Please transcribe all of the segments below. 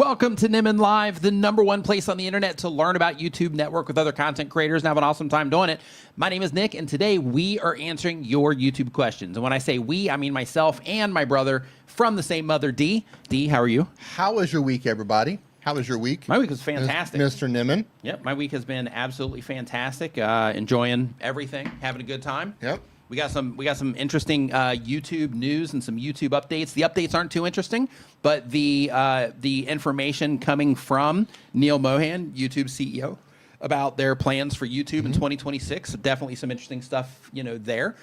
Welcome to Nimmin Live, the #1 place on the internet to learn about YouTube, network with other content creators, and have an awesome time doing it. My name is Nick, and today we are answering your YouTube questions. And when I say we, I mean myself and my brother from the same mother, D. D, how are you? How was your week, everybody? How was your week? My week was fantastic. Mr. Nimmin? Yep, my week has been absolutely fantastic. Enjoying everything, having a good time. Yep. We got some interesting YouTube news and some YouTube updates. The updates aren't too interesting, but the information coming from Neil Mohan, YouTube CEO, about their plans for YouTube in 2026. Definitely some interesting stuff, there.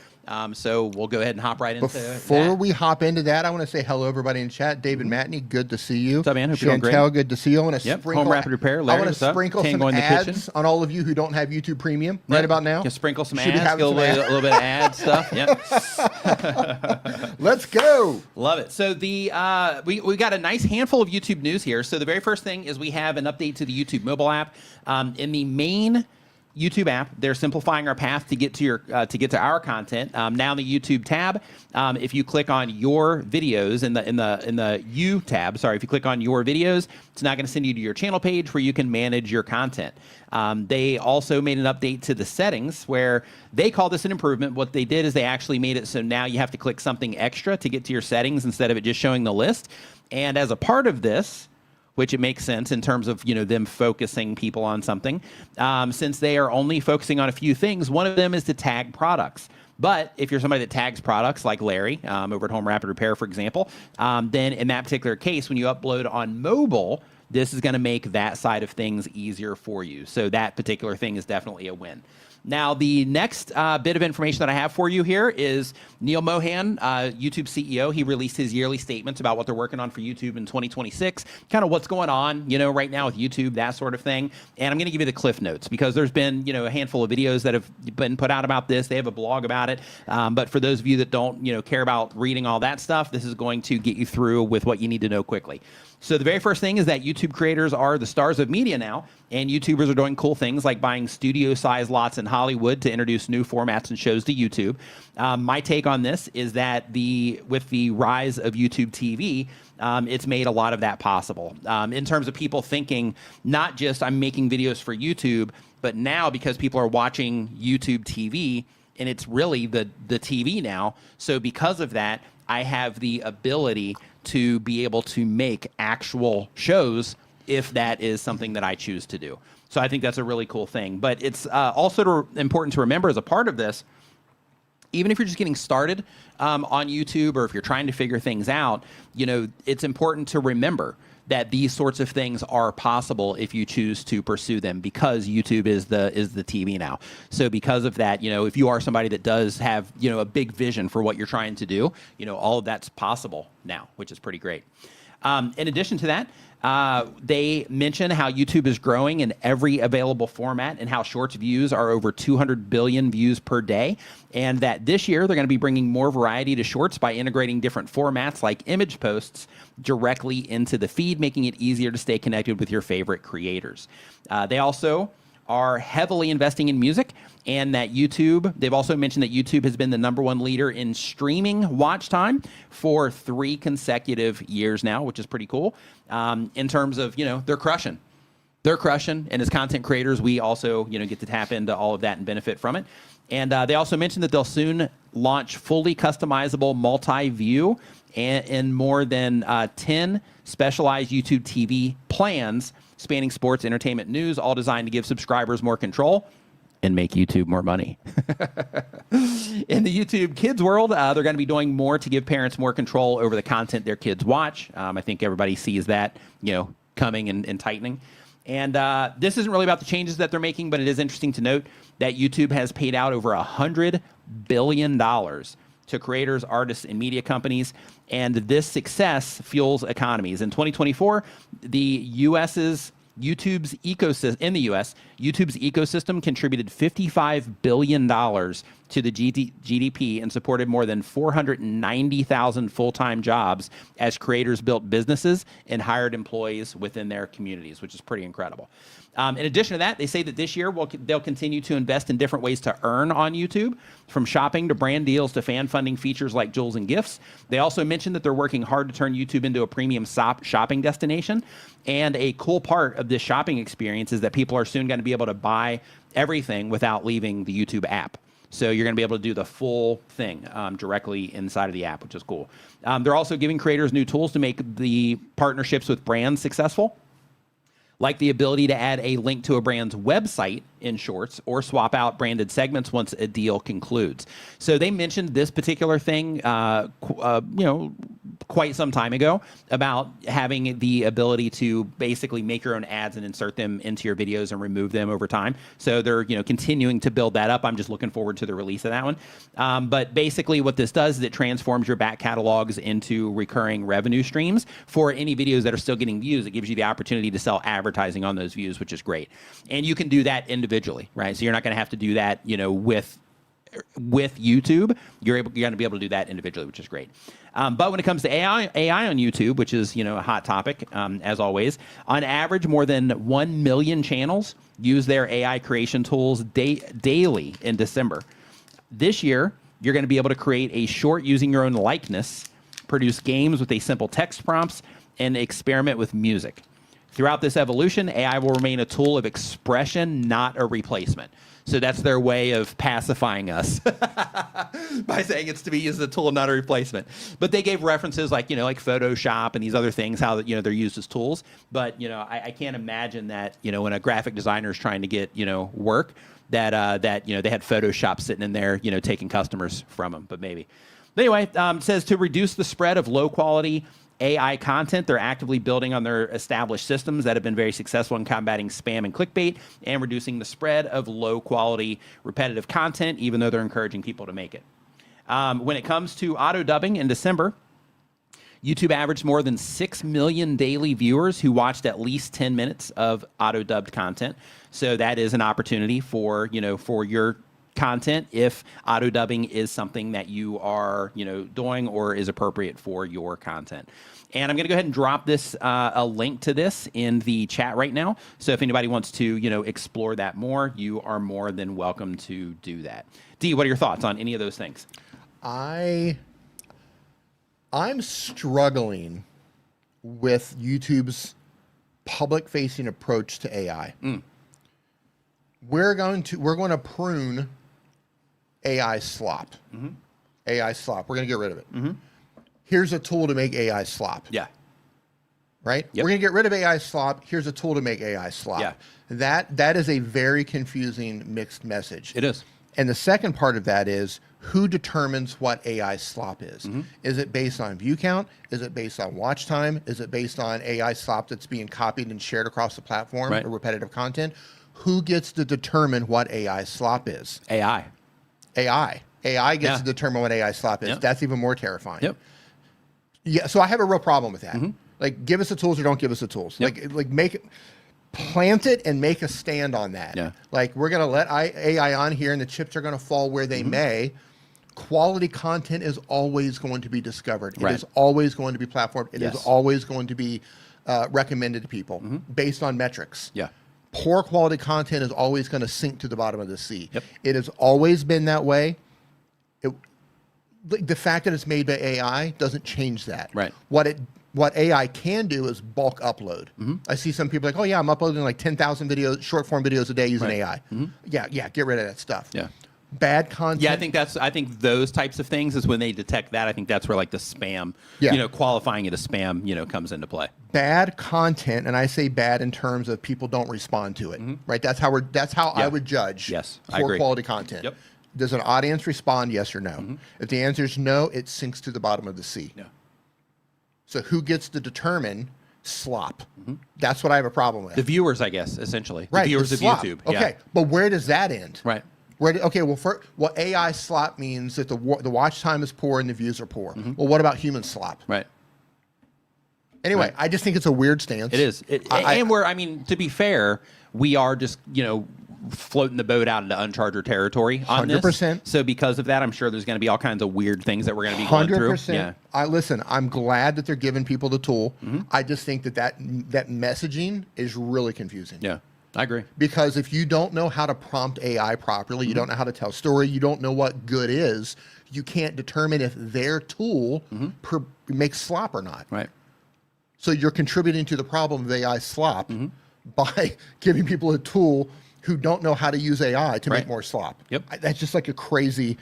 So we'll go ahead and hop right into Before we hop into that, I want to say hello, everybody in chat. David Matney, good to see you. What's up, man? Hope you're doing great. Chantel, good to see you. I want to sprinkle Home Rapid Repair. Larry, I want to sprinkle some ads on all of you who don't have YouTube Premium right about now. Just sprinkle some ads, a little bit of ad stuff. Yep. Let's go. Love it. So we got a nice handful of YouTube news here. So the very first thing is we have an update to the YouTube mobile app. In the main YouTube app, they're simplifying our path to get to our content. Now in the YouTube tab, if you click on your videos in the U tab, if you click on your videos, it's not going to send you to your channel page where you can manage your content. They also made an update to the settings where they call this an improvement. What they did is they actually made it so now you have to click something extra to get to your settings instead of it just showing the list. And as a part of this, which it makes sense in terms of them focusing people on something, since they are only focusing on a few things. One of them is to tag products. But if you're somebody that tags products like Larry over at Home Rapid Repair, for example, then in that particular case, when you upload on mobile, this is going to make that side of things easier for you. So that particular thing is definitely a win. Now, the next bit of information that I have for you here is Neil Mohan, YouTube CEO. He released his yearly statements about what they're working on for YouTube in 2026, kind of what's going on, right now with YouTube, that sort of thing. And I'm going to give you the cliff notes because there's been, a handful of videos that have been put out about this. They have a blog about it. But for those of you that don't, care about reading all that stuff, this is going to get you through with what you need to know quickly. So the very first thing is that YouTube creators are the stars of media now, and YouTubers are doing cool things like buying studio-sized lots in Hollywood to introduce new formats and shows to YouTube. My take on this is that with the rise of YouTube TV, it's made a lot of that possible. In terms of people thinking, not just I'm making videos for YouTube, but now because people are watching YouTube TV, and it's really the TV now, so because of that, I have the ability to be able to make actual shows if that is something that I choose to do. So I think that's a really cool thing. But it's also important to remember as a part of this, even if you're just getting started on YouTube or if you're trying to figure things out, it's important to remember that these sorts of things are possible if you choose to pursue them because YouTube is the TV now. So because of that, if you are somebody that does have, a big vision for what you're trying to do, all of that's possible now, which is pretty great. In addition to that, they mention how YouTube is growing in every available format and how Shorts views are over 200 billion views per day. And that this year, they're going to be bringing more variety to Shorts by integrating different formats like image posts directly into the feed, making it easier to stay connected with your favorite creators. They also are heavily investing in music, and that they've also mentioned that YouTube has been the #1 leader in streaming watch time for 3 consecutive years now, which is pretty cool. In terms of, they're crushing. They're crushing, and as content creators, we also, get to tap into all of that and benefit from it. And they also mentioned that they'll soon launch fully customizable multi-view and more than 10 specialized YouTube TV plans spanning sports, entertainment, news, all designed to give subscribers more control and make YouTube more money. In the YouTube Kids world, they're going to be doing more to give parents more control over the content their kids watch. I think everybody sees that, coming and tightening. And this isn't really about the changes that they're making, but it is interesting to note that YouTube has paid out over $100 billion to creators, artists, and media companies. And this success fuels economies. In 2024, the U.S.'s YouTube's ecosystem in the U.S., YouTube's ecosystem contributed $55 billion to the GDP and supported more than 490,000 full-time jobs as creators built businesses and hired employees within their communities, which is pretty incredible. In addition to that, they say that this year they'll continue to invest in different ways to earn on YouTube, from shopping to brand deals to fan funding features like jewels and gifts. They also mentioned that they're working hard to turn YouTube into a premium shopping destination. And a cool part of this shopping experience is that people are soon going to be able to buy everything without leaving the YouTube app. So you're going to be able to do the full thing directly inside of the app, which is cool. They're also giving creators new tools to make the partnerships with brands successful, like the ability to add a link to a brand's website in Shorts or swap out branded segments once a deal concludes. So they mentioned this particular thing, quite some time ago, about having the ability to basically make your own ads and insert them into your videos and remove them over time. So they're continuing to build that up. I'm just looking forward to the release of that one. But basically what this does is it transforms your back catalogs into recurring revenue streams for any videos that are still getting views. It gives you the opportunity to sell advertising on those views, which is great. And you can do that individually, right? So you're not going to have to do that, with YouTube. You're going to be able to do that individually, which is great. But when it comes to AI on YouTube, which is a hot topic, as always, on average, more than 1 million channels use their AI creation tools daily in December. This year, you're going to be able to create a short using your own likeness, produce games with a simple text prompts, and experiment with music. Throughout this evolution, AI will remain a tool of expression, not a replacement. So that's their way of pacifying us by saying it's to be used as a tool, not a replacement. But they gave references like Photoshop and these other things, how they're used as tools. But I can't imagine that when a graphic designer is trying to get work that they had Photoshop sitting in there taking customers from them. But maybe. But anyway, it says to reduce the spread of low quality AI content, they're actively building on their established systems that have been very successful in combating spam and clickbait and reducing the spread of low-quality, repetitive content, even though they're encouraging people to make it. When it comes to auto-dubbing in December, YouTube averaged more than 6 million daily viewers who watched at least 10 minutes of auto-dubbed content. So that is an opportunity for your content if auto dubbing is something that you are doing or is appropriate for your content. And I'm going to go ahead and drop this a link to this in the chat right now. So if anybody wants to explore that more, you are more than welcome to do that. Dee, what are your thoughts on any of those things? I'm struggling with YouTube's public-facing approach to AI. We're going to prune AI slop. AI slop. We're going to get rid of it. Here's a tool to make AI slop. Yeah. Right? Yep. We're going to get rid of AI slop. Here's a tool to make AI slop. Yeah. That is a very confusing mixed message. It is. And the second part of that is who determines what AI slop is? Is it based on view count? Is it based on watch time? Is it based on AI slop that's being copied and shared across the platform or repetitive content? Who gets to determine what AI slop is? AI gets to determine what AI slop is. That's even more terrifying. Yeah, so I have a real problem with that. Like, give us the tools or don't give us the tools. Like make it, plant it and make a stand on that. Like, we're going to let AI on here and the chips are going to fall where they may. Quality content is always going to be discovered. It is always going to be platformed. It is always going to be recommended to people based on metrics. Poor quality content is always going to sink to the bottom of the sea. It has always been that way. The fact that it's made by AI doesn't change that. What AI can do is bulk upload. I see some people like, oh yeah, I'm uploading like 10,000 videos, short form videos a day using AI. Yeah, get rid of that stuff. Bad content. Yeah, I think those types of things is when they detect that. I think that's where like the spam, qualifying it as spam, comes into play. Bad content, and I say bad in terms of people don't respond to it. Right? That's how I would judge poor quality content. Does an audience respond, yes or no? If the answer is no, it sinks to the bottom of the sea. So who gets to determine slop? That's what I have a problem with. The viewers, I guess, essentially. The viewers of YouTube. Okay, but where does that end? Well, AI slop means that the watch time is poor and the views are poor. Well, what about human slop? Anyway, I just think it's a weird stance. It is. I mean, to be fair, we are just, floating the boat out into uncharted territory on 100%. this. So because of that, I'm sure there's going to be all kinds of weird things that we're going to be going through. 100%. Yeah. Listen, I'm glad that they're giving people the tool. I just think that messaging is really confusing. Yeah, I agree. Because if you don't know how to prompt AI properly, you don't know how to tell a story, you don't know what good is, you can't determine if their tool makes slop or not. Right. So you're contributing to the problem of AI slop by giving people a tool who don't know how to use AI to make more slop. Yep. That's just like a crazy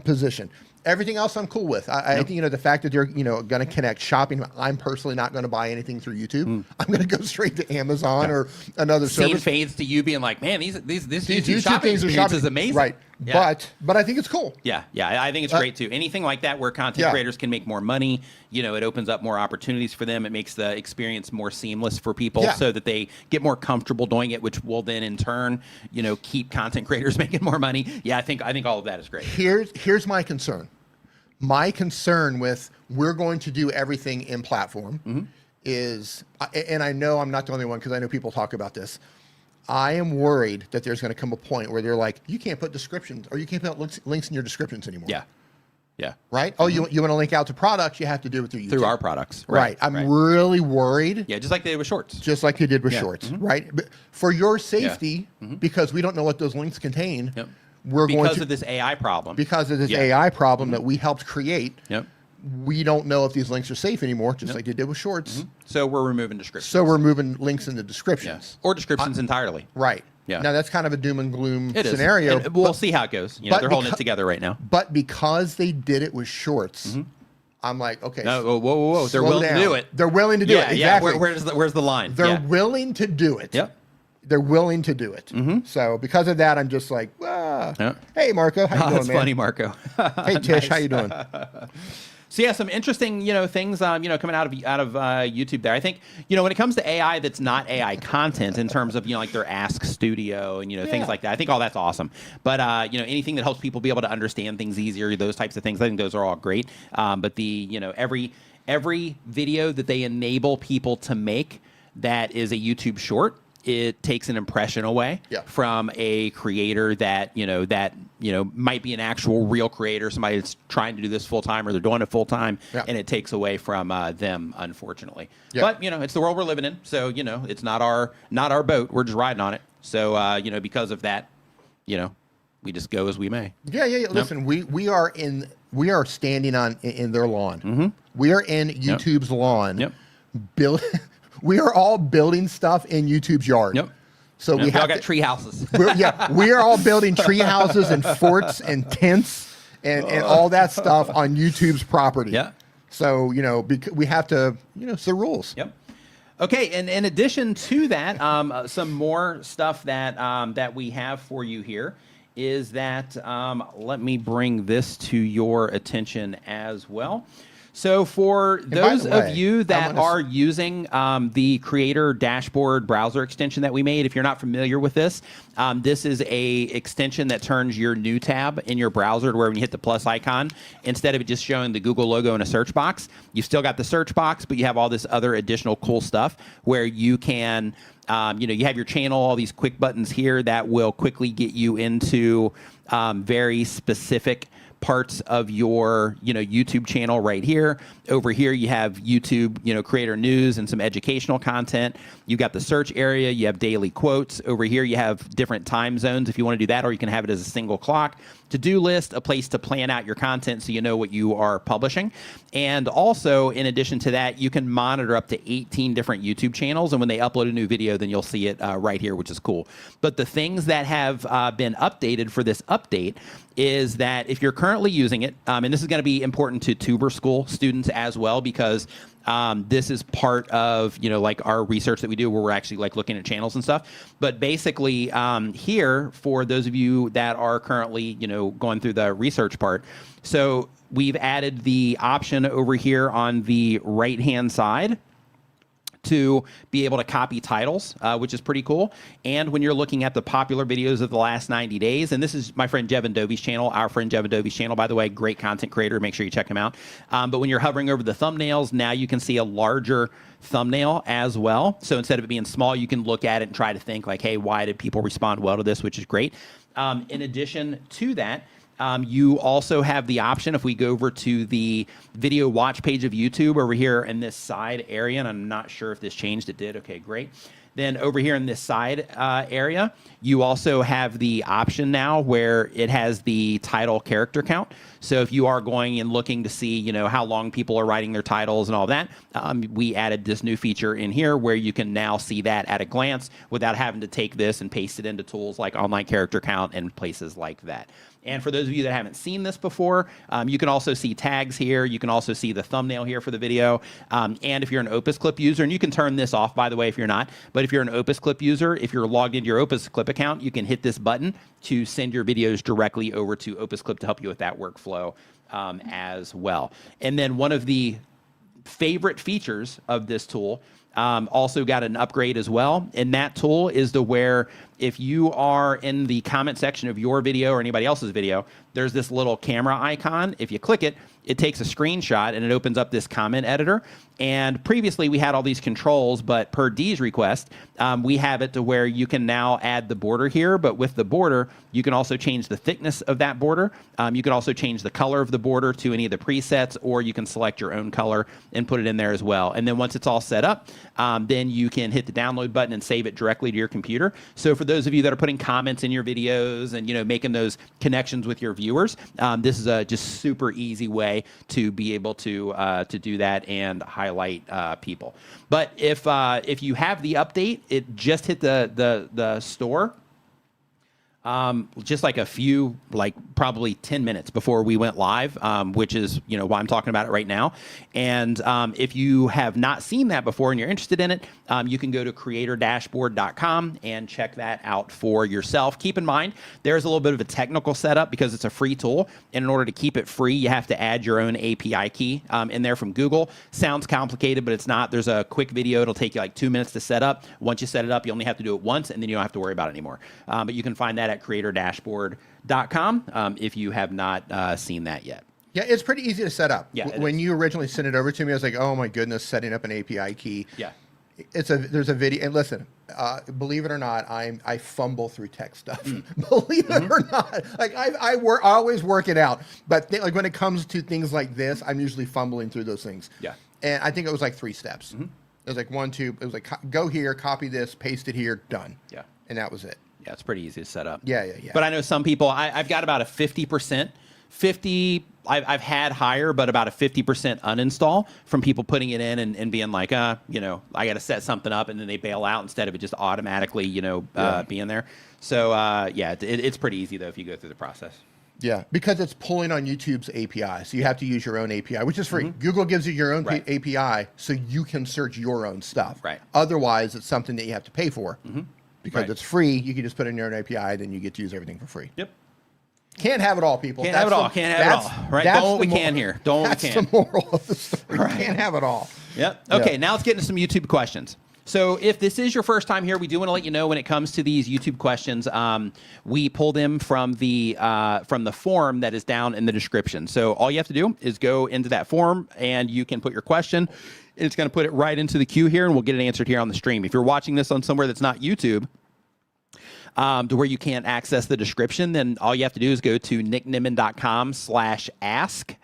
position. Everything else I'm cool with. I think, the fact that they're, going to connect shopping. I'm personally not going to buy anything through YouTube. I'm going to go straight to Amazon or another service. Fades to you being like, man, these YouTube shopping experience is amazing. Right. Yeah. But I think it's cool. Yeah. I think it's great too. Anything like that where content creators can make more money, it opens up more opportunities for them. It makes the experience more seamless for people so that they get more comfortable doing it, which will then in turn, keep content creators making more money. Yeah, I think all of that is great. Here's my concern. My concern with we're going to do everything in platform is, and I know I'm not the only one because I know people talk about this. I am worried that there's going to come a point where they're like, you can't put descriptions or you can't put links in your descriptions anymore. Yeah. Right? Oh, you want to link out to products, you have to do it through YouTube. Through our products. Right. I'm really worried. Yeah, just like they did with Shorts. Just like they did with Shorts, right? But for your safety, because we don't know what those links contain, because of this AI problem. Because of this AI problem that we helped create, we don't know if these links are safe anymore, just like they did with Shorts. So we're removing descriptions. So we're moving links in the descriptions. Or descriptions entirely. Right. Yeah. Now, that's kind of a doom and gloom it scenario. And we'll see how it goes. They're holding it together right now. But because they did it with Shorts, I'm like, okay. No, whoa. They're willing to do it. They're willing to do it. Exactly. Yeah. Where's the line? They're willing to do it. Yep. They're willing to do it. So because of that, I'm just like, hey, Marco, how you doing, that's man? Funny, Marco. Hey, Tish, how you doing? So yeah, some interesting things coming out of YouTube there. I think when it comes to AI that's not AI content in terms of like their Ask Studio and things like that. I think all that's awesome. But anything that helps people be able to understand things easier, those types of things, I think those are all great. But the every video that they enable people to make that is a YouTube short, it takes an impression away from a creator that might be an actual real creator, somebody that's trying to do this full time or they're doing it full time, and it takes away from them, unfortunately. But it's the world we're living in, so it's not our boat. We're just riding on it. So because of that, we just go as we may. Yeah. Listen, we are standing in their lawn. We are in YouTube's lawn. We are all building stuff in YouTube's yard. So we all got tree houses. We are all building tree houses and forts and tents and all that stuff on YouTube's property. So we have to it's the rules. Okay, and in addition to that, some more stuff that we have for you here is that let me bring this to your attention as well. So for those of you that are using the Creator Dashboard browser extension that we made, if you're not familiar with this, this is a extension that turns your new tab in your browser to where when you hit the plus icon, instead of it just showing the Google logo in a search box, you've still got the search box, but you have all this other additional cool stuff where you can, you have your channel, all these quick buttons here that will quickly get you into very specific parts of your YouTube channel right here. Over here you have YouTube creator news and some educational content. You got the search area, you have daily quotes. Over here you have different time zones if you want to do that, or you can have it as a single clock. To-do list, a place to plan out your content so you know what you are publishing. And also, in addition to that, you can monitor up to 18 different YouTube channels, and when they upload a new video, then you'll see it right here, which is cool. But the things that have been updated for this update is that if you're currently using it, and this is going to be important to Tuber School students as well, because this is part of like our research that we do where we're actually like looking at channels and stuff. But basically here, for those of you that are currently going through the research part, so we've added the option over here on the right hand side to be able to copy titles, which is pretty cool. And when you're looking at the popular videos of the last 90 days, and this is my friend Jevin Dovey's channel, our friend Jevin Dovey's channel, by the way, great content creator. Make sure you check him out. But when you're hovering over the thumbnails, now you can see a larger thumbnail as well. So instead of it being small, you can look at it and try to think like, hey, why did people respond well to this, which is great. In addition to that, you also have the option, if we go over to the video watch page of YouTube over here in this side area, and I'm not sure if this changed, it did, okay, great. Then over here in this side area, you also have the option now where it has the title character count. So if you are going and looking to see, you know, how long people are writing their titles and all that, we added this new feature in here where you can now see that at a glance without having to take this and paste it into tools like online character count and places like that. And for those of you that haven't seen this before, you can also see tags here. You can also see the thumbnail here for the video. And if you're an Opus Clip user, and you can turn this off, by the way, if you're not, but if you're an Opus Clip user, if you're logged into your Opus Clip account, you can hit this button to send your videos directly over to Opus Clip to help you with that workflow as well. And then one of the favorite features of this tool also got an upgrade as well. And that tool is to where if you are in the comment section of your video or anybody else's video, there's this little camera icon. If you click it, it takes a screenshot and it opens up this comment editor. And previously we had all these controls, but per Dee's request, we have it to where you can now add the border here. But with the border, you can also change the thickness of that border. You can also change the color of the border to any of the presets, or you can select your own color and put it in there as well. And then once it's all set up, then you can hit the download button and save it directly to your computer. So for those of you that are putting comments in your videos and, you know, making those connections with your viewers, this is a just super easy way to be able to do that and highlight people. But if you have the update, it just hit the store. Just like a few, like probably 10 minutes before we went live, which is, you know, why I'm talking about it right now. And if you have not seen that before and you're interested in it, you can go to creatordashboard.com and check that out for yourself. Keep in mind, there's a little bit of a technical setup because it's a free tool. And in order to keep it free, you have to add your own API key in there from Google. Sounds complicated, but it's not. There's a quick video. It'll take you like 2 minutes to set up. Once you set it up, you only have to do it once, and then you don't have to worry about it anymore. But you can find that at creatordashboard.com if you have not seen that yet. Yeah, it's pretty easy to set up. Yeah, when you originally sent it over to me, I was like, oh my goodness, setting up an API key. Yeah. There's a video, and listen, believe it or not, I fumble through tech stuff. Believe it or not, like I always work it out, but like when it comes to things like this, I'm usually fumbling through those things. Yeah. And I think it was like 3 steps. It was like 1, 2. It was like go here, copy this, paste it here, done. Yeah. And that was it. Yeah, it's pretty easy to set up. Yeah. But I know some people, I've got about a 50%. I've had higher, but about a 50% uninstall from people putting it in and being like, you know, I got to set something up, and then they bail out instead of it just automatically, you know, being there. So, yeah, it's pretty easy, though, if you go through the process. Yeah, because it's pulling on YouTube's API. So you have to use your own API, which is free. Google gives you your own API so you can search your own stuff. Right. Otherwise, it's something that you have to pay for. Because it's free, you can just put in your own API, then you get to use everything for free. Yep. Can't have it all, people. Can't have it all. Right? Don't what we can here. Don't what we can. That's the moral of the story. Right. Can't have it all. Yep. Okay, now let's get into some YouTube questions. So if this is your first time here, we do want to let you know when it comes to these YouTube questions, we pull them from the form that is down in the description. So all you have to do is go into that form, and you can put your question. It's going to put it right into the queue here, and we'll get it answered here on the stream. If you're watching this on somewhere that's not YouTube, to where you can't access the description, then all you have to do is go to nickniman.com/ask,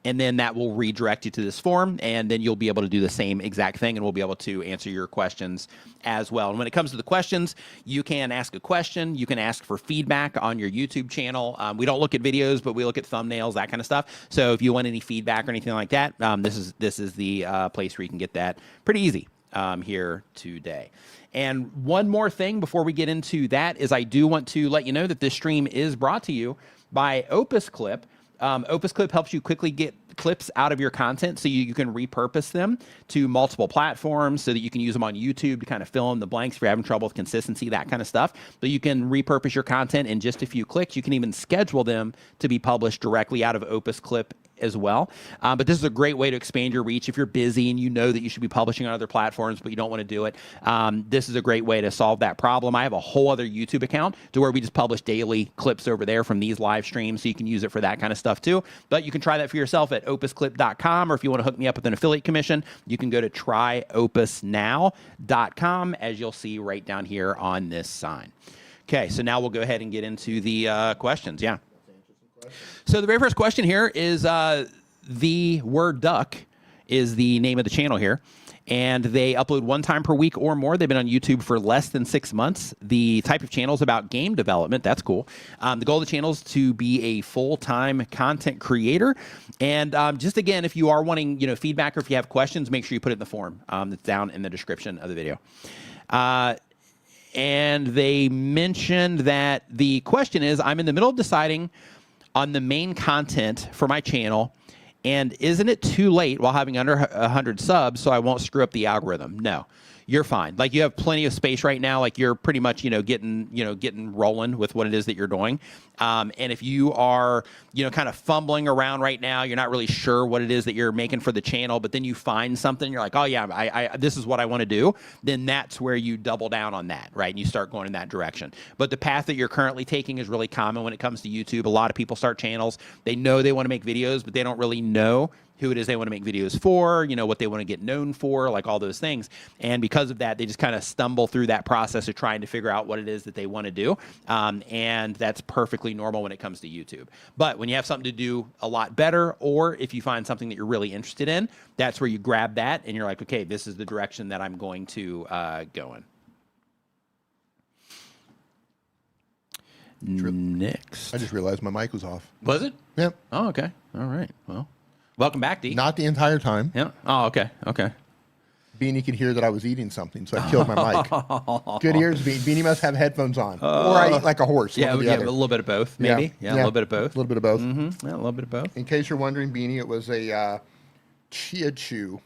and then that will redirect you to this form, and then you'll be able to do the same exact thing, and we'll be able to answer your questions as well. And when it comes to the questions, you can ask a question. You can ask for feedback on your YouTube channel. We don't look at videos, but we look at thumbnails, that kind of stuff. So if you want any feedback or anything like that, this is the place where you can get that pretty easy here today. And one more thing before we get into that is I do want to let you know that this stream is brought to you by Opus Clip. Opus Clip helps you quickly get clips out of your content so you can repurpose them to multiple platforms so that you can use them on YouTube to kind of fill in the blanks if you're having trouble with consistency, that kind of stuff. But you can repurpose your content in just a few clicks. You can even schedule them to be published directly out of Opus Clip as well. But this is a great way to expand your reach if you're busy and you know that you should be publishing on other platforms, but you don't want to do it. This is a great way to solve that problem. I have a whole other YouTube account to where we just publish daily clips over there from these live streams, so you can use it for that kind of stuff too. But you can try that for yourself at opusclip.com, or if you want to hook me up with an affiliate commission, you can go to tryopusnow.com, as you'll see right down here on this sign. Okay, so now we'll go ahead and get into the questions. Yeah. So the very first question here is the word duck is the name of the channel here. And they upload 1 time per week or more. They've been on YouTube for less than 6 months. The type of channel is about game development. That's cool. The goal of the channel is to be a full-time content creator. And just again, if you are wanting feedback, or if you have questions, make sure you put it in the form that's down in the description of the video. And they mentioned that the question is, I'm in the middle of deciding on the main content for my channel, and isn't it too late while having under 100 subs so I won't screw up the algorithm? No, you're fine. Like, you have plenty of space right now. Like, you're pretty much, getting rolling with what it is that you're doing. And if you are, kind of fumbling around right now, you're not really sure what it is that you're making for the channel, but then you find something, you're like, oh yeah, I this is what I want to do. Then that's where you double down on that, right? And you start going in that direction. But the path that you're currently taking is really common when it comes to YouTube. A lot of people start channels. They know they want to make videos, but they don't really know who it is they want to make videos for, what they want to get known for, like all those things. And because of that, they just kind of stumble through that process of trying to figure out what it is that they want to do. And that's perfectly normal when it comes to YouTube. But when you have something to do a lot better, or if you find something that you're really interested in, that's where you grab that and you're like, okay, this is the direction that I'm going to go in. Next. I just realized my mic was off. Was it? Yep. Oh, okay. All right. Well, welcome back, D. Not the entire time. Yeah. Oh, okay. Okay. Beanie could hear that I was eating something, so I killed my mic. Good ears, Beanie. Beanie must have headphones on. Or I eat like a horse. Yeah, a little bit of both, maybe. Yeah, a little bit of both. A little bit of both. Mm-hmm. Yeah, a little bit of both. In case you're wondering, Beanie, it was a Chia Chew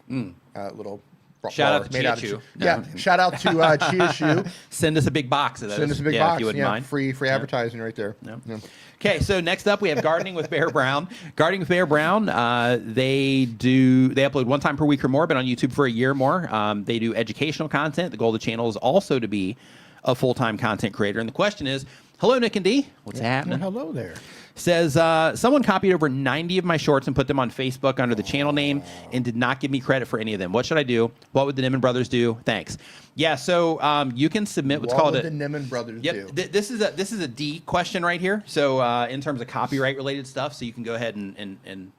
little shout out to Chia Chew. Yeah, shout out to Chia Chew. Send us a big box of those. Send us a big box. If you wouldn't mind. Free advertising right there. Yeah. Okay, so next up we have Gardening with Bear Brown. Gardening with Bear Brown, they upload 1 time per week or more, been on YouTube for a year or more. They do educational content. The goal of the channel is also to be a full-time content creator. And the question is, hello, Nick and D. What's happening? Well, hello there. Says, someone copied over 90 of my shorts and put them on Facebook under the channel name and did not give me credit for any of them. What should I do? What would the Nimmin brothers do? Thanks. Yeah, so you can submit what's called the Nimmin brothers do? This is a D question right here. So in terms of copyright related stuff, so you can go ahead and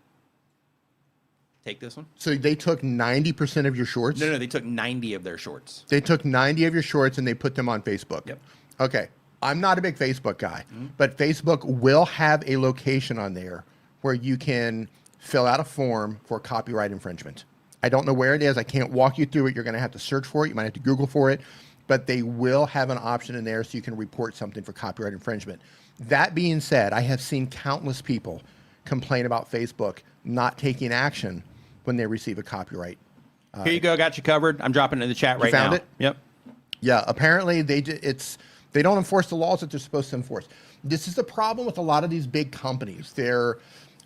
take this one. So they took 90% of your shorts? No, they took 90 of their shorts. They took 90 of your shorts and they put them on Facebook? Yep. Okay. I'm not a big Facebook guy, but Facebook will have a location on there where you can fill out a form for copyright infringement. I don't know where it is. I can't walk you through it. You're going to have to search for it. You might have to Google for it, but they will have an option in there so you can report something for copyright infringement. That being said, I have seen countless people complain about Facebook not taking action when they receive a copyright. Here you go. Got you covered. I'm dropping it in the chat right now. You found it? Yep. Yeah. Apparently, they don't enforce the laws that they're supposed to enforce. This is the problem with a lot of these big companies.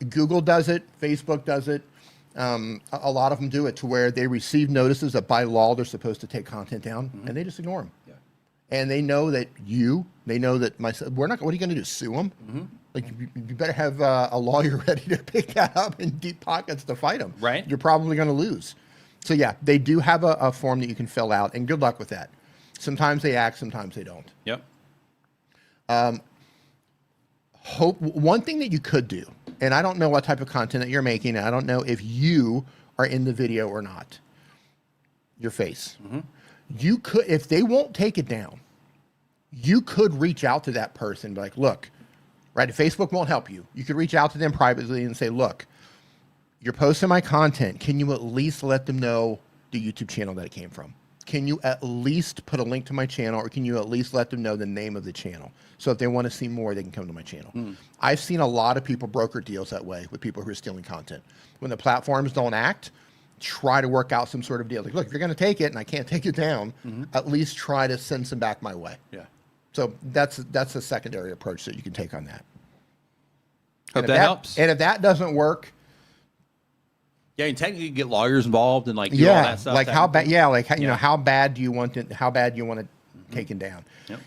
Google does it, Facebook does it. A lot of them do it to where they receive notices that by law they're supposed to take content down, and they just ignore them. Yeah. And they know that what are you going to do? Sue them? Like, you better have a lawyer ready to pick that up in deep pockets to fight them. Right. You're probably going to lose. So yeah, they do have a form that you can fill out, and good luck with that. Sometimes they act, sometimes they don't. Yep. One thing that you could do, and I don't know what type of content that you're making, and I don't know if you are in the video or not, your face. You could, if they won't take it down, you could reach out to that person and be like, look, right, if Facebook won't help you, you could reach out to them privately and say, look, you're posting my content. Can you at least let them know the YouTube channel that it came from? Can you at least put a link to my channel, or can you at least let them know the name of the channel? So if they want to see more, they can come to my channel. I've seen a lot of people broker deals that way with people who are stealing content. When the platforms don't act, try to work out some sort of deal. Like, look, if you're going to take it and I can't take it down, at least try to send some back my way. Yeah. So that's a secondary approach that you can take on that. Hope that helps. And if that doesn't work, Yeah, and technically you get lawyers involved and like do all that stuff. Like how bad? Yeah, like you know, how bad do you want it? How bad do you want it taken down? Yep.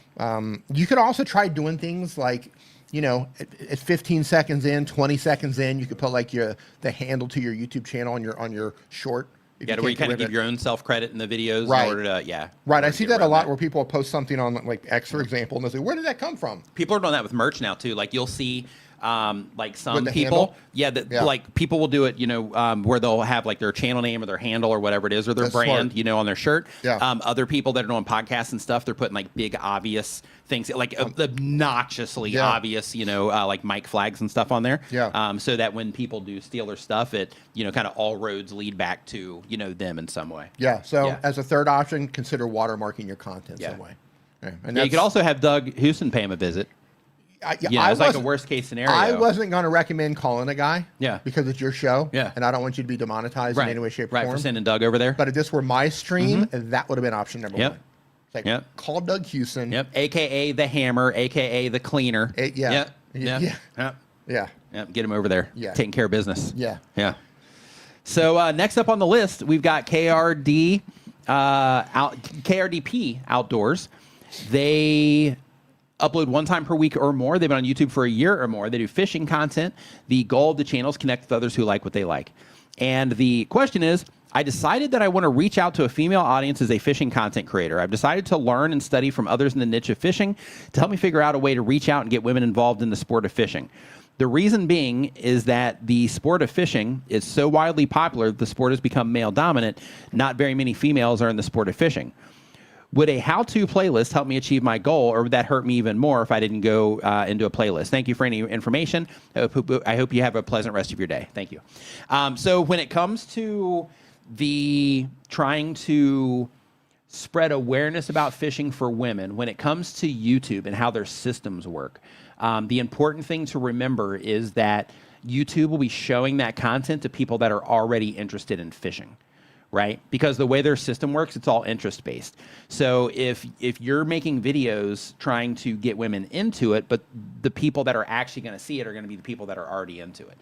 You could also try doing things like, you know, at 15 seconds in, 20 seconds in, you could put like the handle to your YouTube channel on your short. Yeah, where you kind of give your own self credit in the videos right. in order to, Right, I see that a lot where people post something on like X, for example, and they say, where did that come from? People are doing that with merch now too. Like you'll see like some people, handle? Like people will do it, you know, where they'll have like their channel name or their handle or whatever it is, or their brand, you know, on their shirt. Yeah. Other people that are doing podcasts and stuff, they're putting like big obvious things, like obnoxiously obvious, you know, like mic flags and stuff on there. Yeah. So that when people do steal their stuff, it, you know, kind of all roads lead back to, you know, them in some way. Yeah. So as a third option, consider watermarking your content some way. Okay. And you could also have Doug Houston pay him a visit. It's like a worst case scenario. I wasn't going to recommend calling a guy. Yeah. Because it's your show. Yeah. And I don't want you to be demonetized in any way, shape, or form. Right, for sending Doug over there. But if this were my stream, that would have been option number one. It's like, call Doug Houston. Yep. AKA the hammer, AKA the cleaner. Yeah. Get him over there. Yeah. Taking care of business. Yeah. Yeah. So next up on the list, we've got KRDP Outdoors. They upload one time per week or more. They've been on YouTube for a year or more. They do fishing content. The goal of the channel is connect with others who like what they like. And the question is, I decided that I want to reach out to a female audience as a fishing content creator. I've decided to learn and study from others in the niche of fishing to help me figure out a way to reach out and get women involved in the sport of fishing. The reason being is that the sport of fishing is so widely popular, the sport has become male dominant. Not very many females are in the sport of fishing. Would a how-to playlist help me achieve my goal, or would that hurt me even more if I didn't go into a playlist? Thank you for any information. I hope you have a pleasant rest of your day. Thank you. So when it comes to the trying to spread awareness about fishing for women, when it comes to YouTube and how their systems work, the important thing to remember is that YouTube will be showing that content to people that are already interested in fishing. Right? Because the way their system works, it's all interest-based. So if you're making videos trying to get women into it, but the people that are actually going to see it are going to be the people that are already into it.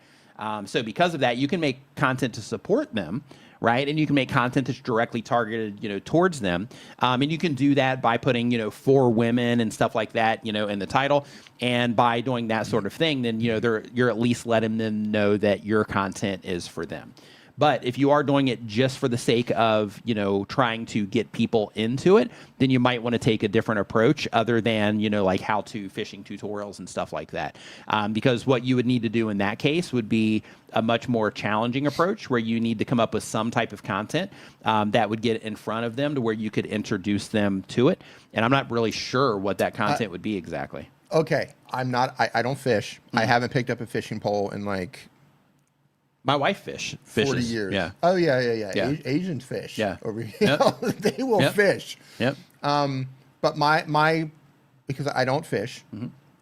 So because of that, you can make content to support them, right? And you can make content that's directly targeted, you know, towards them. And you can do that by putting, you know, for women and stuff like that, you know, in the title. And by doing that sort of thing, then, you know, you're at least letting them know that your content is for them. But if you are doing it just for the sake of, you know, trying to get people into it, then you might want to take a different approach other than, you know, like how-to fishing tutorials and stuff like that. Because what you would need to do in that case would be a much more challenging approach where you need to come up with some type of content that would get in front of them to where you could introduce them to it. And I'm not really sure what that content would be exactly. Okay. I don't fish. I haven't picked up a fishing pole in like... My wife fishes. 40 years. Yeah. Oh, yeah. Asians fish. Yeah. Over here. They will fish. Yep. But my because I don't fish,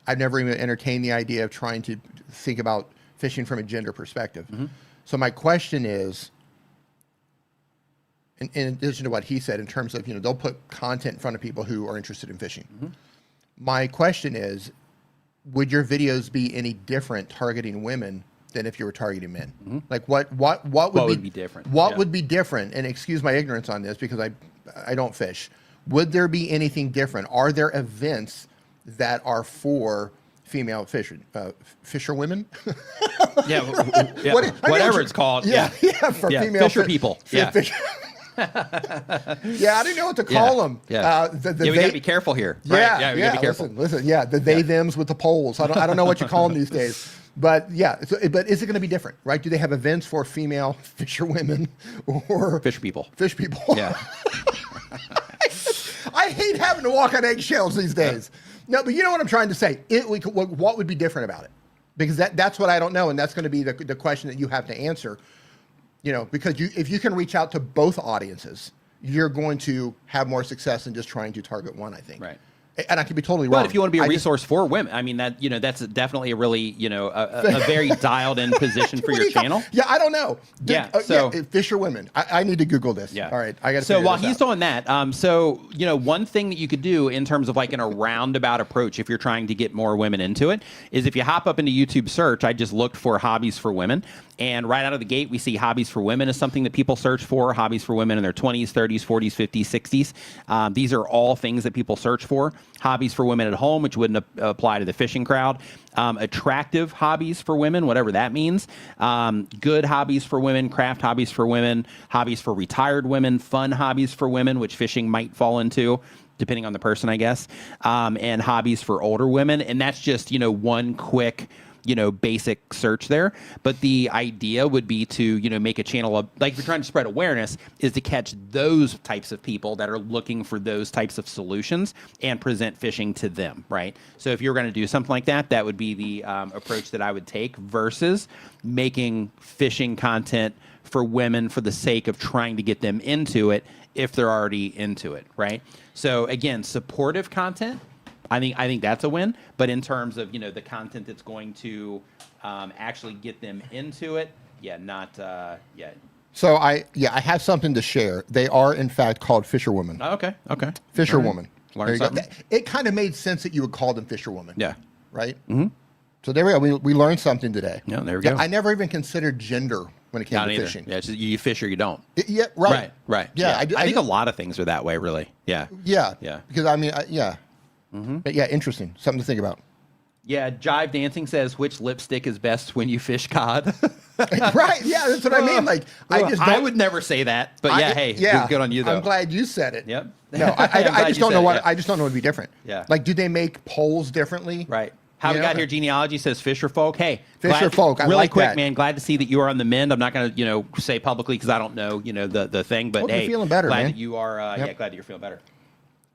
I've never even entertained the idea of trying to think about fishing from a gender perspective. So my question is, in addition to what he said, in terms of, you know, they'll put content in front of people who are interested in fishing. My question is, would your videos be any different targeting women than if you were targeting men? Like what would be different? What would be different? And excuse my ignorance on this because I don't fish. Would there be anything different? Are there events that are for female fisher women? Whatever it's called. For female fisher people. I didn't know what to call them. We got to be careful here. Right? We got to be careful. Listen. The they-thems with the poles. I don't know what you call them these days. But but is it going to be different, right? Do they have events for female fisher women or fish people? Fish people. Yeah. I hate having to walk on eggshells these days. No, but you know what I'm trying to say. What would be different about it? Because that's what I don't know, and that's going to be the question that you have to answer. You know, because if you can reach out to both audiences, you're going to have more success than just trying to target one, I think. Right. And I could be totally wrong. But if you want to be a resource for women, I mean, that that's definitely a really a very dialed in position for your channel. Yeah, I don't know. So Fisher women. I need to Google this. Yeah. All right, I got to. So while he's doing that, so one thing that you could do in terms of like in a roundabout approach, if you're trying to get more women into it, is if you hop up into YouTube search. I just looked for hobbies for women, and right out of the gate, we see hobbies for women is something that people search for. Hobbies for women in their 20s, 30s, 40s, 50s, 60s. These are all things that people search for. Hobbies for women at home, which wouldn't apply to the fishing crowd. Attractive hobbies for women, whatever that means. Good hobbies for women, craft hobbies for women, hobbies for retired women, fun hobbies for women, which fishing might fall into, depending on the person, I guess, and hobbies for older women. And that's just, one quick, basic search there. But the idea would be to, make a channel of, like, if you're trying to spread awareness, is to catch those types of people that are looking for those types of solutions and present fishing to them, right? So if you're going to do something like that, that would be the approach that I would take versus making fishing content for women for the sake of trying to get them into it if they're already into it, right? So again, supportive content, I think that's a win. But in terms of the content that's going to actually get them into it, not yet. So I have something to share. They are in fact called fisherwomen. Oh, okay. Fisherwoman. Learn something. It kind of made sense that you would call them fisherwomen. Yeah. Right. Mm-hmm. So there we go. We learned something today. Yeah. There we go. I never even considered gender when it came Not to either. fishing. Yeah. It's just you fish or you don't. Yeah. Right. Right. Yeah. I think a lot of things are that way, really. Yeah. Yeah. Yeah. Because Mm-hmm. But interesting. Something to think about. Yeah, Jive Dancing says, which lipstick is best when you fish cod? Right, yeah, that's what I mean. Like, I would never say that, but good on you, though. I'm glad you said it. Yep. No, I just don't know what, I just don't know what would be different. Yeah. Like, do they make polls differently? Right. How we got here, Genealogy says Fisher folk. Hey, Fisher folk. I really like quick, that. man. Glad to see that you are on the mend. I'm not going to, say publicly because I don't know, the thing. But Hope hey, you're feeling better, glad man. that you are. Glad that you're feeling better.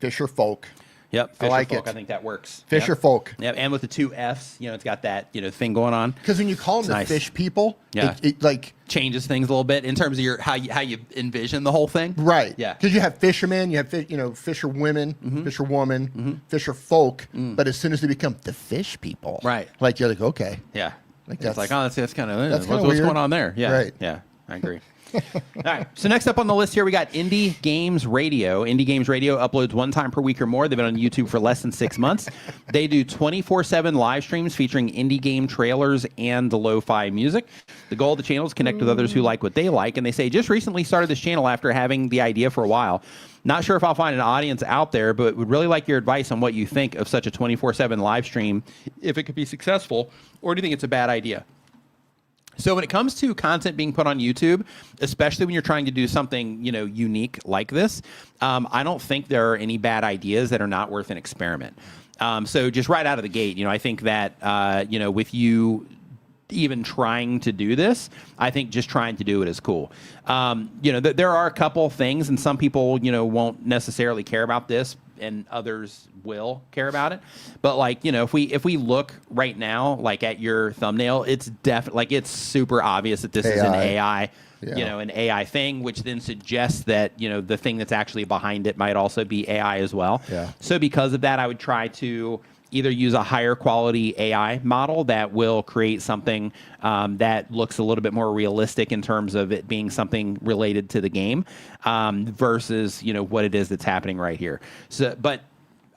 Fisher folk. Yep, Fisher I like folk. it. I think that works. Fisher folk. Yep, and with the two Fs, it's got that thing going on. Because when you call them the fish people, it like changes things a little bit in terms of how you envision the whole thing. Right. Yeah. Because you have fishermen, you have fisher women, fisherwoman, fisher folk, but as soon as they become the fish people, right? Like you're like, okay, yeah, like that's like, oh, that's kind of what's going on there? Yeah, right. Yeah, I agree. All right. So next up on the list here, we got Indie Games Radio. Indie Games Radio uploads one time per week or more. They've been on YouTube for less than 6 months. They do 24/7 live streams featuring indie game trailers and the lo-fi music. The goal of the channel is connect with others who like what they like. And they say, just recently started this channel after having the idea for a while. Not sure if I'll find an audience out there, but would really like your advice on what you think of such a 24/7 live stream, if it could be successful, or do you think it's a bad idea? So when it comes to content being put on YouTube, especially when you're trying to do something, unique like this, I don't think there are any bad ideas that are not worth an experiment. So just right out of the gate, I think that, with you even trying to do this, I think just trying to do it is cool. There are a couple things, and some people, won't necessarily care about this, and others will care about it. But if we look right now, like at your thumbnail, it's definitely it's super obvious that this is an AI, an AI thing, which then suggests that, the thing that's actually behind it might also be AI as well. Yeah. So because of that, I would try to either use a higher quality AI model that will create something that looks a little bit more realistic in terms of it being something related to the game versus, what it is that's happening right here. So, but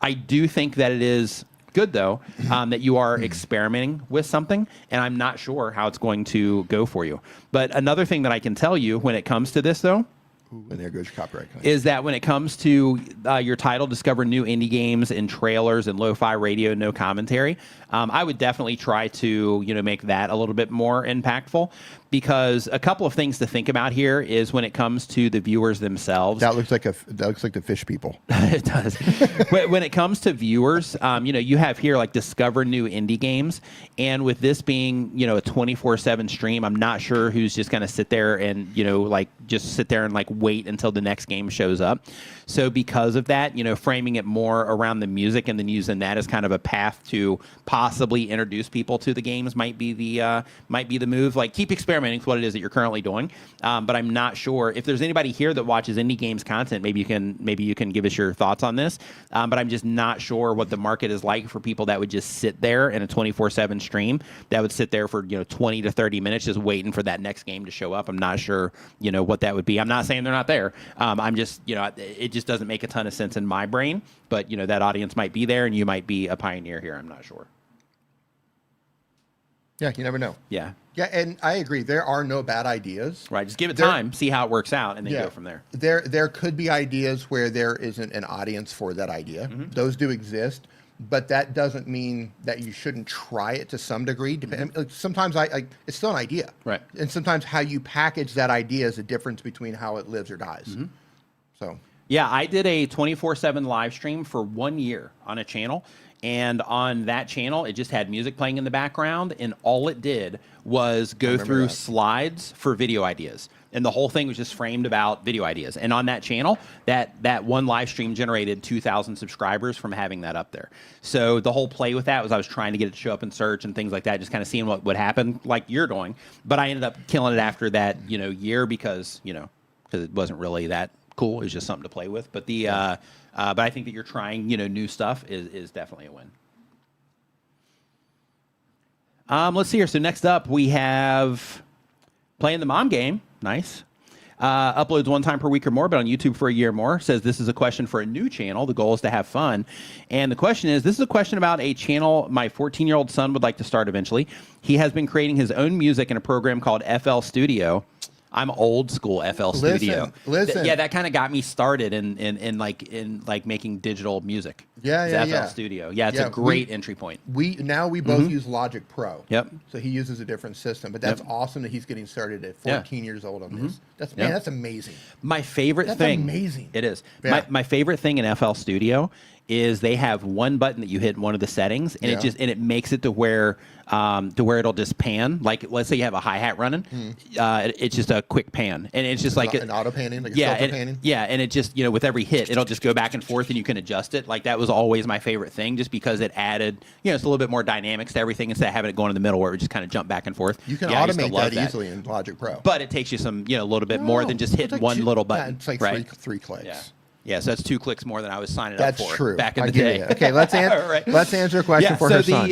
I do think that it is good, though, that you are experimenting with something, and I'm not sure how it's going to go for you. But another thing that I can tell you when it comes to this, though, and there goes your copyright claim, is that when it comes to your title, discover new indie games and trailers and lo-fi radio, no commentary, I would definitely try to make that a little bit more impactful, because a couple of things to think about here is when it comes to the viewers themselves. That looks like the fish people. It does. When it comes to viewers, you have here like discover new indie games, and with this being a 24/7 stream, I'm not sure who's just going to sit there and just sit there and wait until the next game shows up. So because of that, framing it more around the music and then using that as kind of a path to possibly introduce people to the games might be the move. Keep experimenting experimenting with what it is that you're currently doing. But I'm not sure if there's anybody here that watches indie games content. Maybe you can give us your thoughts on this. But I'm just not sure what the market is like for people that would just sit there in a 24/7 stream, that would sit there for 20 to 30 minutes just waiting for that next game to show up. I'm not sure what that would be. I'm not saying they're not there. I'm just it just doesn't make a ton of sense in my brain. But that audience might be there, and you might be a pioneer here. I'm not sure. Yeah, you never know. Yeah. Yeah, and I agree. There are no bad ideas. Right. Just give it time, see how it works out, and then go from there. There could be ideas where there isn't an audience for that idea. Those do exist, but that doesn't mean that you shouldn't try it to some degree. Sometimes it's still an idea. Right. And sometimes how you package that idea is a difference between how it lives or dies. So. Yeah, I did a 24/7 live stream for 1 year on a channel. And on that channel, it just had music playing in the background, and all it did was go through slides for video ideas. And the whole thing was just framed about video ideas. And on that channel, that one live stream generated 2,000 subscribers from having that up there. So the whole play with that was I was trying to get it to show up in search and things like that, just kind of seeing what would happen, like you're doing. But I ended up killing it after that year because it wasn't really that cool. It was just something to play with. But but I think that you're trying, new stuff is definitely a win. Let's see here. So next up, we have playing the mom game. Nice. Uploads 1 time per week or more, but on YouTube for a year or more. Says this is a question for a new channel. The goal is to have fun. And the question is, this is a question about a channel my 14-year-old son would like to start eventually. He has been creating his own music in a program called FL Studio. I'm old school FL Studio. Listen. Yeah, that kind of got me started in making digital music. FL Studio. Yeah, it's a great entry point. We both use Logic Pro. Yep. So he uses a different system, but that's awesome that he's getting started at 14 years old on this. That's amazing. My favorite thing. Amazing. It is. Yeah. My favorite thing in FL Studio is they have one button that you hit in one of the settings, and it makes it to where it'll just pan. Like, let's say you have a hi-hat running, it's just a quick pan, and it's just like an auto panning, like a filter panning. Yeah, and it just with every hit, it'll just go back and forth, and you can adjust it. Like, that was always my favorite thing, just because it added it's a little bit more dynamics to everything instead of having it going in the middle where it would just kind of jump back and forth. You can automate that easily in Logic Pro, but it takes you some a little bit more than just hitting one little button. It's like three clicks. Yeah. Yeah, so that's 2 clicks more than I was signing up for. That's true. Back in the day. Okay, let's answer a question for her son.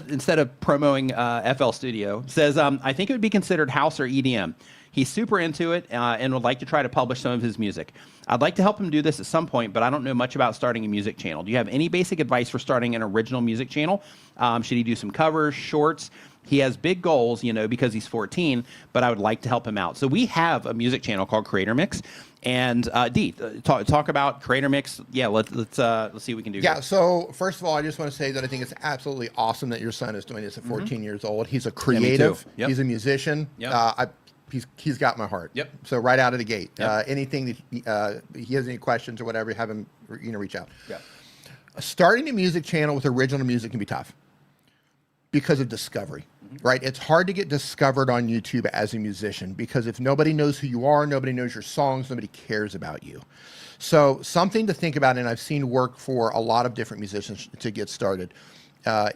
Instead of promoting FL Studio, says I think it would be considered house or EDM. He's super into it and would like to try to publish some of his music. I'd like to help him do this at some point, but I don't know much about starting a music channel. Do you have any basic advice for starting an original music channel? Should he do some covers, shorts? He has big goals, because he's 14, but I would like to help him out. So we have a music channel called Creator Mix. And Dee, talk about Creator Mix. Yeah, let's see what we can do. Yeah. So first of all, I just want to say that I think it's absolutely awesome that your son is doing this at 14 years old. He's a creative. Yep. He's a musician. Yep. He's got my heart. Yep. So right out of the gate, Yep. anything that he has any questions or whatever, have him reach out. Yeah. Starting a music channel with original music can be tough because of discovery. Right? It's hard to get discovered on YouTube as a musician because if nobody knows who you are, nobody knows your songs, nobody cares about you. So something to think about, and I've seen work for a lot of different musicians to get started,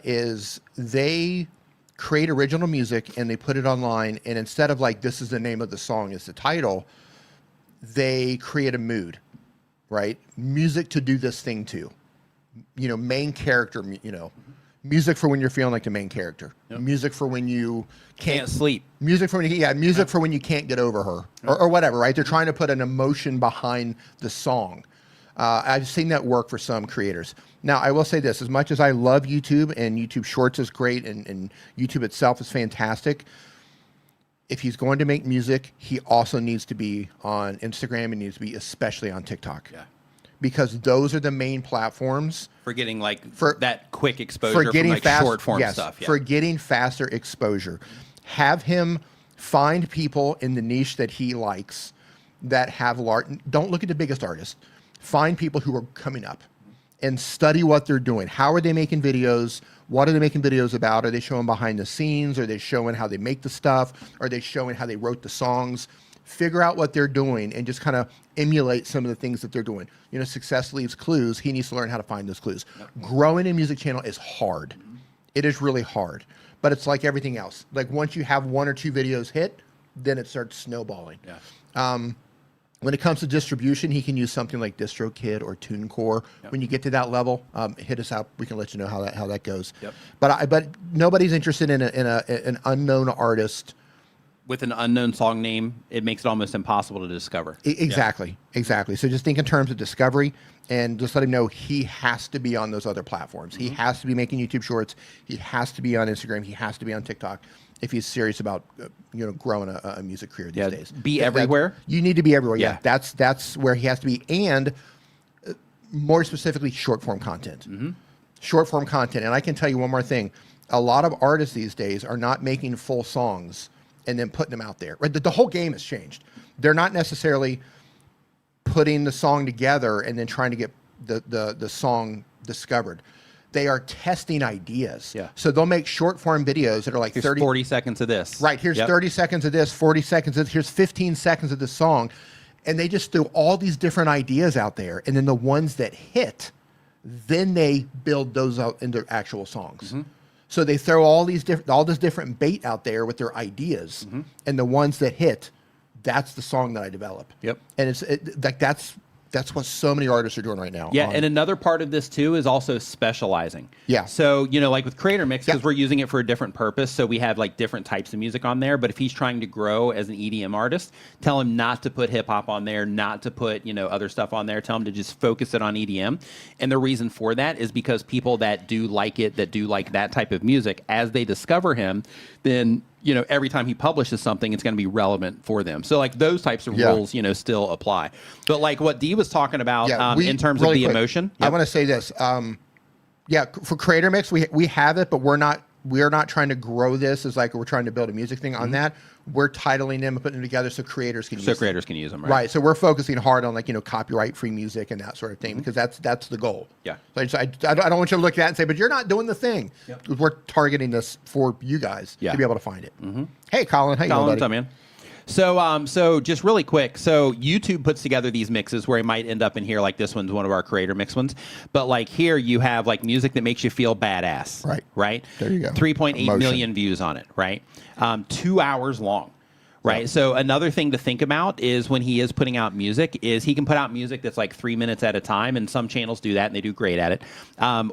is they create original music and they put it online, and instead of like, this is the name of the song, it's the title, they create a mood, right? Music to do this thing to. Main character, music for when you're feeling like the main character. Yep. Music for when you can't sleep. Music for when for when you can't get over her or whatever, right? They're trying to put an emotion behind the song. I've seen that work for some creators. Now, I will say this, as much as I love YouTube and YouTube Shorts is great and YouTube itself is fantastic, if he's going to make music, he also needs to be on Instagram and needs to be especially on TikTok. Yeah. Because those are the main platforms for getting that quick exposure for getting from short form stuff. Yeah. For getting faster exposure. Have him find people in the niche that he likes that have don't look at the biggest artists. Find people who are coming up and study what they're doing. How are they making videos? What are they making videos about? Are they showing behind the scenes? Are they showing how they make the stuff? Are they showing how they wrote the songs? Figure out what they're doing and just kind of emulate some of the things that they're doing. Success leaves clues. He needs to learn how to find those clues. Yep. Growing a music channel is hard. It is really hard, but it's like everything else. Like once you have 1 or 2 videos hit, then it starts snowballing. Yeah. When it comes to distribution, he can use something like DistroKid or TuneCore. Yep. When you get to that level, hit us up. We can let you know how that goes. Yep. But nobody's interested in an unknown artist with an unknown song name. It makes it almost impossible to discover. Exactly. So just think in terms of discovery, and just let him know he has to be on those other platforms. Mm-hmm. He has to be making YouTube Shorts. He has to be on Instagram. He has to be on TikTok. If he's serious about growing a music career these days, be everywhere. You need to be everywhere. Yeah, that's where he has to be, and more specifically, short form content. Mm-hmm. Short form content, and I can tell you one more thing: a lot of artists these days are not making full songs and then putting them out there. Right, the whole game has changed. They're not necessarily putting the song together and then trying to get the song discovered. They are testing ideas. Yeah. So they'll make short form videos that are like 40 seconds of this. Right. Here's 30 seconds of this, 40 seconds of this, here's 15 seconds of this song. And they just throw all these different ideas out there. And then the ones that hit, then they build those out into actual songs. Mm-hmm. So they throw all this different bait out there with their ideas. Mm-hmm. And the ones that hit, that's the song that I develop. Yep. And that's what so many artists are doing right now. Yeah, and another part of this too is also specializing. Yeah. So, like with Creator Mix, because we're using it for a different purpose, so we have like different types of music on there. But if he's trying to grow as an EDM artist, tell him not to put hip hop on there, not to put, other stuff on there. Tell him to just focus it on EDM. And the reason for that is because people that do like it, that do like that type of music, as they discover him, then every time he publishes something, it's going to be relevant for them. So like those types of rules, still apply. But like what Dee was talking about in terms of the emotion. I want to say this. For Creator Mix, we have it, but we're not trying to grow this as like we're trying to build a music thing on that. We're titling them and putting them together so creators can use them. So creators can use them, right? Right. So we're focusing hard on like, copyright free music and that sort of thing because that's the goal. Yeah. So I don't want you to look at that and say, but you're not doing the thing. Yep. We're targeting this for you guys to be able to find it. Mm-hmm. Hey, Colin. How you doing, buddy? What's up, man? So just really quick. So YouTube puts together these mixes where it might end up in here, like this one's one of our Creator Mix ones. But like here you have like music that makes you feel badass. Right. Right? There you go. 3.8 million views on it, right? 2 hours long. Right. Yep. So another thing to think about is when he is putting out music is he can put out music that's like 3 minutes at a time, and some channels do that and they do great at it.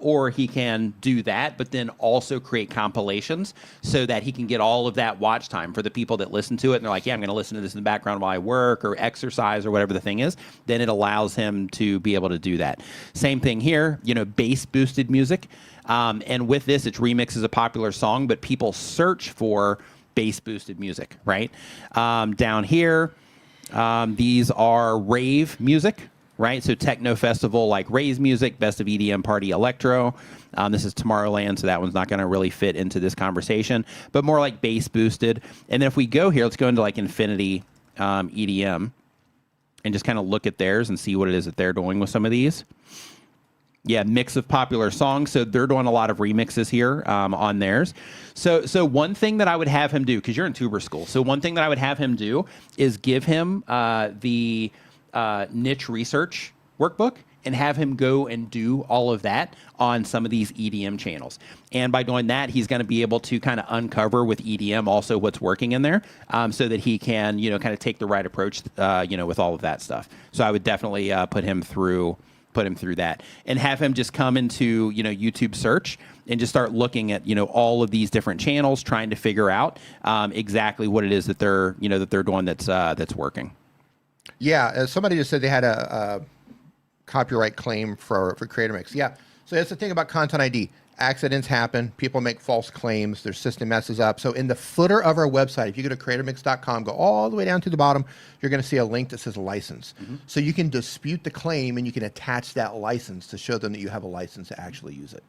Or he can do that, but then also create compilations so that he can get all of that watch time for the people that listen to it. And they're like, yeah, I'm going to listen to this in the background while I work or exercise or whatever the thing is. Then it allows him to be able to do that. Same thing here, bass boosted music. And with this, it's remixes a popular song, but people search for bass boosted music, right? Down here, these are rave music, right? So techno festival like Ray's music, best of EDM party electro. This is Tomorrowland, so that one's not going to really fit into this conversation, but more like bass boosted. And then if we go here, let's go into like Infinity EDM and just kind of look at theirs and see what it is that they're doing with some of these. Yeah, mix of popular songs. So they're doing a lot of remixes here on theirs. So one thing that I would have him do, because you're in tuber school, so one thing that I would have him do is give him the niche research workbook and have him go and do all of that on some of these EDM channels. And by doing that, he's going to be able to kind of uncover with EDM also what's working in there so that he can, kind of take the right approach, with all of that stuff. So I would definitely put him through that and have him just come into, YouTube search and just start looking at, all of these different channels, trying to figure out exactly what it is that they're doing that's working. Yeah. Somebody just said they had a copyright claim for Creator Mix. Yeah. So that's the thing about Content ID. Accidents happen. People make false claims. Their system messes up. So in the footer of our website, if you go to creatormix.com, go all the way down to the bottom, you're going to see a link that says license. Mm-hmm. So you can dispute the claim and you can attach that license to show them that you have a license to actually use it.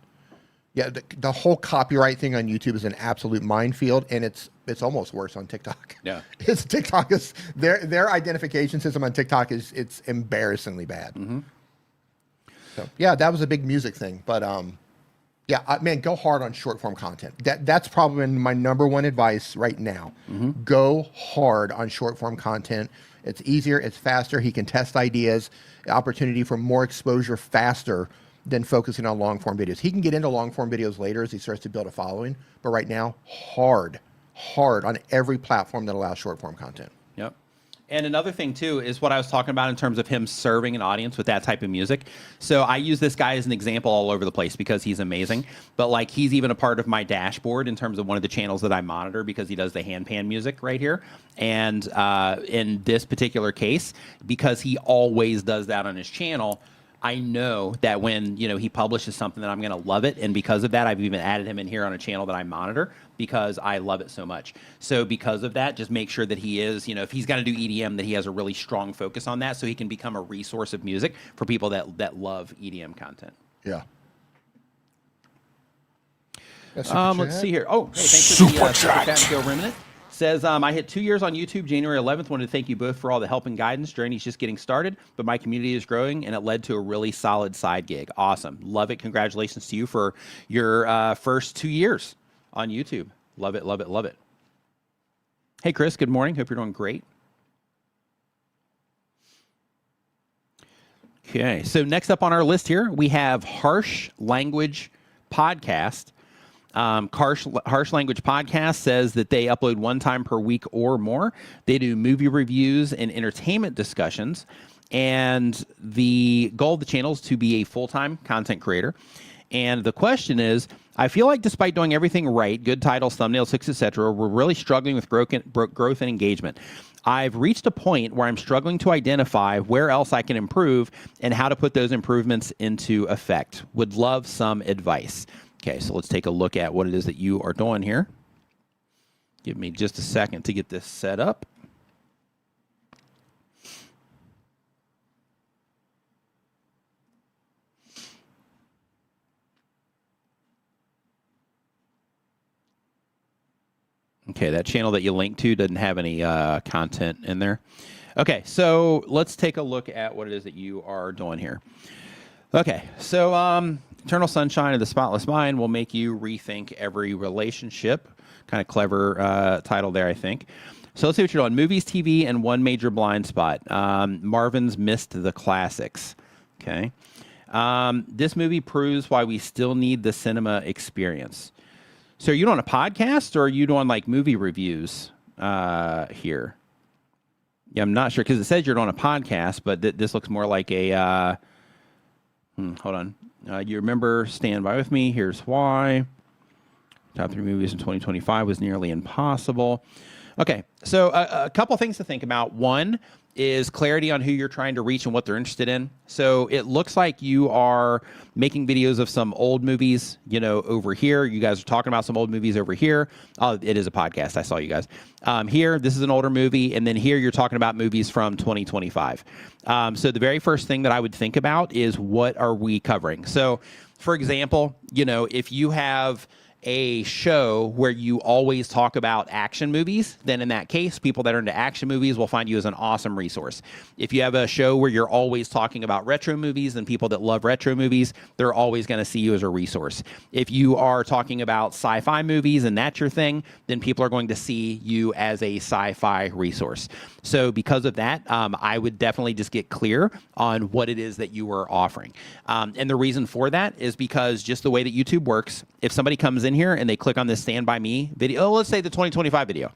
Yeah, the whole copyright thing on YouTube is an absolute minefield, and it's almost worse on TikTok. Yeah, TikTok is their identification system on TikTok it's embarrassingly bad. Mm-hmm. So yeah, that was a big music thing, but yeah, man, go hard on short form content. That's probably my number one advice right now. Mm-hmm. Go hard on short form content. It's easier, it's faster. He can test ideas, opportunity for more exposure faster than focusing on long form videos. He can get into long form videos later as he starts to build a following, but right now, hard on every platform that allows short form content. Yep. And another thing too is what I was talking about in terms of him serving an audience with that type of music. So I use this guy as an example all over the place because he's amazing. But like he's even a part of my dashboard in terms of one of the channels that I monitor because he does the handpan music right here. And in this particular case, because he always does that on his channel, I know that when he publishes something that I'm going to love it, and because of that, I've even added him in here on a channel that I monitor because I love it so much. So because of that, just make sure that he is, if he's going to do EDM, that he has a really strong focus on that, so he can become a resource of music for people that love EDM content. Yeah. Let's see here. Oh, hey, thanks for the super chat, Joe Remnant. Says, I hit 2 years on YouTube, January 11th. Wanted to thank you both for all the help and guidance. Journey's just getting started, but my community is growing, and it led to a really solid side gig. Awesome. Love it. Congratulations to you for your first 2 years on YouTube. Love it, love it, love it. Hey, Chris, good morning. Hope you're doing great. Okay, so next up on our list here, we have Harsh Language Podcast. Harsh Language Podcast says that they upload 1 time per week or more. They do movie reviews and entertainment discussions. And the goal of the channel is to be a full-time content creator. And the question is, I feel like despite doing everything right, good titles, thumbnails, hooks, etc., we're really struggling with growth and engagement. I've reached a point where I'm struggling to identify where else I can improve and how to put those improvements into effect. Would love some advice. Okay, so let's take a look at what it is that you are doing here. Give me just a second to get this set up. Okay, that channel that you linked to doesn't have any content in there. Okay, so let's take a look at what it is that you are doing here. Okay, so Eternal Sunshine of the Spotless Mind will make you rethink every relationship. Kind of clever title there, I think. So let's see what you're doing. Movies, TV, and one major blind spot. Marvin's missed the classics. Okay. This movie proves why we still need the cinema experience. So are you doing a podcast or are you doing like movie reviews here? Yeah, I'm not sure because it says you're doing a podcast, but this looks more like a... hold on. You remember Stand By With Me. Here's why. Top 3 movies in 2025 was nearly impossible. Okay, so a couple things to think about. One is clarity on who you're trying to reach and what they're interested in. So it looks like you are making videos of some old movies, over here. You guys are talking about some old movies over here. Oh, it is a podcast. I saw you guys. Here, this is an older movie. And then here you're talking about movies from 2025. So the very first thing that I would think about is what are we covering? So for example, if you have a show where you always talk about action movies, then in that case, people that are into action movies will find you as an awesome resource. If you have a show where you're always talking about retro movies, then people that love retro movies, they're always going to see you as a resource. If you are talking about sci-fi movies and that's your thing, then people are going to see you as a sci-fi resource. So because of that, I would definitely just get clear on what it is that you are offering. And the reason for that is because just the way that YouTube works, if somebody comes in here and they click on this Stand By Me video, let's say the 2025 video.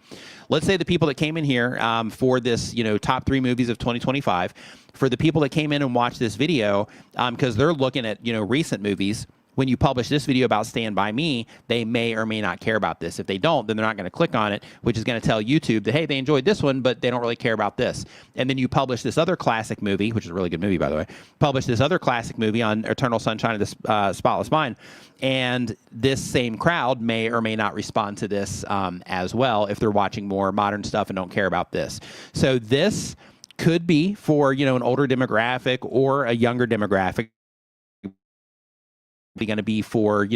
Let's say the people that came in here for this, top 3 movies of 2025, for the people that came in and watched this video, because they're looking at, recent movies, when you publish this video about Stand By Me, they may or may not care about this. If they don't, then they're not going to click on it, which is going to tell YouTube that, hey, they enjoyed this one, but they don't really care about this. And then you publish this other classic movie, which is a really good movie, by the way, publish this other classic movie on Eternal Sunshine of the Spotless Mind, and this same crowd may or may not respond to this as well if they're watching more modern stuff and don't care about this. So this could be for, an older demographic or a younger demographic. Going to be for a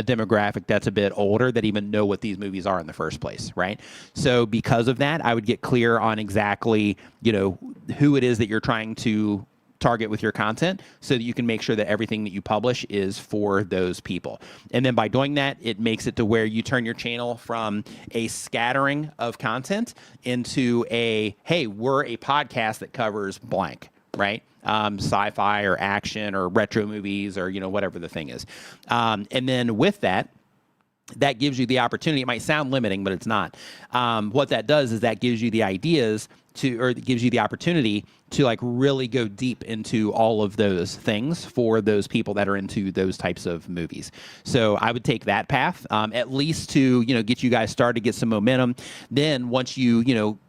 demographic that's a bit older that even know what these movies are in the first place, right? So because of that, I would get clear on exactly who it is that you're trying to target with your content so that you can make sure that everything that you publish is for those people. And then by doing that, it makes it to where you turn your channel from a scattering of content into a, hey, we're a podcast that covers blank. right? Sci-fi or action or retro movies or, whatever the thing is. And then with that gives you the opportunity. It might sound limiting, but it's not. What that does is that gives you the ideas or it gives you the opportunity to like really go deep into all of those things for those people that are into those types of movies. So I would take that path, at least to, get you guys started, get some momentum. Then once you,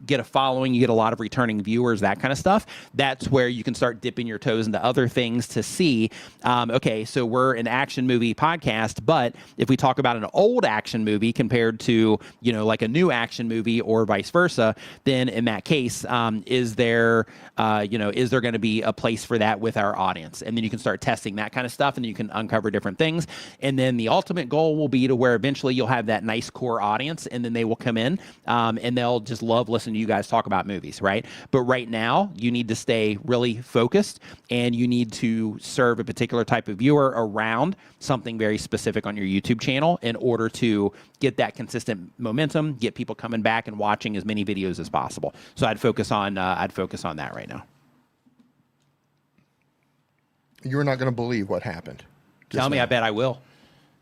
get a following, you get a lot of returning viewers, that kind of stuff. That's where you can start dipping your toes into other things to see, okay, so we're an action movie podcast, but if we talk about an old action movie compared to, like a new action movie or vice versa, then in that case, is there going to be a place for that with our audience? And then you can start testing that kind of stuff, and you can uncover different things. And then the ultimate goal will be to where eventually you'll have that nice core audience, and then they will come in, and they'll just love listening to you guys talk about movies, right? But right now, you need to stay really focused, and you need to serve a particular type of viewer around something very specific on your YouTube channel in order to get that consistent momentum, get people coming back and watching as many videos as possible. So I'd focus on that right now. You're not going to believe what happened. Tell me, I bet I will.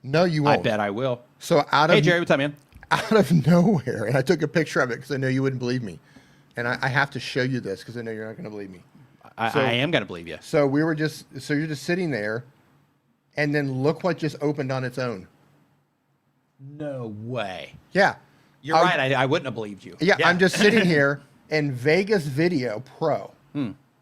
No, you won't. I bet I will. So Hey, Jerry, what's up, man? Out of nowhere, and I took a picture of it because I know you wouldn't believe me. And I have to show you this because I know you're not going to believe me. I am going to believe you. So you're just sitting there, and then look what just opened on its own. No way. Yeah. You're right. I wouldn't have believed you. Yeah, I'm just sitting here in Vegas Video Pro,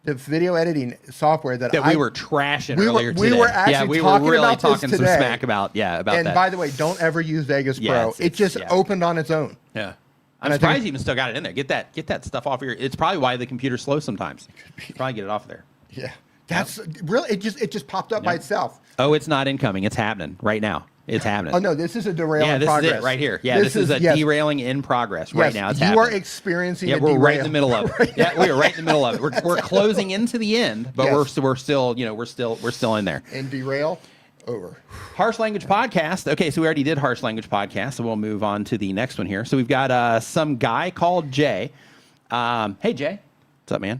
the video editing software that we were trashing earlier today. We were actually talking some smack about and that. By the way, don't ever use Vegas Pro. It just opened on its own. Yeah. I'm surprised you even still got it in there. Get that stuff off your. It's probably why the computer's slow sometimes. Probably get it off there. Yeah. That's really it just popped up by itself. Oh, it's not incoming. It's happening right now. It's happening. Oh no, this is a derail in progress. Yeah, this is it right here. Yeah, this is a derailing in progress right now. It's happening. You are experiencing a we're derail. right in the middle of it. Yeah, we are right in the middle of it. We're closing into the end, but we're still we're still in there. And derail over. Harsh Language Podcast. Okay, so we already did Harsh Language Podcast, so we'll move on to the next one here. So we've got some guy called Jay. Hey Jay, what's up, man?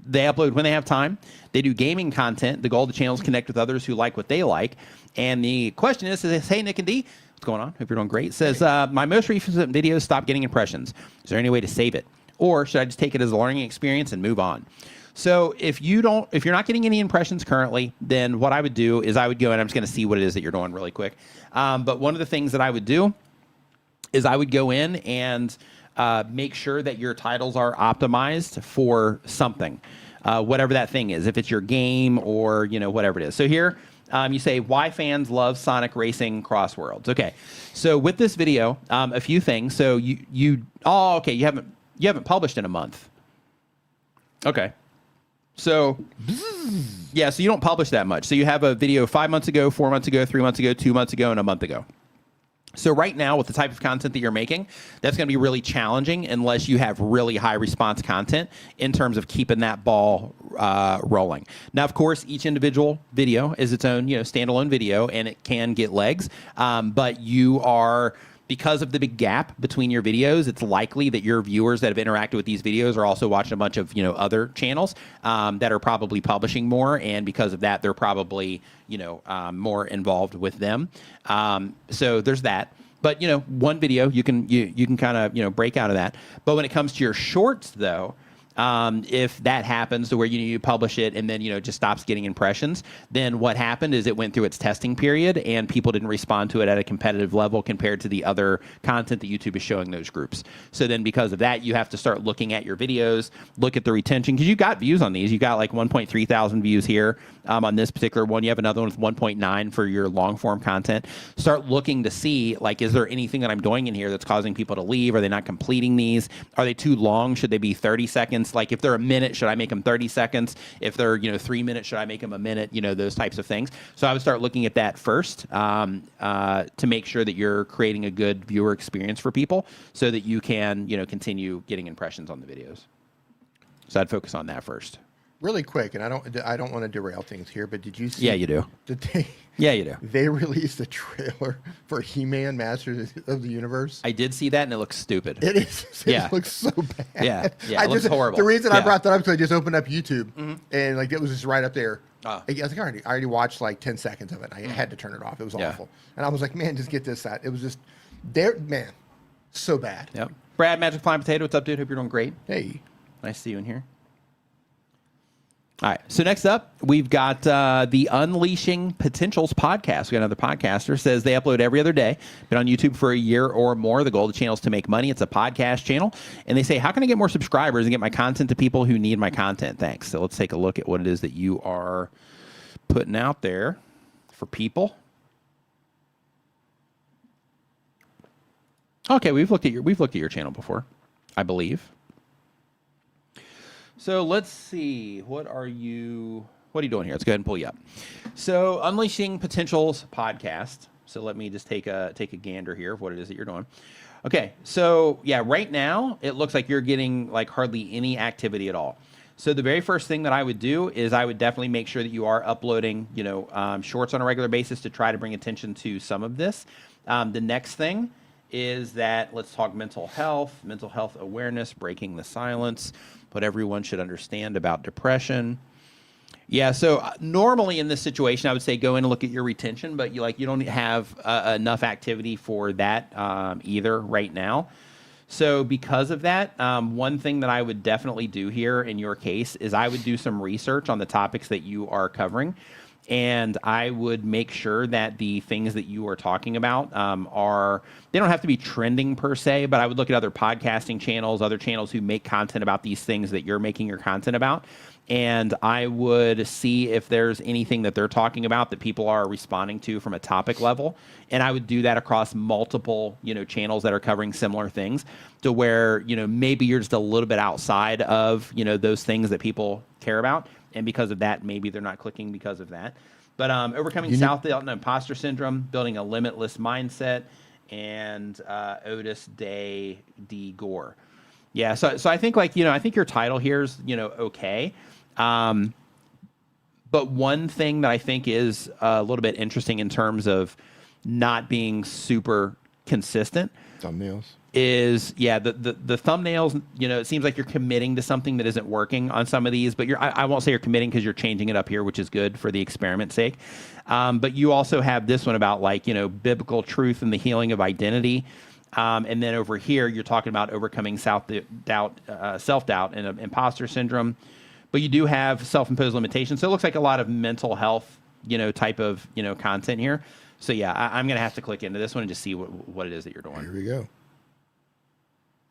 They upload when they have time. They do gaming content. The goal of the channel is connect with others who like what they like. And the question is, hey, Nick and D, what's going on? Hope you're doing great. It says, my most recent videos stopped getting impressions. Is there any way to save it? Or should I just take it as a learning experience and move on? So if you're not getting any impressions currently, then what I would do is I would go and I'm just going to see what it is that you're doing really quick. But one of the things that I would do is I would go in and make sure that your titles are optimized for something, whatever that thing is, if it's your game or, whatever it is. So here you say, why fans love Sonic Racing Cross Worlds. Okay. So with this video, a few things. So you haven't published in a month. Okay. So, yeah, so you don't publish that much. So you have a video 5 months ago, 4 months ago, 3 months ago, 2 months ago, and a month ago. So right now, with the type of content that you're making, that's going to be really challenging unless you have really high response content in terms of keeping that ball rolling. Now, of course, each individual video is its own, standalone video, and it can get legs. But you are, because of the big gap between your videos, it's likely that your viewers that have interacted with these videos are also watching a bunch of, other channels that are probably publishing more, and because of that, they're probably, more involved with them. So there's that. But one video you can kind of break out of that. But when it comes to your shorts, though, if that happens to where you publish it and then just stops getting impressions, then what happened is it went through its testing period and people didn't respond to it at a competitive level compared to the other content that YouTube is showing those groups. So then because of that, you have to start looking at your videos, look at the retention, because you got views on these. You got like 1.3 thousand views here on this particular one. You have another one with 1.9 for your long form content. Start looking to see, like, is there anything that I'm doing in here that's causing people to leave? Are they not completing these? Are they too long? Should they be 30 seconds? Like, if they're a minute, should I make them 30 seconds? If they're 3 minutes, should I make them a minute? Those types of things. So I would start looking at that first to make sure that you're creating a good viewer experience for people so that you can continue getting impressions on the videos. So I'd focus on that first. Really quick, and I don't want to derail things here, but did you see? Yeah, you do. Did they? Yeah, you do. They released a trailer for He-Man Masters of the Universe. I did see that, and it looks stupid. It is. It looks so bad. Yeah, it looks horrible. The reason I brought that up is I just opened up YouTube, and like it was just right up there. I think I already watched like 10 seconds of it. I had to turn it off. It was awful, and I was like, man, just get this out. It was just there, man, so bad. Yep. Brad, Magic Flying Potato, what's up, dude? Hope you're doing great. Hey, nice to see you in here. All right. So next up, we've got the Unleashing Potentials podcast. We got another podcaster says they upload every other day. Been on YouTube for a year or more. The goal of the channel is to make money. It's a podcast channel. And they say, how can I get more subscribers and get my content to people who need my content? Thanks. So let's take a look at what it is that you are putting out there for people. Okay, we've looked at your channel before, I believe. So let's see. What are you doing here? Let's go ahead and pull you up. So Unleashing Potentials podcast. So let me just take a gander here of what it is that you're doing. Okay. So yeah, right now it looks like you're getting like hardly any activity at all. So the very first thing that I would do is I would definitely make sure that you are uploading, shorts on a regular basis to try to bring attention to some of this. The next thing is that let's talk mental health awareness, breaking the silence, what everyone should understand about depression. Yeah, so normally in this situation, I would say go in and look at your retention, but you don't have enough activity for that either right now. So because of that, one thing that I would definitely do here in your case is I would do some research on the topics that you are covering. And I would make sure that the things that you are talking about they don't have to be trending per se, but I would look at other podcasting channels, other channels who make content about these things that you're making your content about. And I would see if there's anything that they're talking about that people are responding to from a topic level. And I would do that across multiple, channels that are covering similar things to where, maybe you're just a little bit outside of, those things that people care about. And because of that, maybe they're not clicking because of that. But overcoming self-doubt and imposter syndrome, building a limitless mindset, and Otis Day D. Gore. Yeah, so I think I think your title here is, okay. But one thing that I think is a little bit interesting in terms of not being super consistent. Thumbnails. Is the thumbnails, it seems like you're committing to something that isn't working on some of these, but I won't say you're committing because you're changing it up here, which is good for the experiment's sake. But you also have this one about biblical truth and the healing of identity. And then over here, you're talking about overcoming self-doubt and imposter syndrome. But you do have self-imposed limitations. So it looks like a lot of mental health, type of, content here. So yeah, I'm going to have to click into this one and just see what it is that you're doing. Here we go.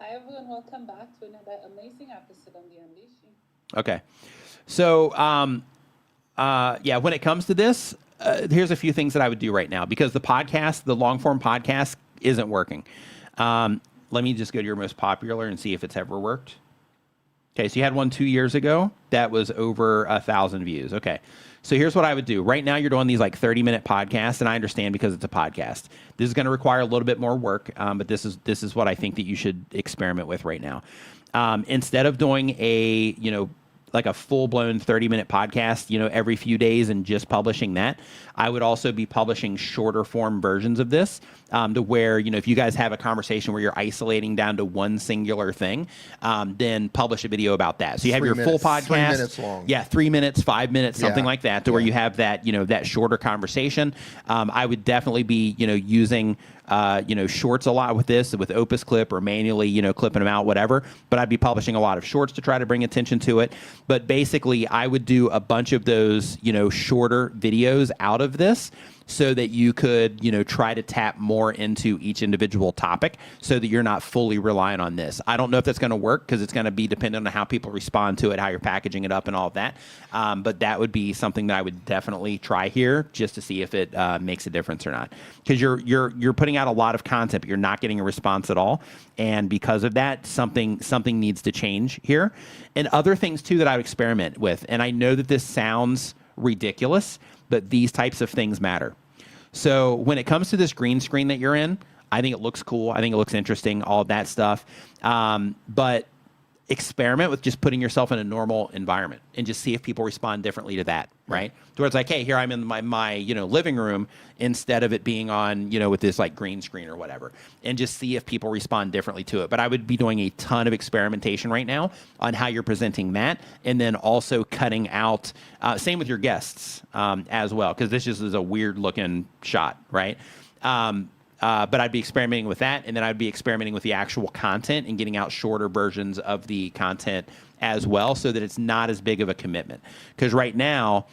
Hi everyone, welcome back to another amazing episode on the Unleashing. Okay. So, when it comes to this, here's a few things that I would do right now because the long form podcast isn't working. Let me just go to your most popular and see if it's ever worked. Okay, so you had one 2 years ago that was over 1,000 views. Okay, so here's what I would do. Right now, you're doing these 30-minute podcasts, and I understand because it's a podcast. This is going to require a little bit more work, but this is what I think that you should experiment with right now. Instead of doing a a full-blown 30-minute podcast, every few days and just publishing that, I would also be publishing shorter form versions of this to where, if you guys have a conversation where you're isolating down to one singular thing, then publish a video about that. So you have your full podcast. 3 minutes long. Yeah, 3 minutes, 5 minutes, something like that, to where you have that, that shorter conversation. I would definitely be, using shorts a lot with this, with Opus Clip or manually, clipping them out, whatever. But I'd be publishing a lot of shorts to try to bring attention to it. But basically, I would do a bunch of those, shorter videos out of this so that you could, try to tap more into each individual topic so that you're not fully reliant on this. I don't know if that's going to work because it's going to be dependent on how people respond to it, how you're packaging it up and all of that. But that would be something that I would definitely try here just to see if it makes a difference or not. Because you're putting out a lot of content, but you're not getting a response at all. And because of that, something needs to change here. And other things too that I would experiment with. And I know that this sounds ridiculous, but these types of things matter. So when it comes to this green screen that you're in, I think it looks cool. I think it looks interesting, all of that stuff. But experiment with just putting yourself in a normal environment and just see if people respond differently to that, right? To where it's like, hey, here I'm in my living room instead of it being on, with this like green screen or whatever, and just see if people respond differently to it. But I would be doing a ton of experimentation right now on how you're presenting that, and then also cutting out, same with your guests as well, because this just is a weird looking shot, right? But I'd be experimenting with that, and then I'd be experimenting with the actual content and getting out shorter versions of the content as well, so that it's not as big of a commitment. Because right now,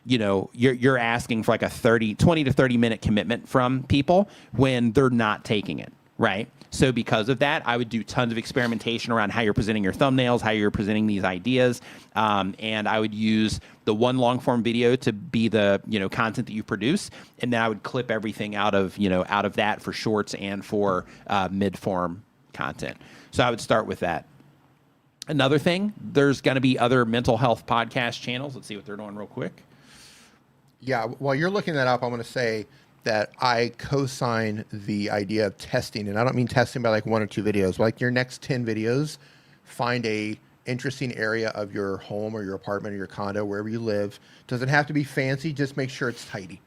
you're asking for like a 20 to 30 minute commitment from people when they're not taking it, right? So because of that, I would do tons of experimentation around how you're presenting your thumbnails, how you're presenting these ideas, and I would use the one long form video to be the content that you produce, and then I would clip everything out of that for shorts and for mid form content. So I would start with that. Another thing, there's going to be other mental health podcast channels. Let's see what they're doing real quick. Yeah, while you're looking that up, I'm going to say that I co-sign the idea of testing, and I don't mean testing by like 1 or 2 videos. Like your next 10 videos, find a interesting area of your home or your apartment or your condo, wherever you live. Doesn't have to be fancy, just make sure it's tidy.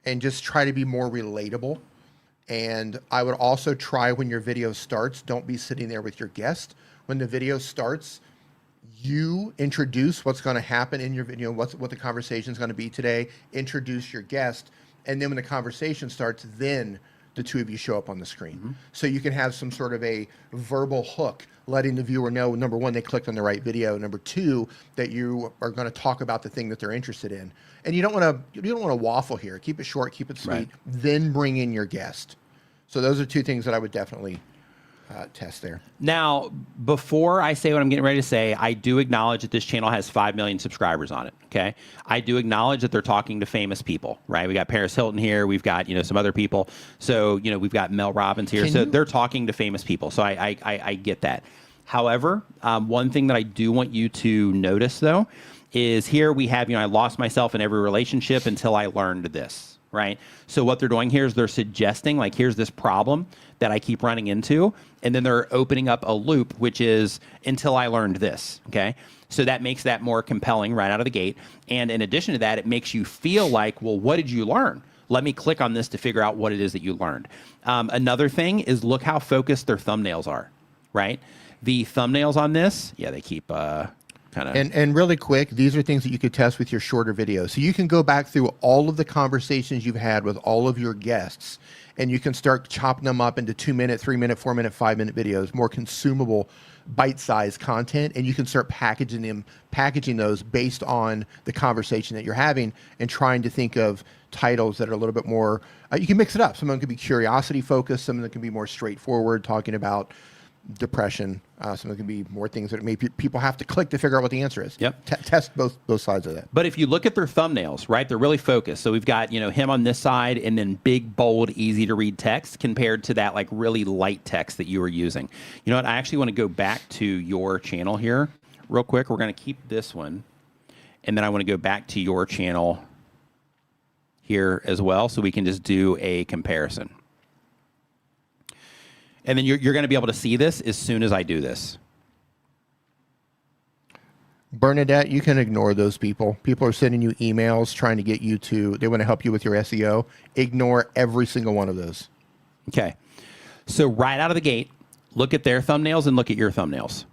And just try to be more relatable. And I would also try, when your video starts, don't be sitting there with your guest. When the video starts, you introduce what's going to happen in your video, what the conversation is going to be today, introduce your guest, and then when the conversation starts, then the two of you show up on the screen. Mm-hmm. So you can have some sort of a verbal hook, letting the viewer know, number one, they clicked on the right video. Number two, that you are going to talk about the thing that they're interested in. And you don't want to waffle here. Keep it short, keep it sweet. Right. Then bring in your guest. So those are 2 things that I would definitely test there. Now, before I say what I'm getting ready to say, I do acknowledge that this channel has 5 million subscribers on it. Okay, I do acknowledge that they're talking to famous people, right? We got Paris Hilton here. We've got some other people. So we've got Mel Robbins here. They're talking to famous people. So I get that. However, one thing that I do want you to notice though is here we have I lost myself in every relationship until I learned this. Right. So what they're doing here is they're suggesting, like, here's this problem that I keep running into. And then they're opening up a loop, which is until I learned this. OK, so that makes that more compelling right out of the gate. And in addition to that, it makes you feel like, well, what did you learn? Let me click on this to figure out what it is that you learned. Another thing is look how focused their thumbnails are. Right. The thumbnails on this. Yeah, they keep And really quick, these are things that you could test with your shorter videos. So you can go back through all of the conversations you've had with all of your guests, and you can start chopping them up into 2-minute, 3-minute, 4-minute, 5-minute videos, more consumable, bite-sized content, and you can start packaging those based on the conversation that you're having, and trying to think of titles that are a little bit more, you can mix it up. Some of them can be curiosity focused, some of them can be more straightforward, talking about depression. Some of them can be more things that maybe people have to click to figure out what the answer is. Yep. Test both sides of that. But if you look at their thumbnails, right, they're really focused. So we've got, him on this side, and then big, bold, easy to read text compared to that like really light text that you were using. You know what? I actually want to go back to your channel here real quick. We're going to keep this one. And then I want to go back to your channel here as well, so we can just do a comparison. And then you're going to be able to see this as soon as I do this. Bernadette, you can ignore those people. People are sending you emails trying to get you they want to help you with your SEO. Ignore every single one of those. Okay. So right out of the gate, look at their thumbnails and look at your thumbnails.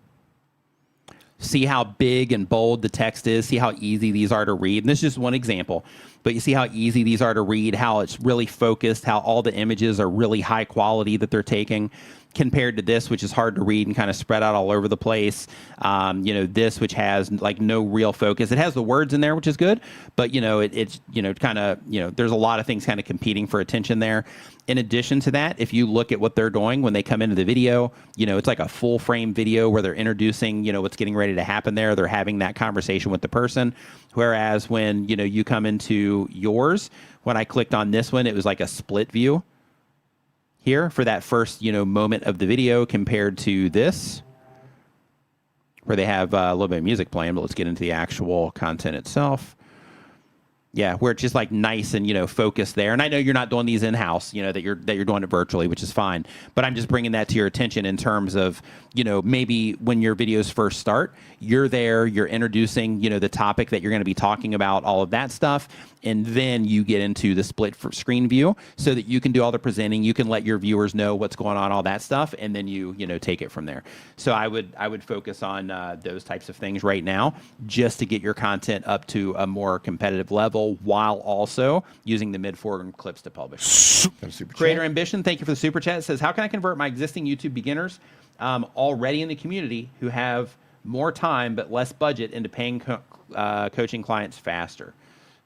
See how big and bold the text is. See how easy these are to read. And this is just one example, but you see how easy these are to read, how it's really focused, how all the images are really high quality that they're taking, compared to this, which is hard to read and kind of spread out all over the place. This, which has like no real focus. It has the words in there, which is good, but it's kind of, there's a lot of things kind of competing for attention there. In addition to that, if you look at what they're doing when they come into the video, it's like a full frame video where they're introducing, what's getting ready to happen there. They're having that conversation with the person. Whereas when, you come into yours, when I clicked on this one, it was like a split view here for that first, moment of the video compared to this, where they have a little bit of music playing, but let's get into the actual content itself. Yeah, where it's just like nice and, you know, focused there. And I know you're not doing these in-house, you know, that you're doing it virtually, which is fine. But I'm just bringing that to your attention in terms of, you know, maybe when your videos first start, you're there, you're introducing, you know, the topic that you're going to be talking about, all of that stuff. And then you get into the split screen view so that you can do all the presenting. You can let your viewers know what's going on, all that stuff, and then you know, take it from there. So I would focus on those types of things right now, just to get your content up to a more competitive level, while also using the mid-forward clips to publish. Creator Ambition, thank you for the super chat. It says, how can I convert my existing YouTube beginners already in the community who have more time but less budget into paying coaching clients faster?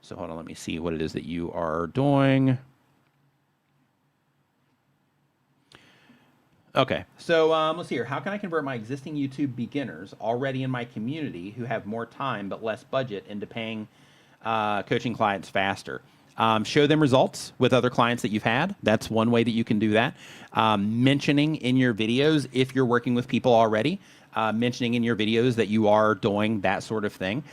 So hold on, let me see what it is that you are doing. Okay, so let's see here. How can I convert my existing YouTube beginners already in my community who have more time but less budget into paying coaching clients faster? Show them results with other clients that you've had. That's one way that you can do that. Mentioning in your videos, if you're working with people already, mentioning in your videos that you are doing that sort of thing.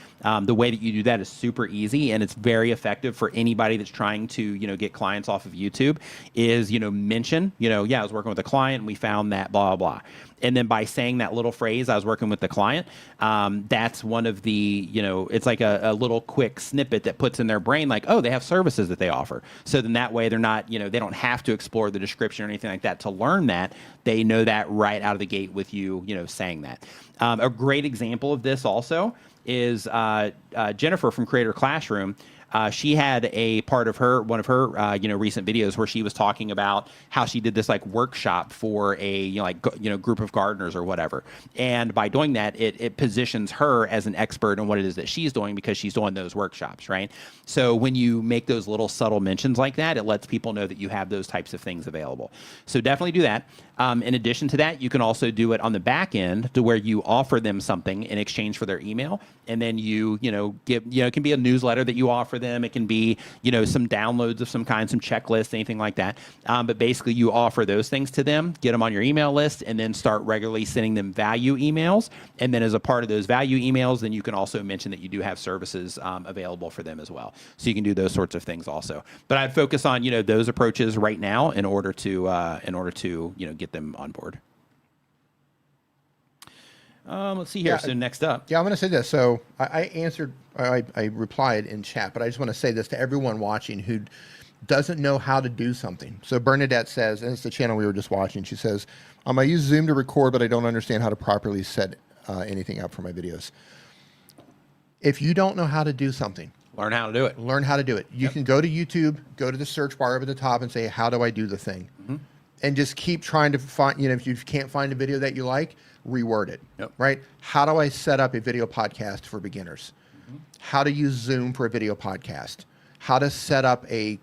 The way that you do that is super easy, and it's very effective for anybody that's trying to, you know, get clients off of YouTube. Is, you know, mention, you know, yeah, I was working with a client and we found that blah, blah, blah. And then by saying that little phrase, I was working with the client, that's one of the, you know, it's like a little quick snippet that puts in their brain like, oh, they have services that they offer. So then that way they're not, you know, they don't have to explore the description or anything like that to learn that. They know that right out of the gate with you, you know, saying that. A great example of this also is Jennifer from Creator Classroom. She had a part of one of her, you know, recent videos where she was talking about how she did this like workshop for a, you know, like, you know, group of gardeners or whatever. And by doing that, it positions her as an expert in what it is that she's doing because she's doing those workshops, right? So when you make those little subtle mentions like that, it lets people know that you have those types of things available. So definitely do that. In addition to that, you can also do it on the back end to where you offer them something in exchange for their email. And then you know, give, you know, it can be a newsletter that you offer them. It can be, you know, some downloads of some kind, some checklists, anything like that. But basically you offer those things to them, get them on your email list, and then start regularly sending them value emails. And then as a part of those value emails, then you can also mention that you do have services available for them as well. So you can do those sorts of things also. But I'd focus on, you know, those approaches right now in order to, you know, get them on board. Let's see here. Yeah, so next up. Yeah, I'm going to say this. So I replied in chat, but I just want to say this to everyone watching who doesn't know how to do something. So Bernadette says, and it's the channel we were just watching, she says, I use Zoom to record, but I don't understand how to properly set anything up for my videos. If you don't know how to do something, learn how to do it. Learn how to do it. You can go to YouTube, go to the search bar up at the top and say, how do I do the thing? Mm-hmm. And just keep trying to find, you know, if you can't find a video that you like, reword it, right? How do I set up a video podcast for beginners? Mm-hmm. How to use Zoom for a video podcast? How to set up a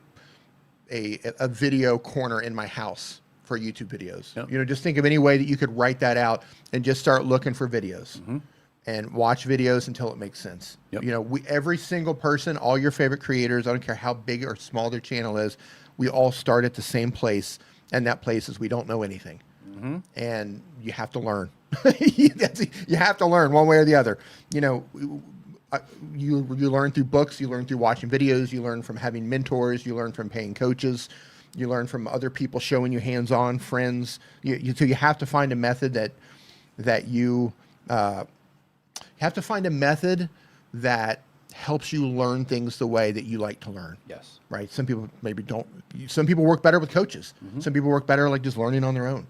video corner in my house for YouTube videos? You know, just think of any way that you could write that out and just start looking for videos and watch videos until it makes sense. You know, every single person, all your favorite creators, I don't care how big or small their channel is, we all start at the same place. And that place is we don't know anything. And you have to learn. You have to learn one way or the other. You know, you learn through books, you learn through watching videos, you learn from having mentors, you learn from paying coaches, you learn from other people showing you hands-on, friends. So you have to find a method that you have to find a method that helps you learn things the way that you like to learn. Yes. Right? Some people maybe don't. Some people work better with coaches. Some people work better like just learning on their own.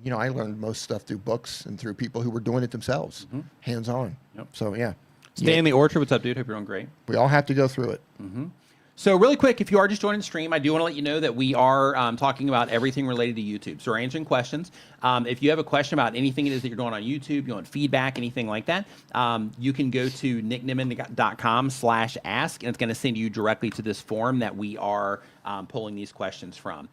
You know, I learned most stuff through books and through people who were doing it themselves, hands-on. So, yeah. Stay in the Orchard. What's up, dude? Hope you're doing great. We all have to go through it. So really quick, if you are just joining the stream, I do want to let you know that we are talking about everything related to YouTube. So we're answering questions. If you have a question about anything it is that you're doing on YouTube, you want feedback, anything like that, you can go to nickniman.com/ask, and it's going to send you directly to this form that we are pulling these questions from.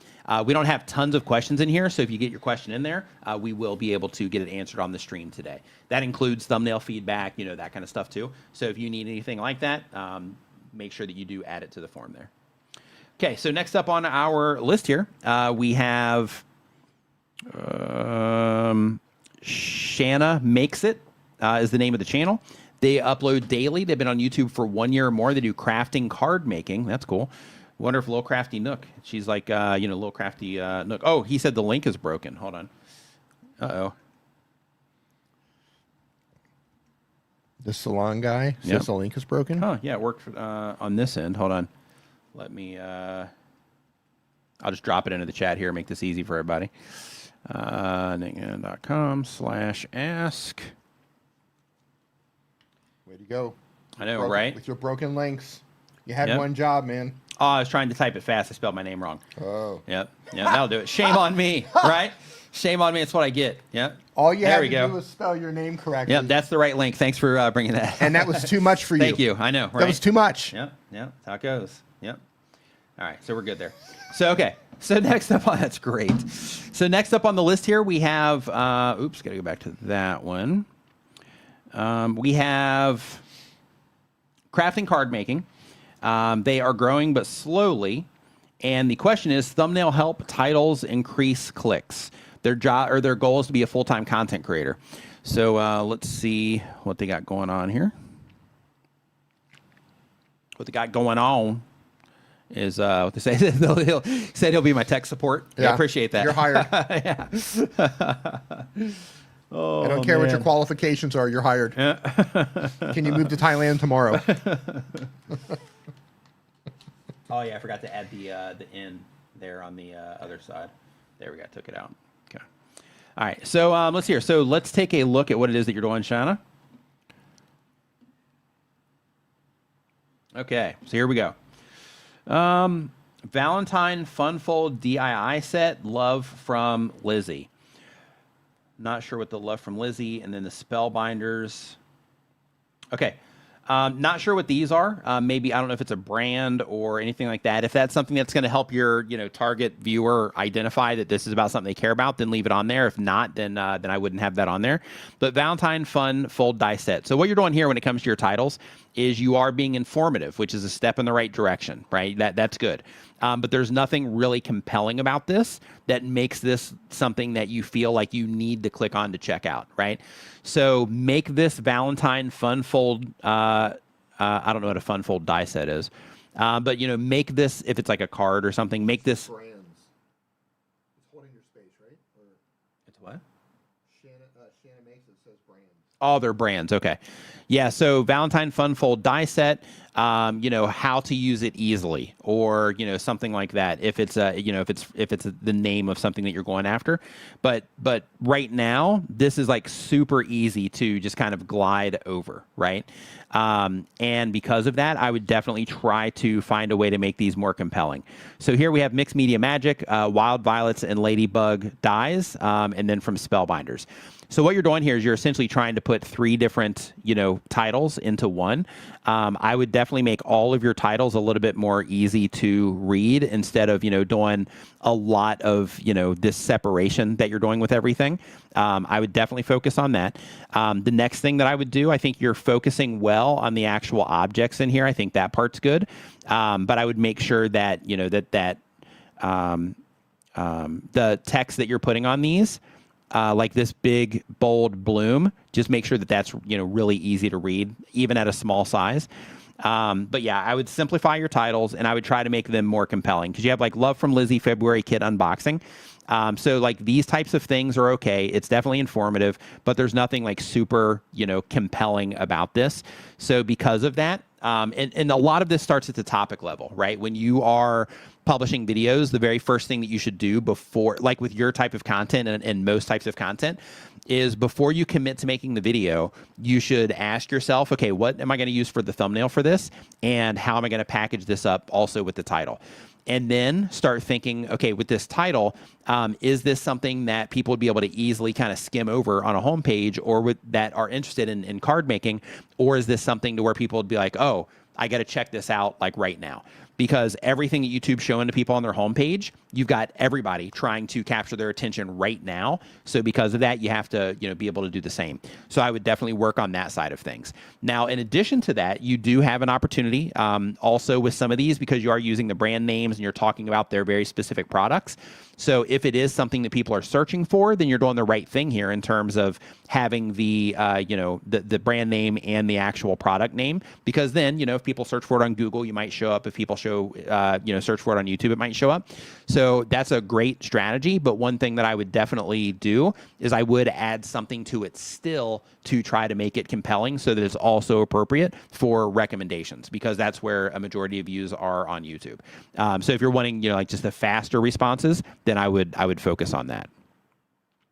We don't have tons of questions in here, so if you get your question in there, we will be able to get it answered on the stream today. That includes thumbnail feedback, you know, that kind of stuff too. So if you need anything like that, make sure that you do add it to the form there. Okay, so next up on our list here, we have Shanna Makes It is the name of the channel. They upload daily. They've been on YouTube for 1 year or more. They do crafting, card making. That's cool. Wonder if Little Crafty Nook. She's like, Little Crafty Nook. Oh, he said the link is broken. Hold on. Uh-oh. The salon guy says the link is broken? Oh, yeah, it worked on this end. Hold on. Let me... I'll just drop it into the chat here, make this easy for everybody. Ningan.com/ask. Way to go. I know, right? With your broken links. You had one job, man. Oh, I was trying to type it fast. I spelled my name wrong. Oh. Yep. Yeah, that'll do it. Shame on me, right? Shame on me. It's what I get. Yep. All you had to do was spell your name correctly. Yep, that's the right link. Thanks for bringing that. And that was too much for you. Thank you. I know, right? That was too much. Yep. That's how it goes. Yep. All right, so we're good there. So, okay. So next up on, that's great. So next up on the list here, we have, oops, got to go back to that one. We have crafting card making. They are growing, but slowly. And the question is, thumbnail help, titles, increase clicks. Their job or their goal is to be a full-time content creator. So let's see what they got going on here. What they got going on is what they say. He said he'll be my tech support. Yeah, I appreciate that. You're hired. Yeah. Oh, I don't care what your qualifications are. You're hired. Can you move to Thailand tomorrow? Oh yeah, I forgot to add the N there on the other side. There we go. Took it out. Okay. All right. So let's hear. So let's take a look at what it is that you're doing, Shauna. Okay. So here we go. Valentine Funfold DIY set. Love from Lizzie. Not sure what the love from Lizzie, and then the Spellbinders. Okay. Not sure what these are. Maybe, I don't know if it's a brand or anything like that. If that's something that's going to help your, target viewer identify that this is about something they care about, then leave it on there. If not, then I wouldn't have that on there. But Valentine Fun Fold Die Set. So what you're doing here when it comes to your titles is you are being informative, which is a step in the right direction, right? That's good. But there's nothing really compelling about this that makes this something that you feel like you need to click on to check out, right? So make this Valentine Fun Fold, I don't know what a Fun Fold die set is, but, make this, if it's like a card or something, make this. Brands. It's holding your space, right? Or it's what? Shannon makes it says brands. Oh, they're brands. Okay. Yeah. So Valentine Fun Fold die set, how to use it easily, or, something like that. If it's if it's the name of something that you're going after, but right now, this is like super easy to just kind of glide over. Right. And because of that, I would definitely try to find a way to make these more compelling. So here we have Mixed Media Magic, Wild Violets, and Ladybug dies, and then from Spellbinders. So what you're doing here is you're essentially trying to put 3 different, titles into one. I would definitely make all of your titles a little bit more easy to read instead of, doing a lot of, this separation that you're doing with everything. I would definitely focus on that. The next thing that I would do, I think you're focusing well on the actual objects in here. I think that part's good. But I would make sure that, the text that you're putting on these, like this big, bold bloom, just make sure that that's, really easy to read, even at a small size. But yeah, I would simplify your titles, and I would try to make them more compelling, because you have like Love from Lizzie, February Kit Unboxing. So like these types of things are okay. It's definitely informative, but there's nothing like super, compelling about this. So because of that, and a lot of this starts at the topic level, right? When you are publishing videos, the very first thing that you should do before, like with your type of content and most types of content, is before you commit to making the video, you should ask yourself, okay, what am I going to use for the thumbnail for this? And how am I going to package this up also with the title? And then start thinking, okay, with this title, is this something that people would be able to easily kind of skim over on a homepage, or that are interested in card making? Or is this something to where people would be like, oh, I got to check this out like right now? because everything that YouTube's showing to people on their homepage, you've got everybody trying to capture their attention right now. So because of that, you have to, be able to do the same. So I would definitely work on that side of things. Now, in addition to that, you do have an opportunity also with some of these, because you are using the brand names and you're talking about their very specific products. So if it is something that people are searching for, then you're doing the right thing here in terms of having the, the brand name and the actual product name, because then, if people search for it on Google, you might show up. If people search for it on YouTube, it might show up. So that's a great strategy. But one thing that I would definitely do is I would add something to it still to try to make it compelling so that it's also appropriate for recommendations, because that's where a majority of views are on YouTube. So if you're wanting, like just the faster responses, then I would focus on that.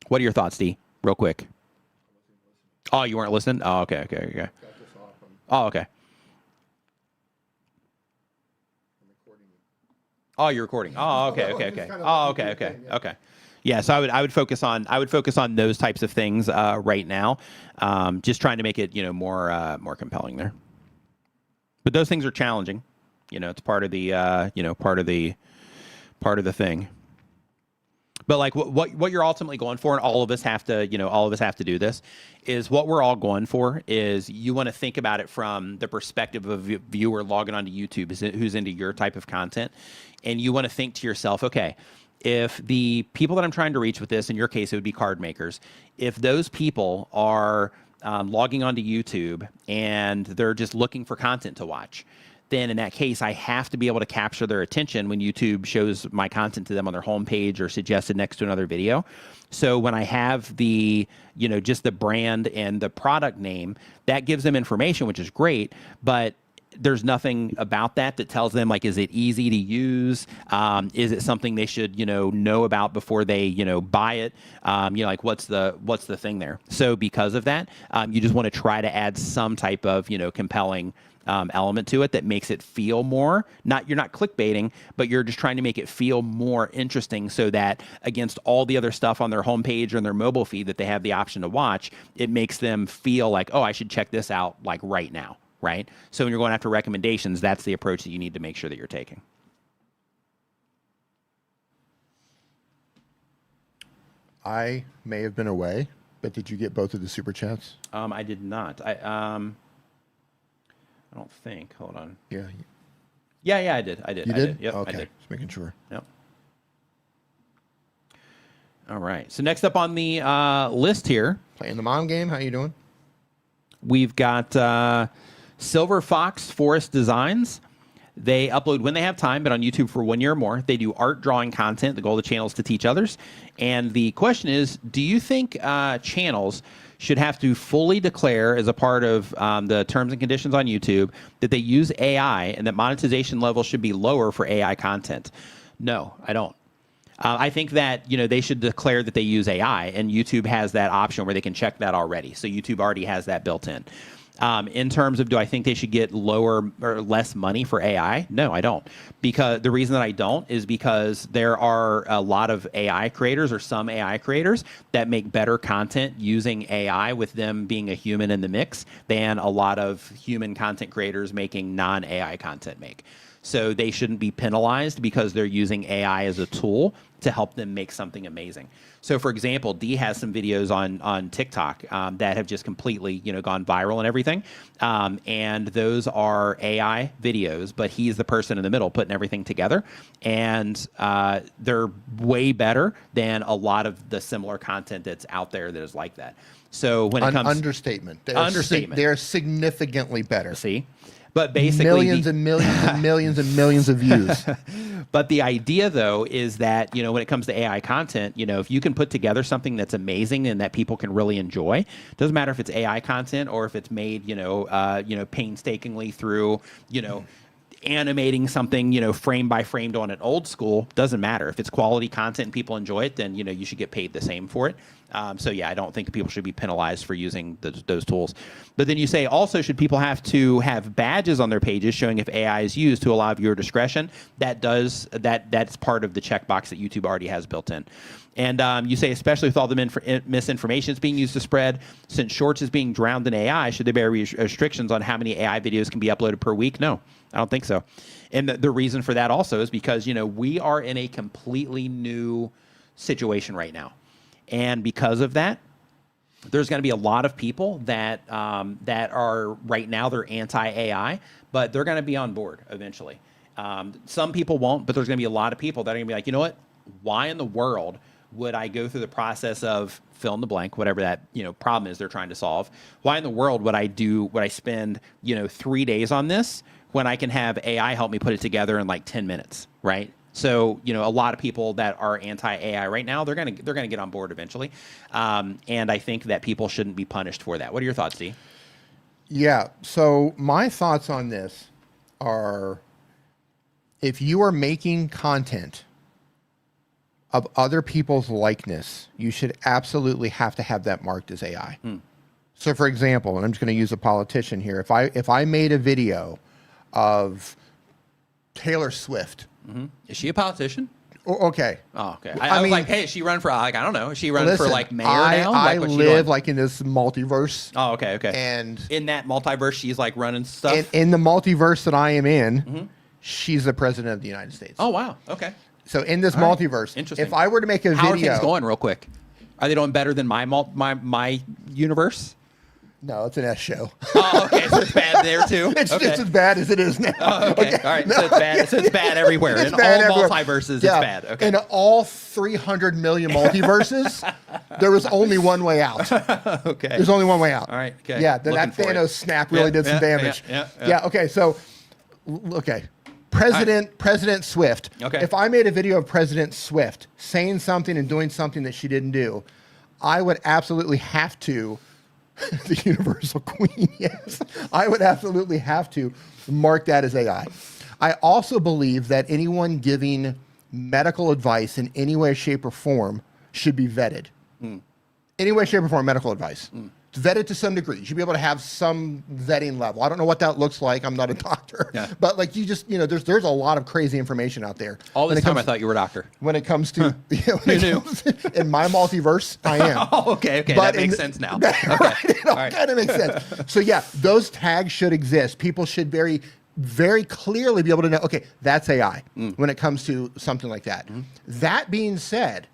What are your thoughts, D? Real quick. Oh, you weren't listening? Oh, okay. Oh, okay. Oh, you're recording. Oh, okay. Oh, okay. Yeah, so I would focus on those types of things right now, just trying to make it more compelling there. But those things are challenging. It's part of the part of the thing. But like what you're ultimately going for, and all of us have to do this, is what we're all going for is you want to think about it from the perspective of a viewer logging onto YouTube who's into your type of content. And you want to think to yourself, okay, if the people that I'm trying to reach with this, in your case, it would be card makers, if those people are logging onto YouTube and they're just looking for content to watch, then in that case, I have to be able to capture their attention when YouTube shows my content to them on their homepage or suggested next to another video. So when I have the, just the brand and the product name, that gives them information, which is great, but there's nothing about that tells them, like, is it easy to use? Is it something they should, know about before they, buy it? Like what's the thing there? So because of that, you just want to try to add some type of, compelling element to it that makes it feel more, you're not clickbaiting, but you're just trying to make it feel more interesting, so that against all the other stuff on their homepage or on their mobile feed that they have the option to watch, it makes them feel like, oh, I should check this out like right now, right? So when you're going after recommendations, that's the approach that you need to make sure that you're taking. I may have been away, but did you get both of the super chats? I did not. I don't think. Hold on. Yeah. Yeah, I did. You did? Yep, okay. I did. Just making sure. Yep. All right. So next up on the list here, playing the mom game. How you doing? We've got Silver Fox Forest Designs. They upload when they have time, but on YouTube for 1 year or more. They do art drawing content. The goal of the channel is to teach others. And the question is, do you think channels should have to fully declare as a part of the terms and conditions on YouTube that they use AI and that monetization levels should be lower for AI content? No, I don't. I think that they should declare that they use AI, and YouTube has that option where they can check that already. So YouTube already has that built in. In terms of, do I think they should get lower or less money for AI? No, I don't. Because the reason that I don't is because there are a lot of AI creators, or some AI creators, that make better content using AI with them being a human in the mix than a lot of human content creators making non-AI content make. So they shouldn't be penalized because they're using AI as a tool to help them make something amazing. So, for example, D has some videos on TikTok that have just completely, gone viral and everything. And those are AI videos, but he's the person in the middle putting everything together. And they're way better than a lot of the similar content that's out there that is like that. So when it comes understatement, they're significantly better. See. But basically, millions and millions and millions and millions of views. But the idea, though, is that, when it comes to AI content, if you can put together something that's amazing and that people can really enjoy, doesn't matter if it's AI content or if it's made, painstakingly through, animating something, frame by frame on an old school, doesn't matter. If it's quality content and people enjoy it, then, you should get paid the same for it. So yeah, I don't think people should be penalized for using those tools. But then you say, also, should people have to have badges on their pages showing if AI is used to allow viewer discretion? That's part of the checkbox that YouTube already has built in. And you say, especially with all the misinformation that's being used to spread, since Shorts is being drowned in AI, should there be restrictions on how many AI videos can be uploaded per week? No, I don't think so. And the reason for that also is because, you know, we are in a completely new situation right now. And because of that, there's going to be a lot of people that that are right now, they're anti-AI, but they're going to be on board eventually. Some people won't, but there's going to be a lot of people that are going to be like, you know what? Why in the world would I go through the process of fill in the blank, whatever that, you know, problem is they're trying to solve? Why in the world would I spend, you know, 3 days on this when I can have AI help me put it together in like 10 minutes, right? So, you know, a lot of people that are anti-AI right now, they're gonna get on board eventually, and I think that people shouldn't be punished for that. What are your thoughts, Dee? Yeah. So my thoughts on this are, if you are making content of other people's likeness, you should absolutely have to have that marked as AI. So, for example, and I'm just going to use a politician here. If I made a video of Taylor Swift. Is she a politician? Okay. Oh, okay. I was like, hey, is she run for, like, I don't know, is she run for like mayor now? I live like in this multiverse. Oh, okay, okay. And in that multiverse, she's like running stuff? In the multiverse that I am in, she's the president of the United States. Oh, wow. Okay. So in this multiverse, interesting. If I were to make a video. How are things going real quick? Are they doing better than my universe? No, it's an S show. Oh, okay. So it's bad there too. It's just as bad as it is now. Oh, okay. All right. So it's bad. So it's bad everywhere. It's in bad all everywhere. Multiverses, it's Yeah. bad. Okay. In all 300 million multiverses, there was only one way out. Okay. There's only one way out. All right. Okay. Yeah. That Thanos snap really did some damage. Yeah. Okay. So, okay. President Swift. Okay. If I made a video of President Swift saying something and doing something that she didn't do, I would absolutely have to. The Universal Queen, yes. I would absolutely have to mark that as AI. I also believe that anyone giving medical advice in any way, shape, or form should be vetted. Any way, shape, or form, medical advice. It's vetted to some degree. You should be able to have some vetting level. I don't know what that looks like. I'm not a doctor. Yeah. But like, you just, you know, there's a lot of crazy information out there. All this time I thought you were a doctor. When it comes to, in my multiverse, I am. Oh, okay, okay. But that makes sense now. Okay. Right, it all right. kind of makes sense. So yeah, those tags should exist. People should very, very clearly be able to know, okay, that's AI when it comes to something like that. That being said,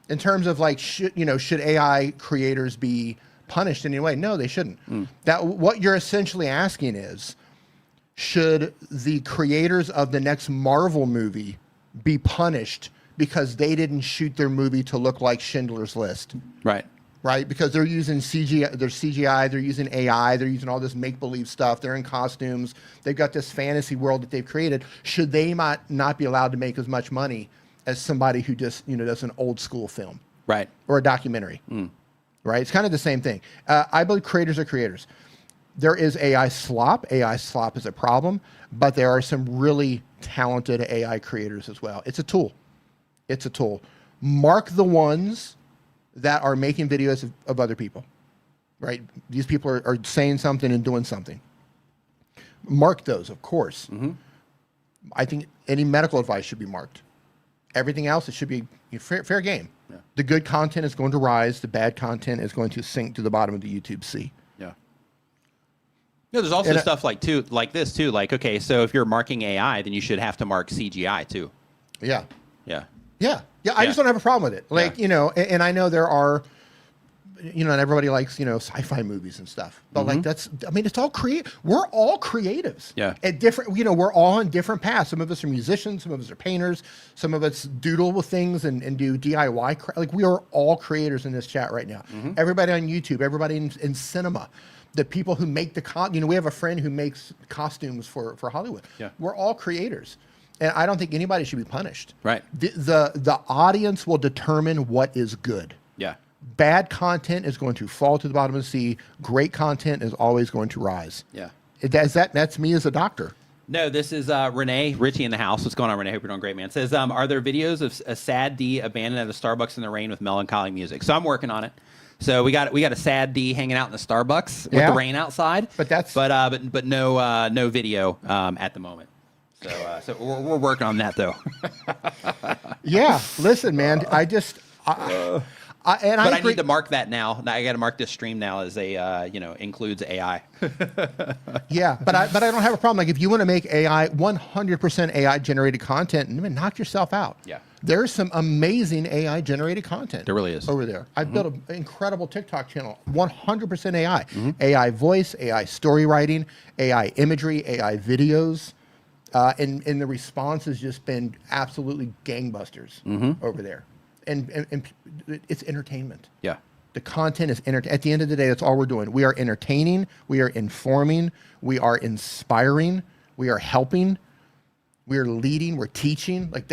in terms of like, should AI creators be punished in any way? No, they shouldn't. That what you're essentially asking is, should the creators of the next Marvel movie be punished because they didn't shoot their movie to look like Schindler's List? Right. Right? Because they're using CGI, they're using AI, they're using all this make-believe stuff, they're in costumes, they've got this fantasy world that they've created. Should they not be allowed to make as much money as somebody who just, does an old school film? Right. Or a documentary. Right? It's kind of the same thing. I believe creators are creators. There is AI slop. AI slop is a problem, but there are some really talented AI creators as well. It's a tool. It's a tool. Mark the ones that are making videos of other people, right? These people are saying something and doing something. Mark those, of course. I think any medical advice should be marked. Everything else, it should be fair game. Yeah. The good content is going to rise. The bad content is going to sink to the bottom of the YouTube sea. Yeah. There's also stuff like this too. Like, okay, so if you're marking AI, then you should have to mark CGI too. Yeah. Yeah. Yeah. Yeah. I just don't have a problem with it. Like, and I know there are, and everybody likes, sci-fi movies and stuff. But like it's all we're all creatives. Yeah. At different, we're all on different paths. Some of us are musicians, some of us are painters, some of us doodle with things and do DIY. Like, we are all creators in this chat right now. Everybody on YouTube, everybody in cinema, the people who make we have a friend who makes costumes for Hollywood. Yeah. We're all creators. And I don't think anybody should be punished. Right. The audience will determine what is good. Yeah. Bad content is going to fall to the bottom of the sea. Great content is always going to rise. Yeah. That's me as a doctor. No, this is Renee Ritchie in the house. What's going on, Renee? Hope you're doing great, man. Says, are there videos of a sad D abandoned at a Starbucks in the rain with melancholy music? So I'm working on it. So we got a sad D hanging out in the Starbucks with the rain outside. But no video at the moment. So we're working on that though. Yeah, listen, man. I need to mark that now. I got to mark this stream now as a includes AI. Yeah, but I don't have a problem. Like if you want to make AI 100% AI generated content, knock yourself out. Yeah. There's some amazing AI generated content. There really is. Over there. I've built an incredible TikTok channel, 100% AI. AI voice, AI story writing, AI imagery, AI videos. And the response has just been absolutely gangbusters over there. And it's entertainment. Yeah. The content is at the end of the day, that's all we're doing. We are entertaining, we are informing, we are inspiring, we are helping, we are leading, we're teaching. Like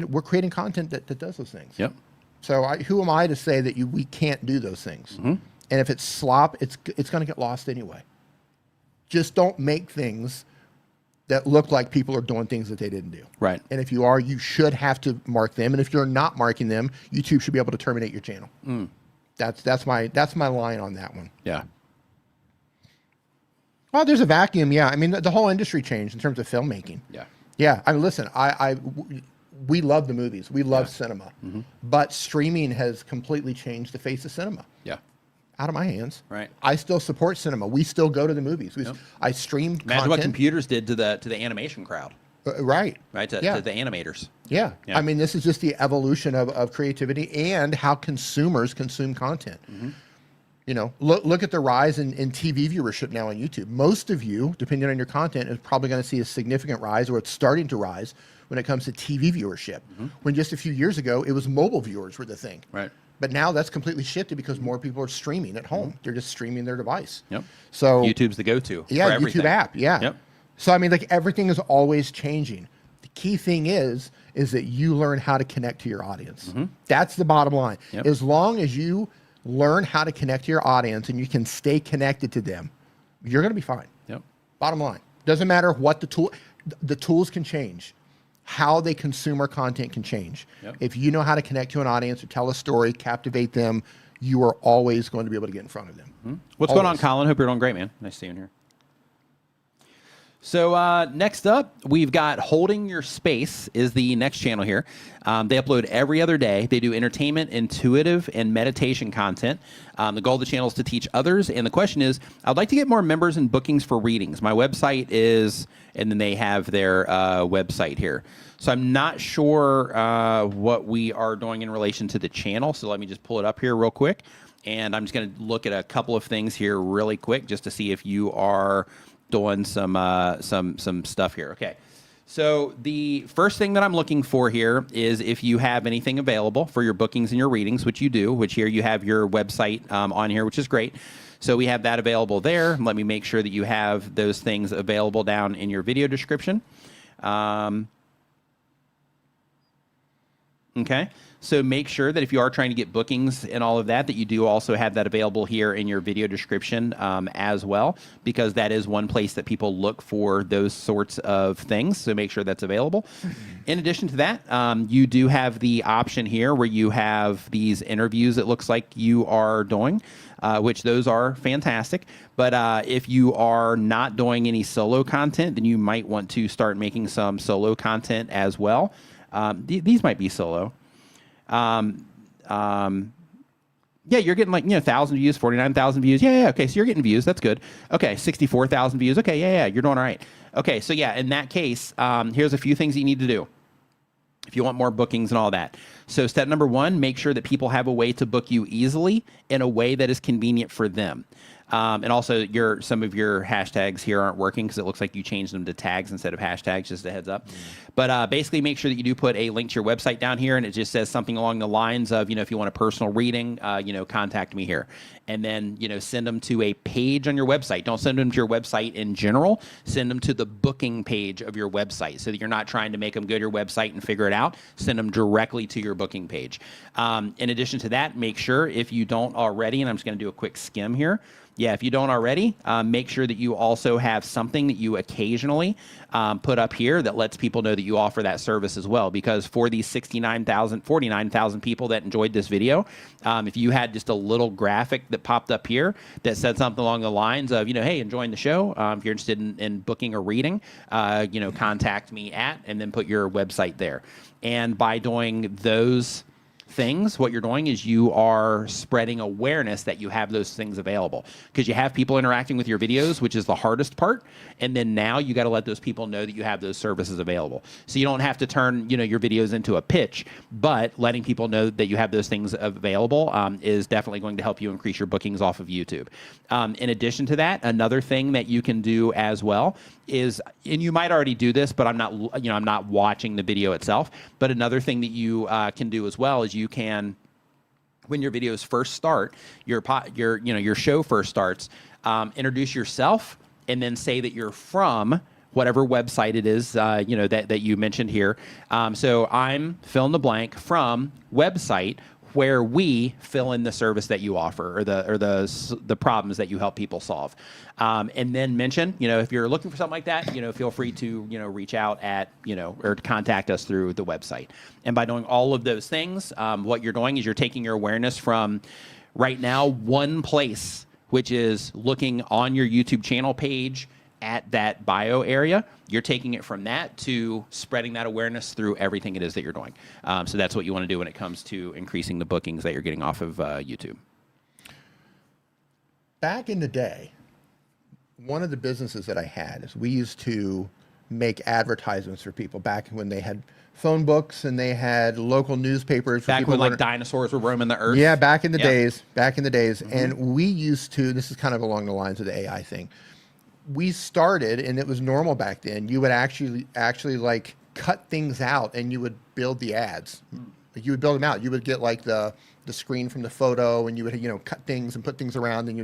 we're creating content that does those things. Yep. So who am I to say that we can't do those things? And if it's slop, it's going to get lost anyway. Just don't make things that look like people are doing things that they didn't do. Right. And if you are, you should have to mark them. And if you're not marking them, YouTube should be able to terminate your channel. That's my line on that one. Yeah. Well, there's a vacuum. Yeah. I mean, the whole industry changed in terms of filmmaking. Yeah. Yeah. I mean, listen, we love the movies. We love cinema. But streaming has completely changed the face of cinema. Yeah. Out of my hands. Right. I still support cinema. We still go to the movies. I stream Imagine content. what computers did to the animation crowd. Right. Right. To the animators. Yeah. I mean, this is just the evolution of creativity and how consumers consume content. Look at the rise in TV viewership now on YouTube. Most of you, depending on your content, is probably going to see a significant rise, or it's starting to rise when it comes to TV viewership. When just a few years ago, it was mobile viewers were the thing. Right. But now that's completely shifted because more people are streaming at home. They're just streaming their device. Yep. So YouTube's the go-to. Yeah, for everything. YouTube app. Yeah. Yep. So I mean, like everything is always changing. The key thing is that you learn how to connect to your audience. That's the bottom line. Yep. As long as you learn how to connect to your audience and you can stay connected to them, you're going to be fine. Yep. Bottom line. Doesn't matter what the tools can change. How they consume our content can change. Yep. If you know how to connect to an audience or tell a story, captivate them, you are always going to be able to get in front of them. What's going on, Colin? Hope you're doing great, man. Nice seeing you here. So next up, we've got Holding Your Space is the next channel here. They upload every other day. They do entertainment, intuitive, and meditation content. The goal of the channel is to teach others. And the question is, I'd like to get more members and bookings for readings. My website is, and then they have their website here. So I'm not sure what we are doing in relation to the channel. So let me just pull it up here real quick. And I'm just going to look at a couple of things here really quick just to see if you are doing some stuff here. Okay. So the first thing that I'm looking for here is if you have anything available for your bookings and your readings, which you do, which here you have your website on here, which is great. So we have that available there. Let me make sure that you have those things available down in your video description. Okay. So make sure that if you are trying to get bookings and all of that, that you do also have that available here in your video description as well, because that is one place that people look for those sorts of things. So make sure that's available. In addition to that, you do have the option here where you have these interviews it looks like you are doing, which those are fantastic. But if you are not doing any solo content, then you might want to start making some solo content as well. These might be solo. Yeah, you're getting like, 1,000 views, 49,000 views. Yeah. Okay. So you're getting views. That's good. Okay. 64,000 views. Okay. Yeah. You're doing all right. Okay. So yeah, in that case, here's a few things you need to do if you want more bookings and all that. So step number one, make sure that people have a way to book you easily in a way that is convenient for them. And also some of your hashtags here aren't working because it looks like you changed them to tags instead of hashtags, just a heads up. But basically make sure that you do put a link to your website down here, and it just says something along the lines of, if you want a personal reading, contact me here. And then, send them to a page on your website. Don't send them to your website in general. Send them to the booking page of your website so that you're not trying to make them go to your website and figure it out. Send them directly to your booking page. In addition to that, make sure if you don't already, and I'm just going to do a quick skim here. Yeah, if you don't already, make sure that you also have something that you occasionally put up here that lets people know that you offer that service as well. Because for these 49,000 people that enjoyed this video, if you had just a little graphic that popped up here that said something along the lines of, hey, enjoying the show, if you're interested in booking a reading, contact me at, and then put your website there. And by doing those things, what you're doing is you are spreading awareness that you have those things available, because you have people interacting with your videos, which is the hardest part. And then now you got to let those people know that you have those services available. So you don't have to turn, your videos into a pitch, but letting people know that you have those things available is definitely going to help you increase your bookings off of YouTube. In addition to that, another thing that you can do as well is, and you might already do this, but I'm not watching the video itself, but another thing that you can do as well is you can, when your videos first start, your show first starts, introduce yourself and then say that you're from whatever website it is, that you mentioned here. So I'm fill in the blank from website where we fill in the service that you offer, or the problems that you help people solve. And then mention, if you're looking for something like that, feel free to, reach out at, or to contact us through the website. And by doing all of those things, what you're doing is you're taking your awareness from right now one place, which is looking on your YouTube channel page at that bio area. You're taking it from that to spreading that awareness through everything it is that you're doing. So that's what you want to do when it comes to increasing the bookings that you're getting off of YouTube. Back in the day, one of the businesses that I had is we used to make advertisements for people back when they had phone books and they had local newspapers. Back when dinosaurs were roaming the earth. Yeah, back in the days. Mm-hmm. And we used to, this is kind of along the lines of the AI thing. We started, and it was normal back then, you would actually like cut things out and you would build the ads. Like you would build them out. You would get like the screen from the photo, and you would, cut things and put things around, and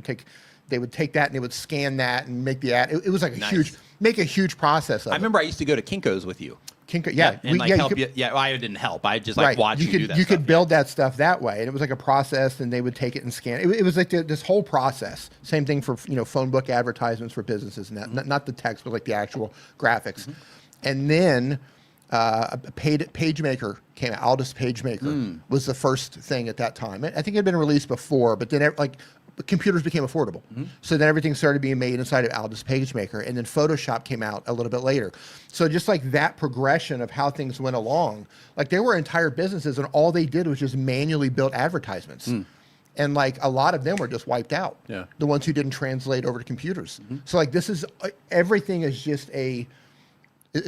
they would take that and they would scan that and make the ad. It was like a huge process of it. remember I used to go to Kinko's with you. Kinko, yeah. And help you. Yeah, well, I didn't help. I just watched you do that. You could build that stuff that way, and it was like a process, and they would take it and scan it. It was like this whole process. Same thing for phone book advertisements for businesses and that. Mm-hmm. Not the text, but like the actual graphics. Mm-hmm. And then a PageMaker came out. Aldous PageMaker was the first thing at that time. I think it had been released before, but then computers became affordable. Mm-hmm. So then everything started being made inside of Aldous PageMaker, and then Photoshop came out a little bit later. So just like that progression of how things went along, like there were entire businesses and all they did was just manually build advertisements. And like a lot of them were just wiped out. Yeah. The ones who didn't translate over to computers. Mm-hmm. So like this is, everything is just it's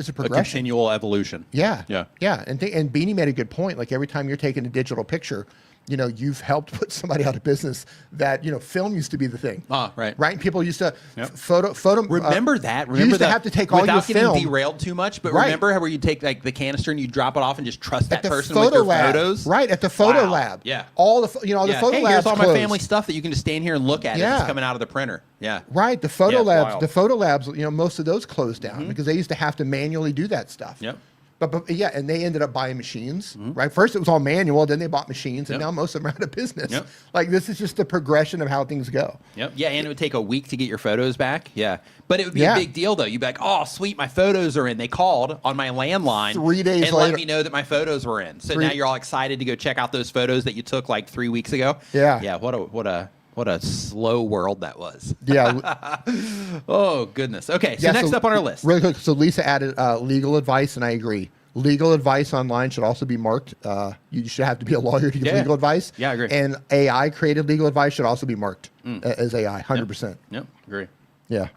a progression. A continual evolution. Yeah. Yeah. Yeah. And Beanie made a good point. Like every time you're taking a digital picture, you've helped put somebody out of business that, film used to be the thing. Right. Right. And people used to photo. Remember that. You used to have to take all your film. Without getting derailed too much, but remember how where you take like the canister and you drop it off and just trust that person with your photos? Right. At the photo lab. Yeah. All the, the photo labs here's all closed. My family stuff that you can just stand here and look at. It's coming out of the printer. Yeah. Right. The photo labs, most of those closed down because they used to have to manually do that stuff. Yep. But yeah, and they ended up buying machines, right? First it was all manual, then they bought machines, and now most of them are out of business. Yep. Like this is just the progression of how things go. Yep. Yeah, and it would take a week to get your photos back. Yeah. But it would be a big deal though. You'd be like, oh sweet, my photos are in. They called on my landline 3 days and later, let me know that my photos were in. So now you're all excited to go check out those photos that you took like 3 weeks ago. Yeah. Yeah, what a slow world that was. Yeah. Oh goodness. Okay, so next up on our list. Really quick, so Lisa added legal advice, and I agree. Legal advice online should also be marked. You should have to be a lawyer to give legal advice. Yeah, I agree. And AI created legal advice should also be marked as AI, 100%. Yep, agree. Yeah.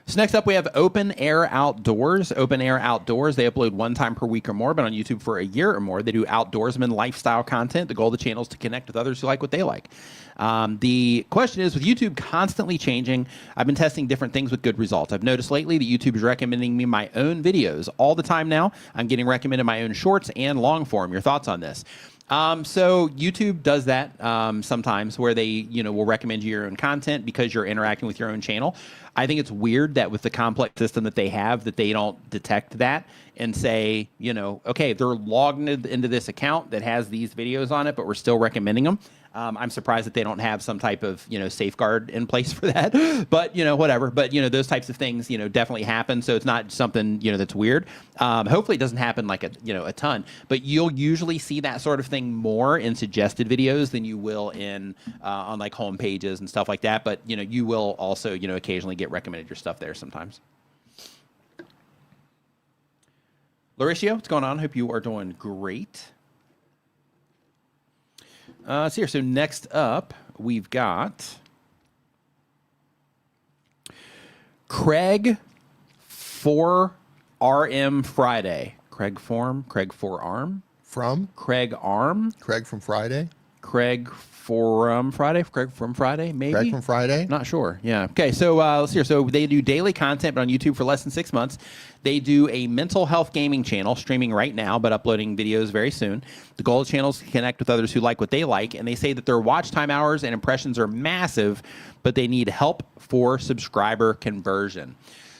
So next up, we have Open Air Outdoors. Open Air Outdoors, they upload one time per week or more, but on YouTube for a year or more. They do outdoorsman lifestyle content. The goal of the channel is to connect with others who like what they like. The question is, with YouTube constantly changing, I've been testing different things with good results. I've noticed lately that YouTube is recommending me my own videos all the time now. I'm getting recommended my own shorts and long form. Your thoughts on this? So YouTube does that sometimes, where they will recommend you your own content because you're interacting with your own channel. I think it's weird that with the complex system that they have, that they don't detect that and say, okay, they're logged into this account that has these videos on it, but we're still recommending them. I'm surprised that they don't have some type of, safeguard in place for that, but, whatever. But, those types of things, definitely happen. So it's not something, that's weird. Hopefully it doesn't happen like a ton, but you'll usually see that sort of thing more in suggested videos than you will in, on like home pages and stuff like that. But, you will also, occasionally get recommended your stuff there sometimes. Lauricio, what's going on? Hope you are doing great. Let's see here. So next up, we've got Craig 4RM Friday. Craig 4RM? From? Craig Arm. Craig from Friday? Craig from Friday? Craig from Friday, maybe? Craig from Friday? Not sure. Yeah. Okay, so let's see here. So they do daily content, but on YouTube for less than 6 months. They do a mental health gaming channel, streaming right now, but uploading videos very soon. The goal of the channel is to connect with others who like what they like, and they say that their watch time hours and impressions are massive, but they need help for subscriber conversion.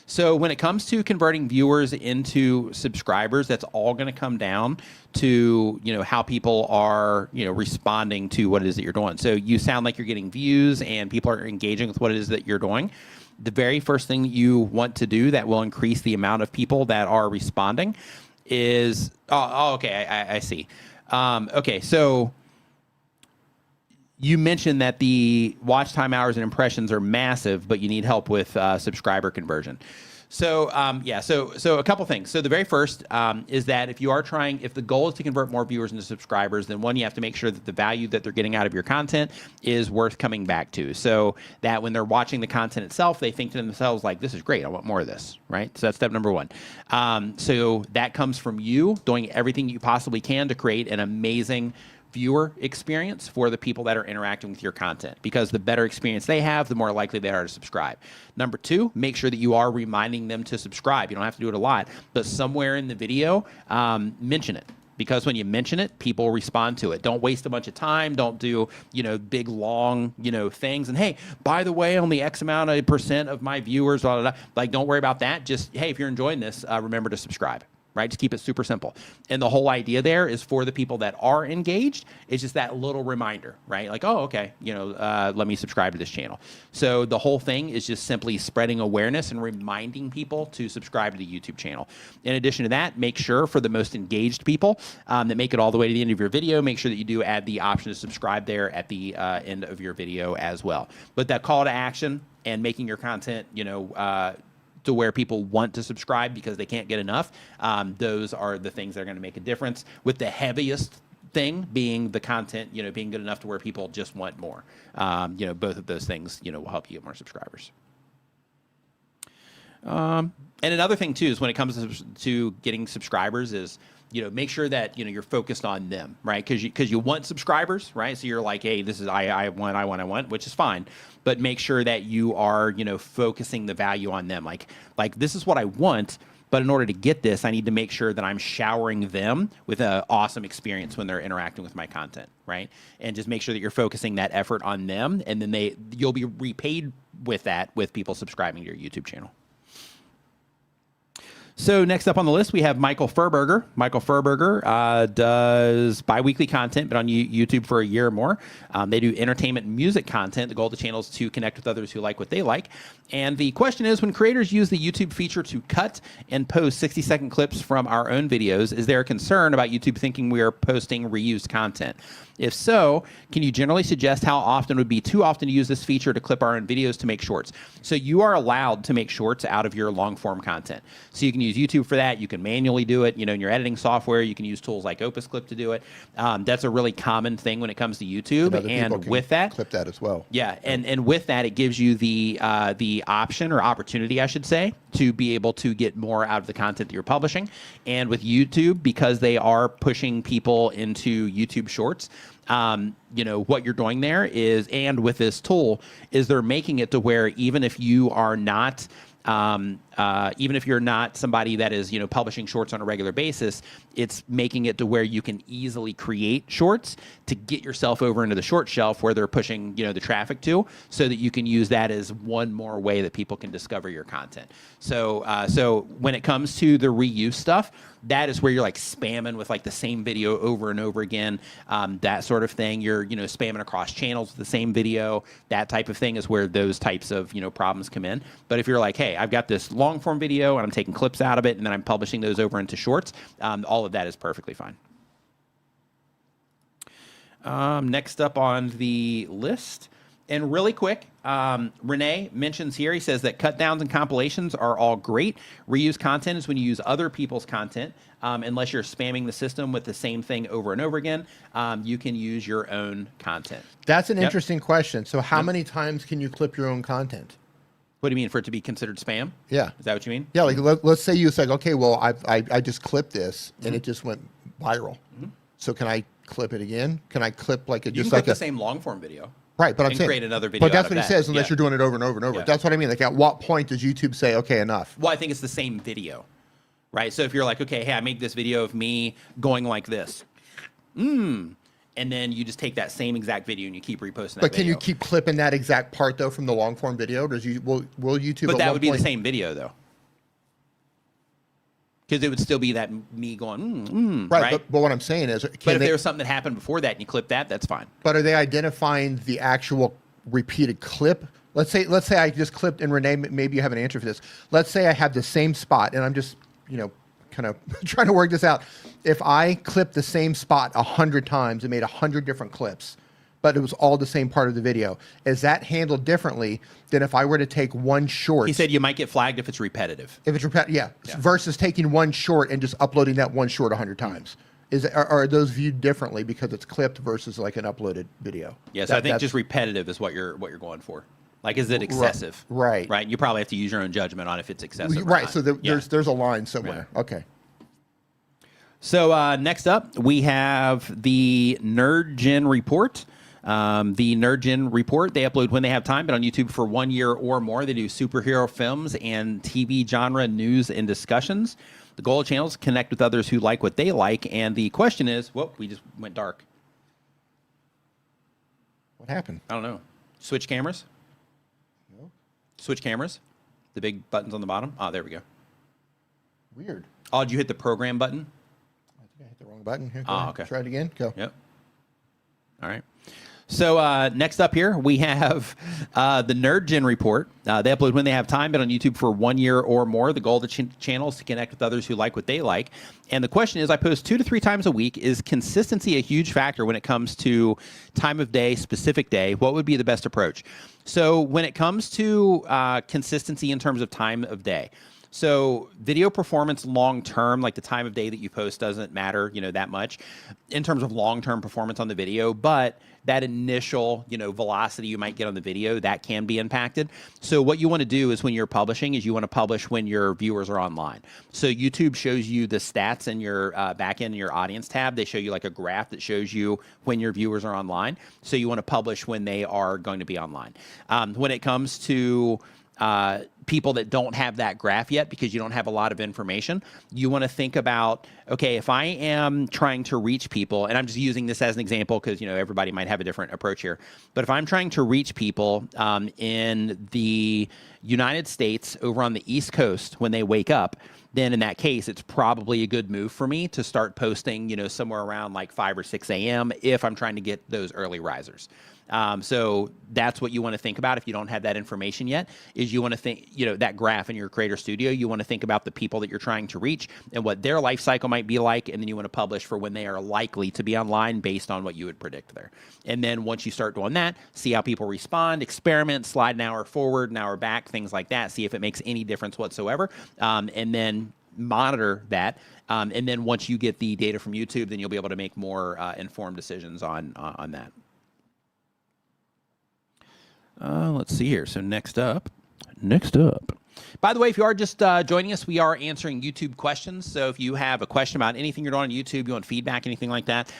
So when it comes to converting viewers into subscribers, that's all going to come down to, how people are, responding to what it is that you're doing. So you sound like you're getting views and people are engaging with what it is that you're doing. The very first thing you want to do that will increase the amount of people that are responding is, okay, I see. Okay, so you mentioned that the watch time hours and impressions are massive, but you need help with subscriber conversion. So, so a couple things. So the very first is that if the goal is to convert more viewers into subscribers, then one, you have to make sure that the value that they're getting out of your content is worth coming back to. So that when they're watching the content itself, they think to themselves like, this is great, I want more of this, right? So that's step number one. So that comes from you doing everything you possibly can to create an amazing viewer experience for the people that are interacting with your content, because the better experience they have, the more likely they are to subscribe. Number two, make sure that you are reminding them to subscribe. You don't have to do it a lot, but somewhere in the video, mention it. Because when you mention it, people respond to it. Don't waste a bunch of time. Don't do, big, long, things. And hey, by the way, only X amount of % of my viewers, blah, blah, blah. Like, don't worry about that. Just, hey, if you're enjoying this, remember to subscribe. Right? Just keep it super simple. And the whole idea there is for the people that are engaged, it's just that little reminder, right? Like, oh, okay, let me subscribe to this channel. So the whole thing is just simply spreading awareness and reminding people to subscribe to the YouTube channel. In addition to that, make sure for the most engaged people that make it all the way to the end of your video, make sure that you do add the option to subscribe there at the end of your video as well. But that call to action and making your content, to where people want to subscribe because they can't get enough. Those are the things that are going to make a difference, with the heaviest thing being the content, being good enough to where people just want more. Both of those things, will help you get more subscribers. And another thing too is when it comes to getting subscribers is, make sure that, you're focused on them, right? Because you want subscribers, right? So you're like, hey, this is I want, which is fine. But make sure that you are, focusing the value on them. Like this is what I want, but in order to get this, I need to make sure that I'm showering them with an awesome experience when they're interacting with my content, right? And just make sure that you're focusing that effort on them, and then you'll be repaid with that with people subscribing to your YouTube channel. So next up on the list, we have Michael Furberger. Michael Furberger does bi-weekly content, but on YouTube for a year or more. They do entertainment and music content. The goal of the channel is to connect with others who like what they like. And the question is, when creators use the YouTube feature to cut and post 60-second clips from our own videos, is there a concern about YouTube thinking we are posting reused content? If so, can you generally suggest how often would be too often to use this feature to clip our own videos to make shorts? So you are allowed to make shorts out of your long form content. So you can use YouTube for that. You can manually do it. In your editing software, you can use tools like Opus Clip to do it. That's a really common thing when it comes to YouTube. And with that, clip that as well. Yeah, and with that, it gives you the option or opportunity, I should say, to be able to get more out of the content that you're publishing. And with YouTube, because they are pushing people into YouTube Shorts, what you're doing there is, and with this tool, is they're making it to where even if you are not even if you're not somebody that is, publishing shorts on a regular basis, it's making it to where you can easily create shorts to get yourself over into the short shelf where they're pushing, the traffic to, so that you can use that as one more way that people can discover your content. So, so when it comes to the reuse stuff, that is where you're like spamming with like the same video over and over again, that sort of thing. You're, spamming across channels with the same video. That type of thing is where those types of, problems come in. But if you're like, hey, I've got this long form video and I'm taking clips out of it and then I'm publishing those over into shorts, all of that is perfectly fine. Next up on the list And really quick, Renee mentions here, he says that cut downs and compilations are all great. Reuse content is when you use other people's content. Unless you're spamming the system with the same thing over and over again, you can use your own content. That's an interesting question. So how many times can you clip your own content? What do you mean, for it to be considered spam? Yeah. Is that what you mean? Yeah, like let's say you say, okay, well, I just clipped this and it just went viral. So can I clip it again? Can I clip like a You just can like clip the same long form video. Right, but I'm saying create another video. But that's out what of he that. says, unless you're doing it over and over and over. Yeah. That's what I mean. Like, at what point does YouTube say, okay, enough? Well, I think it's the same video, right? So if you're like, okay, hey, I made this video of me going like this, and then you just take that same exact video and you keep reposting that. But can video. you keep clipping that exact part though from the long form video? Does will YouTube? But at that one would be the point- same video though, because it would still be that me going, Right, right? but what I'm saying is, But if there was something that happened before that and you clip that, that's fine. But are they identifying the actual repeated clip? Let's say I just clipped, and Renee, maybe you have an answer for this. Let's say I have the same spot, and I'm just, kind of trying to work this out. If I clipped the same spot 100 times and made 100 different clips, but it was all the same part of the video, is that handled differently than if I were to take one short? He said you might get flagged if it's repetitive. If it's yeah. Versus taking one short and just uploading that one short 100 times. Are those viewed differently because it's clipped versus like an uploaded video? Yes, I think just repetitive is what you're going for. Like, is it excessive? Right. Right. You probably have to use your own judgment on if it's excessive. Right. Or not. So there's a line somewhere. Yeah. Okay. So next up, we have the NerdGen Report. The NerdGen Report, they upload when they have time, but on YouTube for 1 year or more. They do superhero films and TV genre news and discussions. The goal of the channel is to connect with others who like what they like. And the question is, we just went dark. What happened? I don't know. Switch cameras? No. Switch cameras? The big buttons on the bottom? Oh, there we go. Weird. Oh, did you hit the program button? I think I hit the wrong button. Here, okay. Try it again. Go. Yep. All right. So next up here, we have the NerdGen Report. They upload when they have time, but on YouTube for 1 year or more. The goal of the channel is to connect with others who like what they like. And the question is, I post 2 to 3 times a week. Is consistency a huge factor when it comes to time of day, specific day? What would be the best approach? So when it comes to consistency in terms of time of day, so video performance long-term, like the time of day that you post doesn't matter, that much in terms of long-term performance on the video, but that initial, velocity you might get on the video, that can be impacted. So what you want to do is when you're publishing is you want to publish when your viewers are online. So YouTube shows you the stats in your back end in your audience tab. They show you like a graph that shows you when your viewers are online. So you want to publish when they are going to be online. When it comes to people that don't have that graph yet because you don't have a lot of information, you want to think about, okay, if I am trying to reach people, and I'm just using this as an example because, everybody might have a different approach here, but if I'm trying to reach people in the United States over on the East Coast when they wake up, then in that case, it's probably a good move for me to start posting, somewhere around like 5 or 6 a.m. if I'm trying to get those early risers. So that's what you want to think about if you don't have that information yet, is you want to think, that graph in your Creator Studio, you want to think about the people that you're trying to reach and what their life cycle might be like, and then you want to publish for when they are likely to be online based on what you would predict there. And then once you start doing that, see how people respond, experiment, slide an hour forward, an hour back, things like that, see if it makes any difference whatsoever, and then monitor that. And then once you get the data from YouTube, then you'll be able to make more informed decisions on that. Let's see here. So next up. By the way, if you are just joining us, we are answering YouTube questions. So if you have a question about anything you're doing on YouTube, you want feedback, anything like that,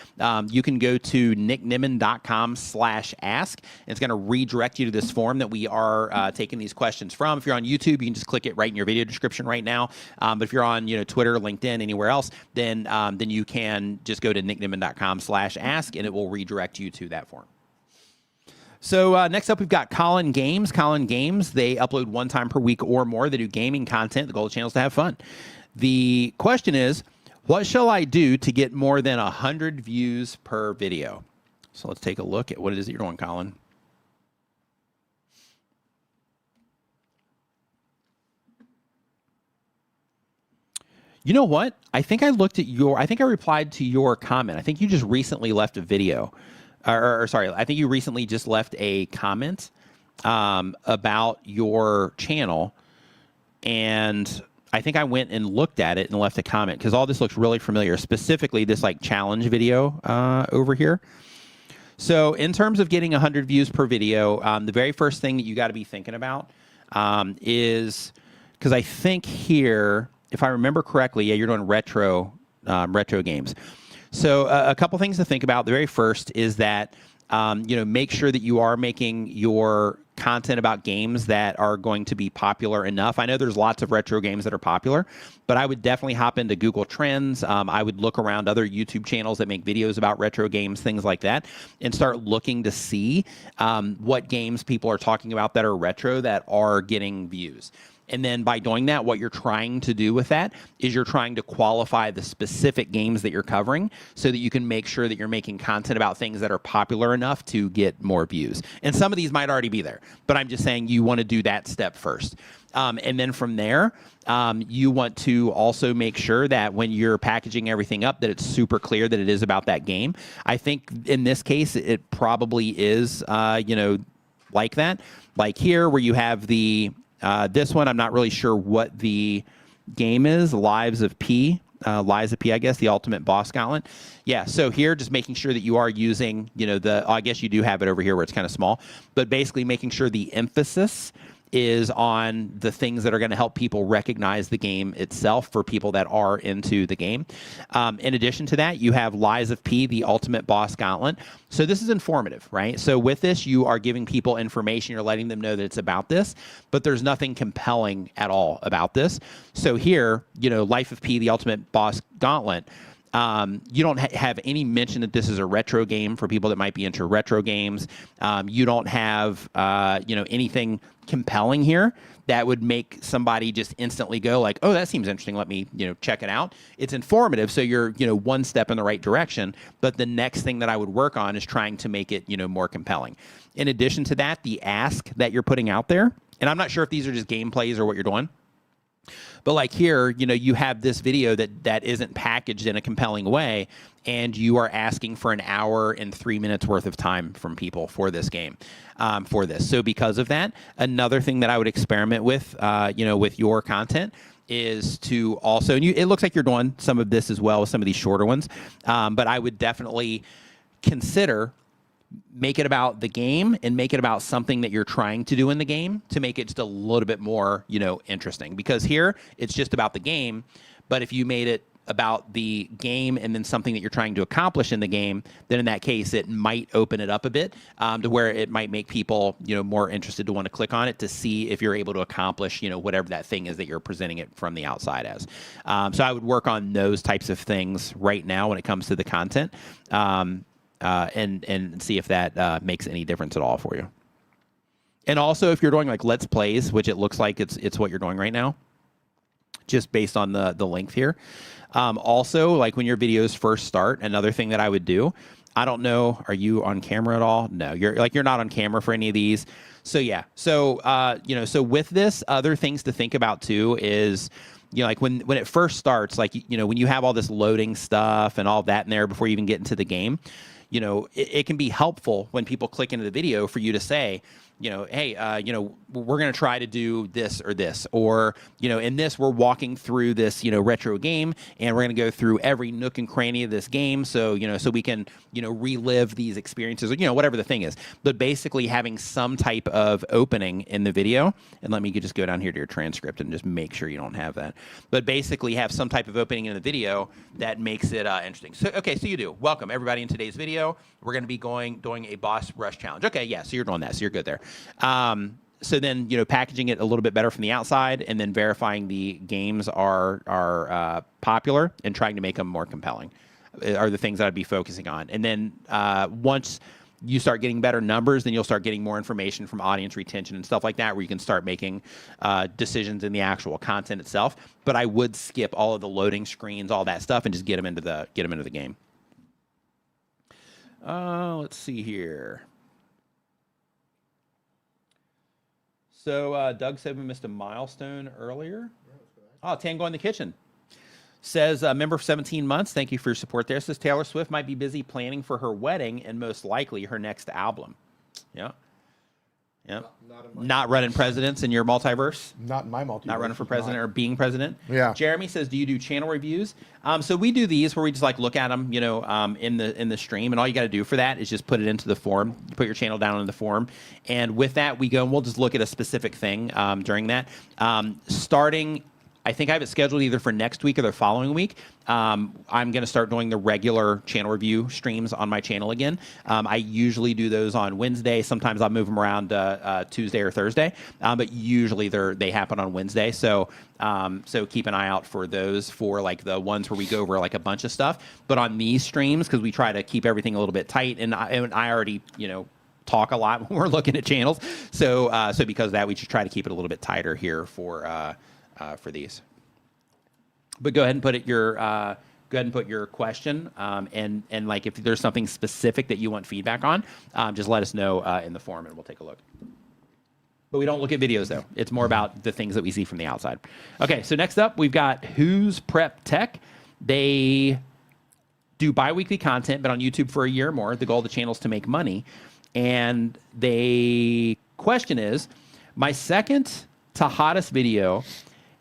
you can go to nickniman.com/ask. It's going to redirect you to this form that we are taking these questions from. If you're on YouTube, you can just click it right in your video description right now. But if you're on Twitter, LinkedIn, anywhere else, then you can just go to nickniman.com/ask, and it will redirect you to that form. So next up, we've got Colin Games. Colin Games, they upload 1 time per week or more. They do gaming content. The goal of the channel is to have fun. The question is, what shall I do to get more than 100 views per video? So let's take a look at what it is that you're doing, Colin. You know what? I think I replied to your comment. I think you just recently left a video. or sorry, I think you recently just left a comment about your channel, and I think I went and looked at it and left a comment because all this looks really familiar, specifically this like challenge video over here. So in terms of getting 100 views per video, the very first thing that you got to be thinking about is, because I think here, if I remember correctly, yeah, you're doing retro games. So a couple things to think about. The very first is that make sure that you are making your content about games that are going to be popular enough. I know there's lots of retro games that are popular, but I would definitely hop into Google Trends. I would look around other YouTube channels that make videos about retro games, things like that, and start looking to see what games people are talking about that are retro that are getting views. And then by doing that, what you're trying to do with that is you're trying to qualify the specific games that you're covering so that you can make sure that you're making content about things that are popular enough to get more views. And some of these might already be there, but I'm just saying you want to do that step first. And then from there, you want to also make sure that when you're packaging everything up, that it's super clear that it is about that game. I think in this case, it probably is, like that. Like here where you have the... this one, I'm not really sure what the game is. Lies of P, I guess, the Ultimate Boss Gauntlet. Yeah, so here, just making sure that you are using, I guess you do have it over here where it's kind of small, but basically making sure the emphasis is on the things that are going to help people recognize the game itself for people that are into the game. In addition to that, you have Lies of P, the Ultimate Boss Gauntlet. So this is informative, right? So with this, you are giving people information. You're letting them know that it's about this, but there's nothing compelling at all about this. So here, Life of P, the Ultimate Boss Gauntlet, you don't have any mention that this is a retro game for people that might be into retro games. You don't have, anything compelling here that would make somebody just instantly go like, oh, that seems interesting. Let me, check it out. It's informative. So you're, one step in the right direction. But the next thing that I would work on is trying to make it, more compelling. In addition to that, the ask that you're putting out there, and I'm not sure if these are just gameplays or what you're doing, but like here, you have this video that isn't packaged in a compelling way, and you are asking for an hour and 3 minutes worth of time from people for this game, for this. So because of that, another thing that I would experiment with, with your content is to also, and it looks like you're doing some of this as well with some of these shorter ones, but I would definitely consider make it about the game and make it about something that you're trying to do in the game to make it just a little bit more, interesting. Because here, it's just about the game, but if you made it about the game and then something that you're trying to accomplish in the game, then in that case, it might open it up a bit to where it might make people, more interested to want to click on it to see if you're able to accomplish, whatever that thing is that you're presenting it from the outside as. So I would work on those types of things right now when it comes to the content. And see if that makes any difference at all for you. And also, if you're doing like Let's Plays, which it looks like it's what you're doing right now, just based on the length here. Also, like when your videos first start, another thing that I would do, I don't know, are you on camera at all? No, you're not on camera for any of these. So yeah, so so with this, other things to think about too is, like when it first starts, like when you have all this loading stuff and all that in there before you even get into the game. It can be helpful when people click into the video for you to say, hey, we're going to try to do this or this, or, in this, we're walking through this, retro game, and we're going to go through every nook and cranny of this game. So, so we can, relive these experiences, or, whatever the thing is. But basically having some type of opening in the video, and let me just go down here to your transcript and just make sure you don't have that. But basically have some type of opening in the video that makes it interesting. So, okay, so you do. Welcome, everybody, in today's video. We're going to be doing a boss rush challenge. Okay, yeah, so you're doing that, so you're good there. So then, packaging it a little bit better from the outside, and then verifying the games are popular and trying to make them more compelling are the things that I'd be focusing on. And then once you start getting better numbers, then you'll start getting more information from audience retention and stuff like that, where you can start making decisions in the actual content itself. But I would skip all of the loading screens, all that stuff, and just get them into the game. Let's see here. So Doug said we missed a milestone earlier. Oh, Tango in the kitchen. Says a member for 17 months. Thank you for your support there. Says Taylor Swift might be busy planning for her wedding and most likely her next album. Yeah. Yeah. Not running presidents in your multiverse? Not in my multiverse. Not running for president or being president? Yeah. Jeremy says, do you do channel reviews? So we do these where we just like look at them, you know, in the stream, and all you got to do for that is just put it into the forum. You put your channel down in the forum, and with that we go and we'll just look at a specific thing during that. Starting, I think I have it scheduled either for next week or the following week. I'm going to start doing the regular channel review streams on my channel again. I usually do those on Wednesday. Sometimes I'll move them around Tuesday or Thursday, but usually they happen on Wednesday. So so keep an eye out for those, for like the ones where we go over like a bunch of stuff. But on these streams, because we try to keep everything a little bit tight, and I already, you know, talk a lot when we're looking at channels. So so because of that, we just try to keep it a little bit tighter here for these. But go ahead and put it your question, and like if there's something specific that you want feedback on, just let us know in the forum and we'll take a look. But we don't look at videos though. It's more about the things that we see from the outside. Okay, so next up we've got Who's Prep Tech. They do bi-weekly content, but on YouTube for a year or more. The goal of the channel is to make money. And the question is, my second to hottest video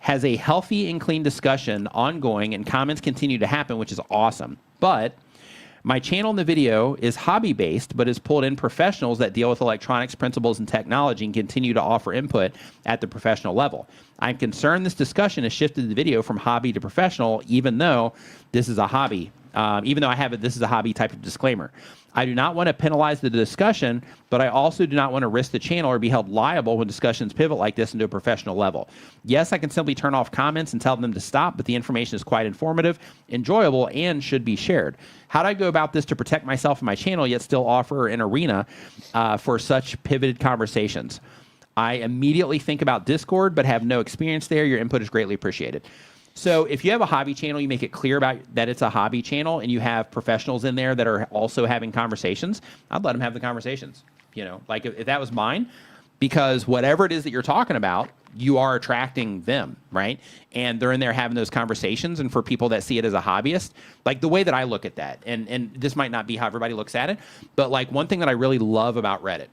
has a healthy and clean discussion ongoing, and comments continue to happen, which is awesome. But my channel in the video is hobby-based, but has pulled in professionals that deal with electronics principles and technology and continue to offer input at the professional level. I'm concerned this discussion has shifted the video from hobby to professional, even though this is a hobby. Even though I have this is a hobby type of disclaimer. I do not want to penalize the discussion, but I also do not want to risk the channel or be held liable when discussions pivot like this into a professional level. Yes, I can simply turn off comments and tell them to stop, but the information is quite informative, enjoyable, and should be shared. How do I go about this to protect myself and my channel, yet still offer an arena for such pivoted conversations? I immediately think about Discord, but have no experience there. Your input is greatly appreciated. So if you have a hobby channel, you make it clear about that it's a hobby channel, and you have professionals in there that are also having conversations, I'd let them have the conversations. You know, like if that was mine, because whatever it is that you're talking about, you are attracting them, right? And they're in there having those conversations. And for people that see it as a hobbyist, like the way that I look at that, and this might not be how everybody looks at it, but like one thing that I really love about Reddit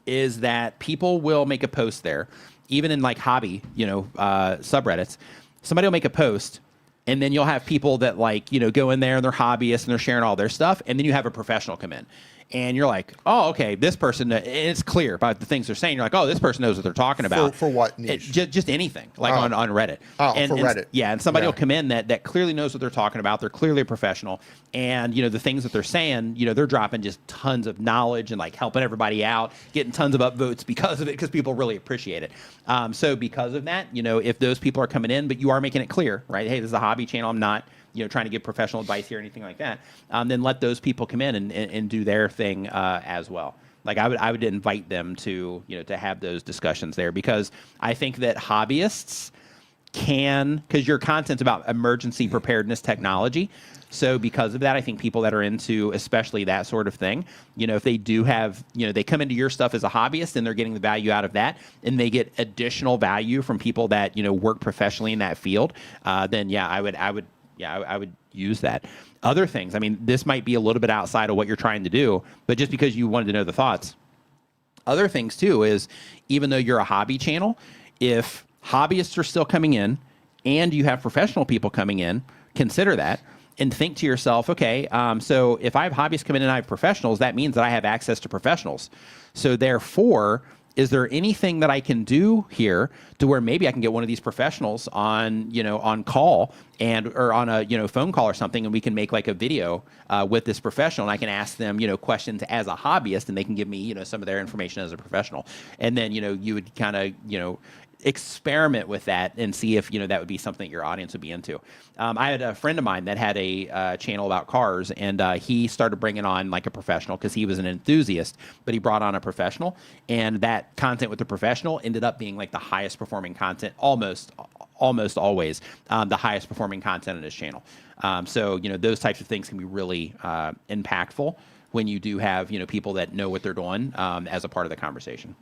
is that people will make a post there, even in like hobby, you know, subreddits. Somebody will make a post, and then you'll have people that like, you know, go in there and they're hobbyists and they're sharing all their stuff. And then you have a professional come in and you're like, oh, okay, this person, and it's clear about the things they're saying. You're like, oh, this person knows what they're talking about. For what niche? Just anything, like on Reddit. Oh, for Reddit. Yeah, and somebody will come in that clearly knows what they're talking about. They're clearly a professional. And, you know, the things that they're saying, you know, they're dropping just tons of knowledge and like helping everybody out, getting tons of upvotes because of it, because people really appreciate it. So because of that, you know, if those people are coming in, but you are making it clear, right? Hey, this is a hobby channel. I'm not, you know, trying to give professional advice here or anything like that, then let those people come in and do their thing as well. Like I would invite them to, you know, to have those discussions there, because I think that hobbyists can, because your content's about emergency preparedness technology. So because of that, I think people that are into especially that sort of thing, you know, if they do have, you know, they come into your stuff as a hobbyist and they're getting the value out of that, and they get additional value from people that, you know, work professionally in that field, then yeah, I would use that. Other things, I mean, this might be a little bit outside of what you're trying to do, but just because you wanted to know the thoughts. Other things too is, even though you're a hobby channel, if hobbyists are still coming in and you have professional people coming in, consider that and think to yourself, okay, so if I have hobbyists come in and I have professionals, that means that I have access to professionals. So therefore, is there anything that I can do here to where maybe I can get one of these professionals on, you know, on call or on a, you know, phone call or something, and we can make like a video with this professional, and I can ask them, you know, questions as a hobbyist, and they can give me, you know, some of their information as a professional. And then, you know, you would kind of, you know, experiment with that and see if, you know, that would be something your audience would be into. I had a friend of mine that had a channel about cars, and he started bringing on like a professional because he was an enthusiast, but he brought on a professional, and that content with the professional ended up being like the highest performing content, almost always the highest performing content on his channel. So, you know, those types of things can be really impactful when you do have, you know, people that know what they're doing as a part of the conversation.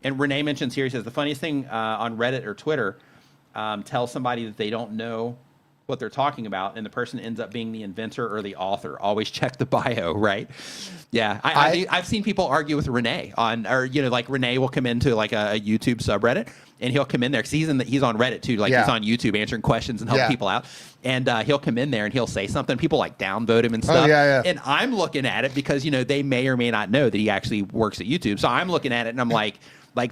And Renee mentions here, he says, the funniest thing on Reddit or Twitter, tell somebody that they don't know what they're talking about, and the person ends up being the inventor or the author. Always check the bio, right? Yeah, I've seen people argue with Renee on, or like Renee will come into like a YouTube subreddit, and he'll come in there because he's on Reddit too, like he's on YouTube answering questions and helping people out, and he'll come in there and he'll say something. People like downvote him and stuff. And I'm looking at it because they may or may not know that he actually works at YouTube, so I'm looking at it and I'm like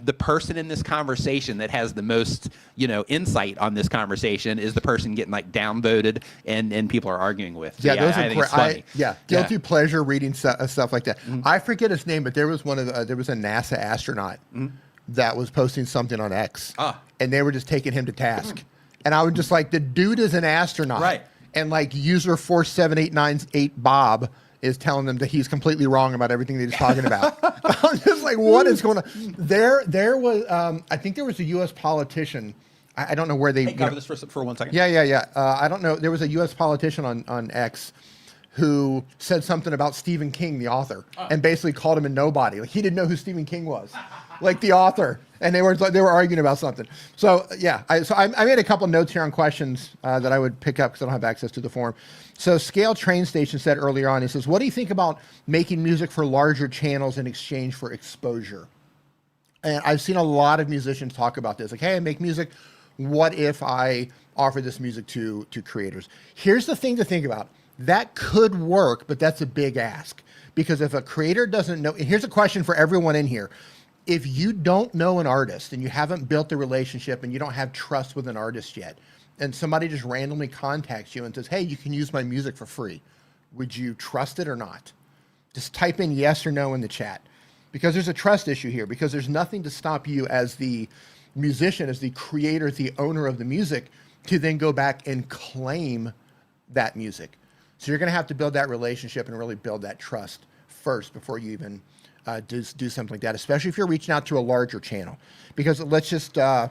the person in this conversation that has the most, insight on this conversation is the person getting like downvoted and people are arguing with. So, those I are think it's funny. Guilty pleasure reading stuff like that. I forget his name, but there was there was a NASA astronaut that was posting something on X, and they were just taking him to task. And I was just like, the dude is an astronaut, right? And like user 47898 Bob is telling them that he's completely wrong about everything that he's talking about. I'm just like, what is going on? There was, I think there was a U.S. politician. I don't know where they. Hey, cover this for 1 second. Yeah. I don't know. There was a U.S. politician on X who said something about Stephen King, the author, and basically called him a nobody. Like he didn't know who Stephen King was, like the author, and they were arguing about something. So I made a couple notes here on questions that I would pick up because I don't have access to the forum. So Scale Train Station said earlier on, he says, what do you think about making music for larger channels in exchange for exposure? And I've seen a lot of musicians talk about this. Like, hey, I make music. What if I offer this music to creators? Here's the thing to think about. That could work, but that's a big ask. Because if a creator doesn't know, and here's a question for everyone in here. If you don't know an artist and you haven't built a relationship and you don't have trust with an artist yet, and somebody just randomly contacts you and says, hey, you can use my music for free, would you trust it or not? Just type in yes or no in the chat. Because there's a trust issue here, because there's nothing to stop you as the musician, as the creator, as the owner of the music, to then go back and claim that music. So you're going to have to build that relationship and really build that trust first before you even do something like that, especially if you're reaching out to a larger channel. Because let's just say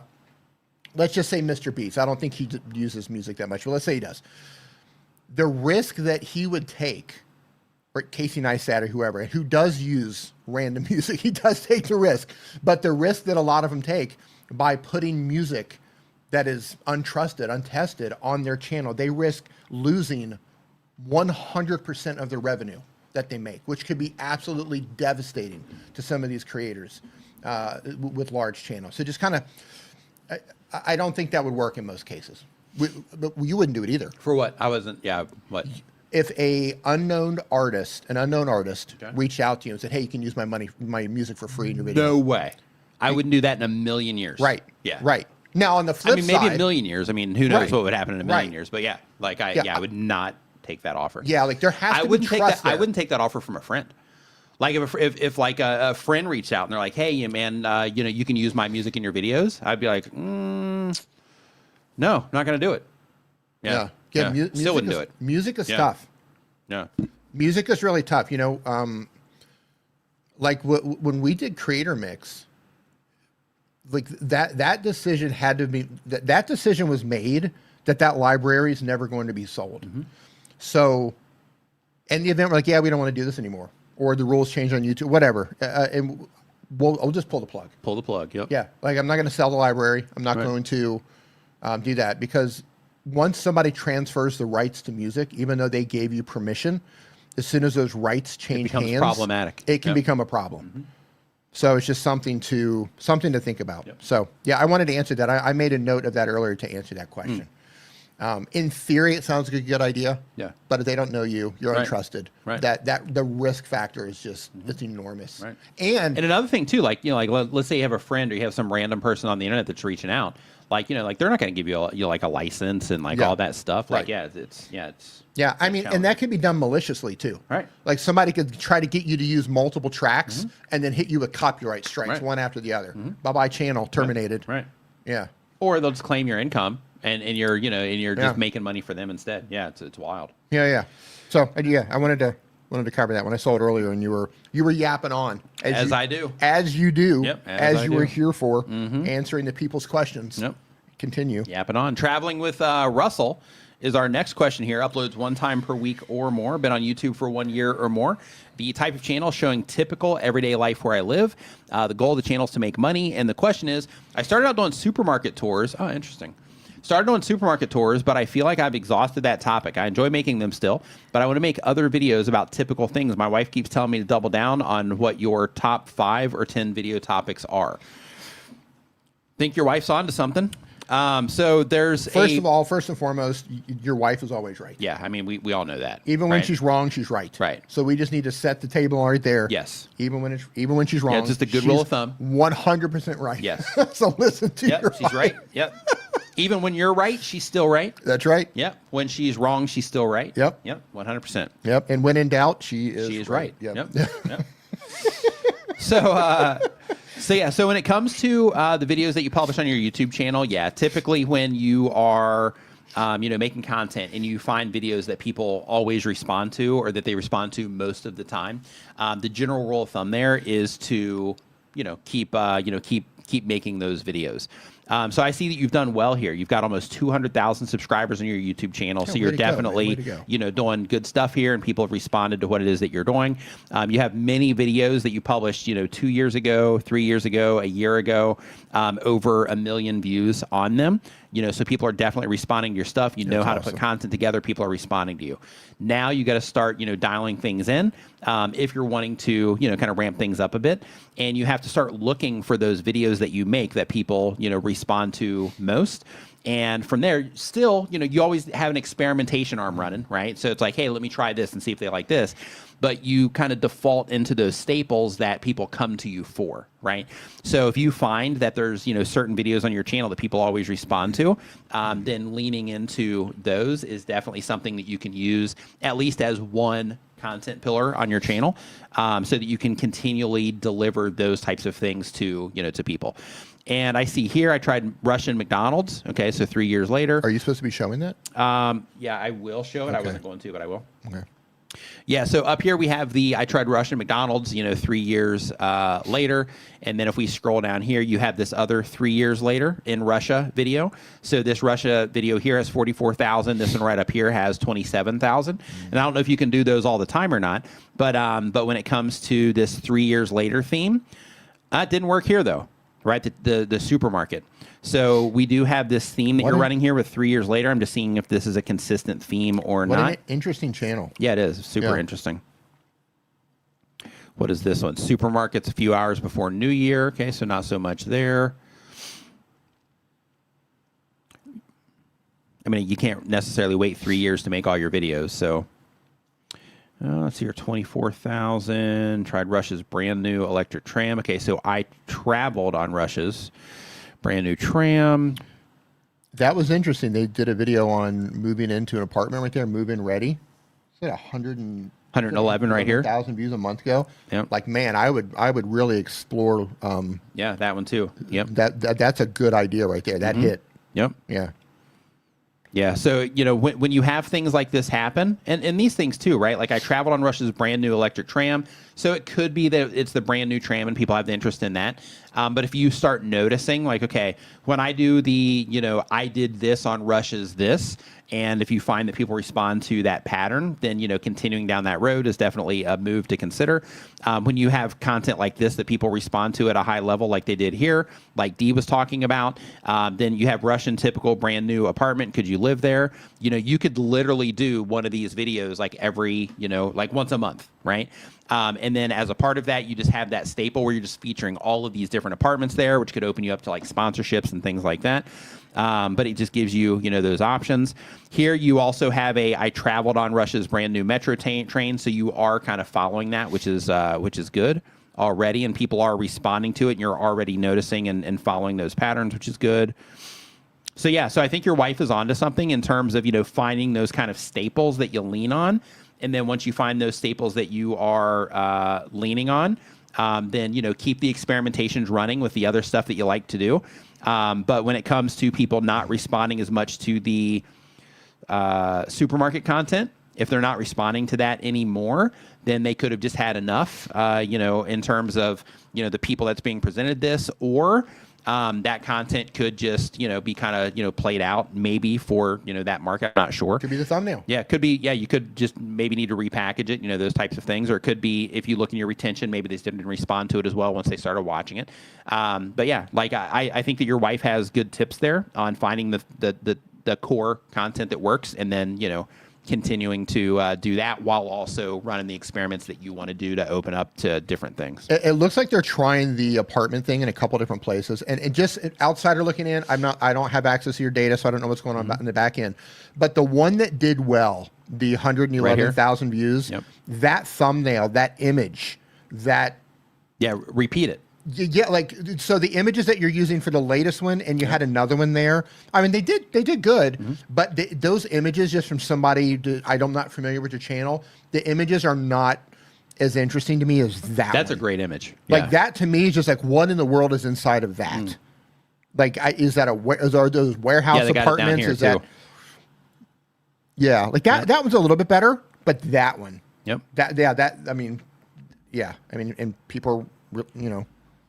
Mr. Beats. I don't think he uses music that much, but let's say he does. The risk that he would take, or Casey Neistat or whoever, who does use random music, he does take the risk. But the risk that a lot of them take by putting music that is untrusted, untested on their channel, they risk losing 100% of the revenue that they make, which could be absolutely devastating to some of these creators with large channels. So just kind of, I don't think that would work in most cases. But you wouldn't do it either. For what? I wasn't, yeah, what? If an unknown artist reached out to you and said, hey, you can use my music for free in your video. No way. I wouldn't do that in a million years. Right. Yeah. Right. Now, on the flip side. Maybe a million years. I mean, who knows what would happen in a million years. But yeah, I would not take that offer. Yeah, like there has to be trust there. I wouldn't take that offer from a friend. Like if like a friend reached out and they're like, hey, man, you can use my music in your videos. I'd be like, no, not going to do it. Yeah. Still wouldn't do it. Music is tough. Yeah. Music is really tough. Like when we did Creator Mix, like that decision had to be, that decision was made that library is never going to be sold. Mm-hmm. So, in the event we're like, yeah, we don't want to do this anymore, or the rules change on YouTube, whatever, and I'll just pull the plug. Pull the plug. Yep. Yeah. Like I'm not going to sell the library. I'm not going to do that, because once somebody transfers the rights to music, even though they gave you permission, as soon as those rights change hands, problematic. It can become a problem. Mm-hmm. So it's just something to think about. Yep. So yeah, I wanted to answer that. I made a note of that earlier to answer that question. In theory, it sounds like a good idea. Yeah. But if they don't know you, you're untrusted. Right. That the risk factor is just it's enormous. Right. And another thing too, like let's say you have a friend or you have some random person on the internet that's reaching out. Like they're not going to give you like a license and all that stuff. Like it's I mean, and that could be done maliciously too. Right. Like somebody could try to get you to use multiple tracks and then hit you with copyright strikes one after the other. Bye bye channel terminated. Right. Yeah. Or they'll just claim your income and you're just making money for them instead. Yeah, it's wild. Yeah. So I wanted to cover that when I saw it earlier, and you were yapping on as I do, as you do, yep, as you were here for, answering the people's questions. Yep. Continue yapping on. Traveling with Russell is our next question here. Uploads 1 time per week or more. Been on YouTube for 1 year or more. The type of channel showing typical everyday life where I live. The goal of the channel is to make money, and the question is, I started out doing supermarket tours. Oh, interesting. Started on supermarket tours, but I feel like I've exhausted that topic. I enjoy making them still, but I want to make other videos about typical things. My wife keeps telling me to double down on what your top 5 or 10 video topics are. Think your wife's on to something. So there's first and foremost, your wife is always right. Yeah, I mean, we all know that. Even when she's wrong, she's right. Right. So we just need to set the table right there. Yes. Even when she's wrong. Yeah, it's just a good rule of thumb. 100% right. Yes. So listen to her. She's right. Yep. Even when you're right, she's still right. That's right. Yep. When she's wrong, she's still right. Yep. Yep. 100%. Yep. And when in doubt, she is right. Yep. Yep. So when it comes to the videos that you publish on your YouTube channel, typically when you are making content and you find videos that people always respond to or that they respond to most of the time, the general rule of thumb there is to keep making those videos. So I see that you've done well here. You've got almost 200,000 subscribers on your YouTube channel. So you're definitely, doing good stuff here, and people have responded to what it is that you're doing. You have many videos that you published, 2 years ago, 3 years ago, a year ago, over 1 million views on them. So people are definitely responding to your stuff. You know how to put content together. People are responding to you. Now you got to start, dialing things in if you're wanting to, kind of ramp things up a bit. And you have to start looking for those videos that you make that people, respond to most. And from there, still, you always have an experimentation arm running, right? So it's like, hey, let me try this and see if they like this. But you kind of default into those staples that people come to you for, right? So if you find that there's, certain videos on your channel that people always respond to, then leaning into those is definitely something that you can use at least as one content pillar on your channel, so that you can continually deliver those types of things to, to people. And I see here I tried Russian McDonald's. Okay, so 3 years later. Are you supposed to be showing that? Yeah, I will show it. Okay. I wasn't going to, but I will. Okay. Yeah, so up here we have I tried Russian McDonald's, 3 years later. And then if we scroll down here, you have this other 3 years later in Russia video. So this Russia video here has 44,000. This one right up here has 27,000. And I don't know if you can do those all the time or not. But when it comes to this 3 years later theme, it didn't work here though, right? The supermarket. So we do have this theme that you're running here with 3 years later. I'm just seeing if this is a consistent theme or not. What an interesting channel. Yeah, it is. Super interesting. What is this one? Supermarkets a few hours before New Year. Okay, so not so much there. I mean, you can't necessarily wait 3 years to make all your videos. So let's see here, 24,000. Tried Russia's brand new electric tram. Okay, so I traveled on Russia's brand new tram. That was interesting. They did a video on moving into an apartment right there, move-in ready. It's like 111 right here. 1,000 views a month ago. Yep. Like, man, I would really explore. Yeah, that one too. Yep. That's a good idea right there. That hit. Yep. Yeah. Yeah, so, when you have things like this happen, and these things too, right? Like I traveled on Russia's brand new electric tram, so it could be that it's the brand new tram and people have the interest in that. But if you start noticing, like, okay, when I do I did this on Russia's this, and if you find that people respond to that pattern, then, continuing down that road is definitely a move to consider. When you have content like this that people respond to at a high level like they did here, like Dee was talking about, then you have Russian typical brand new apartment. Could you live there? You could literally do one of these videos like every, like once a month, right? And then as a part of that, you just have that staple where you're just featuring all of these different apartments there, which could open you up to like sponsorships and things like that. But it just gives you, those options. Here you also have I traveled on Russia's brand new metro train, so you are kind of following that, which is good already, and people are responding to it, and you're already noticing and following those patterns, which is good. So yeah, so I think your wife is onto something in terms of, finding those kind of staples that you lean on. And then once you find those staples that you are leaning on, then, keep the experimentations running with the other stuff that you like to do. But when it comes to people not responding as much to the supermarket content, if they're not responding to that anymore, then they could have just had enough, in terms of, the people that's being presented this, or that content could just, be kind of, played out maybe for, that market. I'm not sure. Could be the thumbnail. Yeah, it could be. Yeah, you could just maybe need to repackage it, those types of things. Or it could be if you look in your retention, maybe they didn't respond to it as well once they started watching it. But yeah, like I think that your wife has good tips there on finding the core content that works, and then, continuing to do that while also running the experiments that you want to do to open up to different things. It looks like they're trying the apartment thing in a couple different places, and just outsider looking in, I don't have access to your data, so I don't know what's going on in the back end. But the one that did well, the 111,000 views, that thumbnail, that image, repeat it. Yeah, like, so the images that you're using for the latest one, and you had another one there. I mean, they did good, but those images just from somebody I'm not familiar with your channel. The images are not as interesting to me as that. That's one. A great image. Like that to me is just like, what in the world is inside of that? Like, are those warehouse apartments? Is that? Yeah, like that. That one's a little bit better, but that one. Yep. I mean, and people,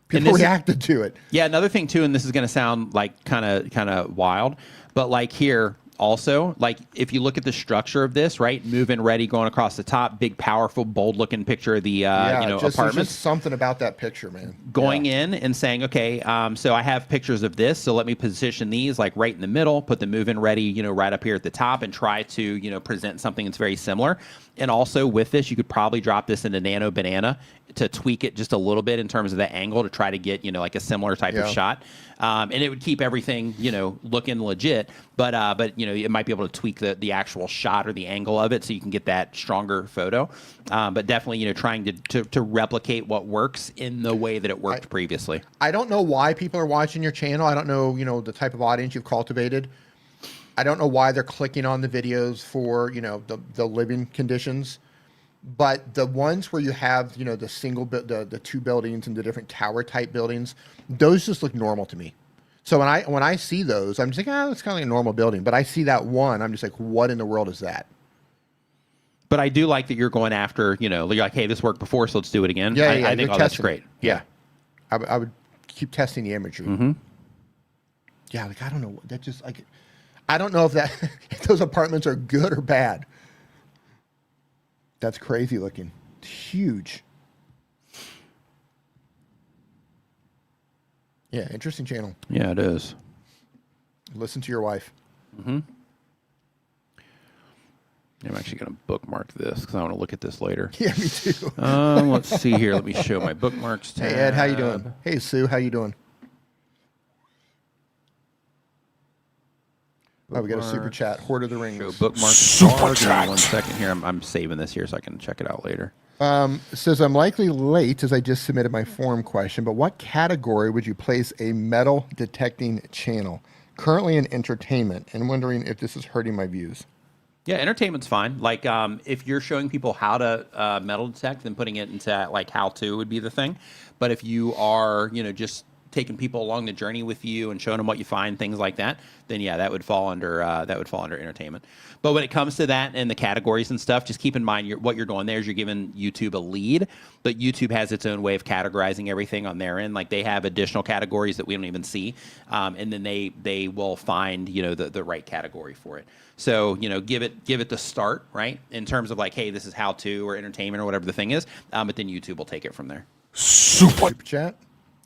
People reacted to it. Yeah, another thing too, and this is going to sound like kind of wild, but like here also, like if you look at the structure of this, right, move-in ready going across the top, big, powerful, bold-looking picture of the apartment. There's just something about that picture, man. Going in and saying, okay, so I have pictures of this, so let me position these like right in the middle, put the move-in ready, right up here at the top, and try to present something that's very similar. And also with this, you could probably drop this into Nano Banana to tweak it just a little bit in terms of the angle to try to get, like a similar type of shot. And it would keep everything, looking legit, but it might be able to tweak the actual shot or the angle of it so you can get that stronger photo. But definitely, trying to replicate what works in the way that it worked previously. I don't know why people are watching your channel. I don't know, the type of audience you've cultivated. I don't know why they're clicking on the videos for, the living conditions, but the ones where you have, the single, the two buildings and the different tower type buildings, those just look normal to me. So when I see those, I'm just like, it's kind of like a normal building. But I see that one, I'm just like, what in the world is that? But I do like that you're going after, you're like, hey, this worked before, so let's do it again. Yeah, I think that's great. Yeah. I would keep testing the imagery. Yeah, like, I don't know. That just like, I don't know if those apartments are good or bad. That's crazy looking. It's huge. Yeah, interesting channel. Yeah, it is. Listen to your wife. I'm actually going to bookmark this because I want to look at this later. Yeah, me too. Let's see here. Let me show my bookmarks tab. Hey, Ed, how you doing? Hey, Sue, how you doing? Oh, we got a super chat. Hoard of the Rings. Show bookmarks. Super chat. 1 second here. I'm saving this here so I can check it out later. Says, I'm likely late as I just submitted my forum question, but what category would you place a metal detecting channel? Currently in entertainment, and wondering if this is hurting my views. Yeah, entertainment's fine. Like, if you're showing people how to metal detect, then putting it into like how to would be the thing. But if you are, just taking people along the journey with you and showing them what you find, things like that, then yeah, that would fall under entertainment. But when it comes to that and the categories and stuff, just keep in mind what you're doing there is you're giving YouTube a lead, but YouTube has its own way of categorizing everything on their end. Like they have additional categories that we don't even see, and then they will find the right category for it. So give it the start, right, in terms of like, hey, this is how to or entertainment or whatever the thing is, but then YouTube will take it from there. Super chat.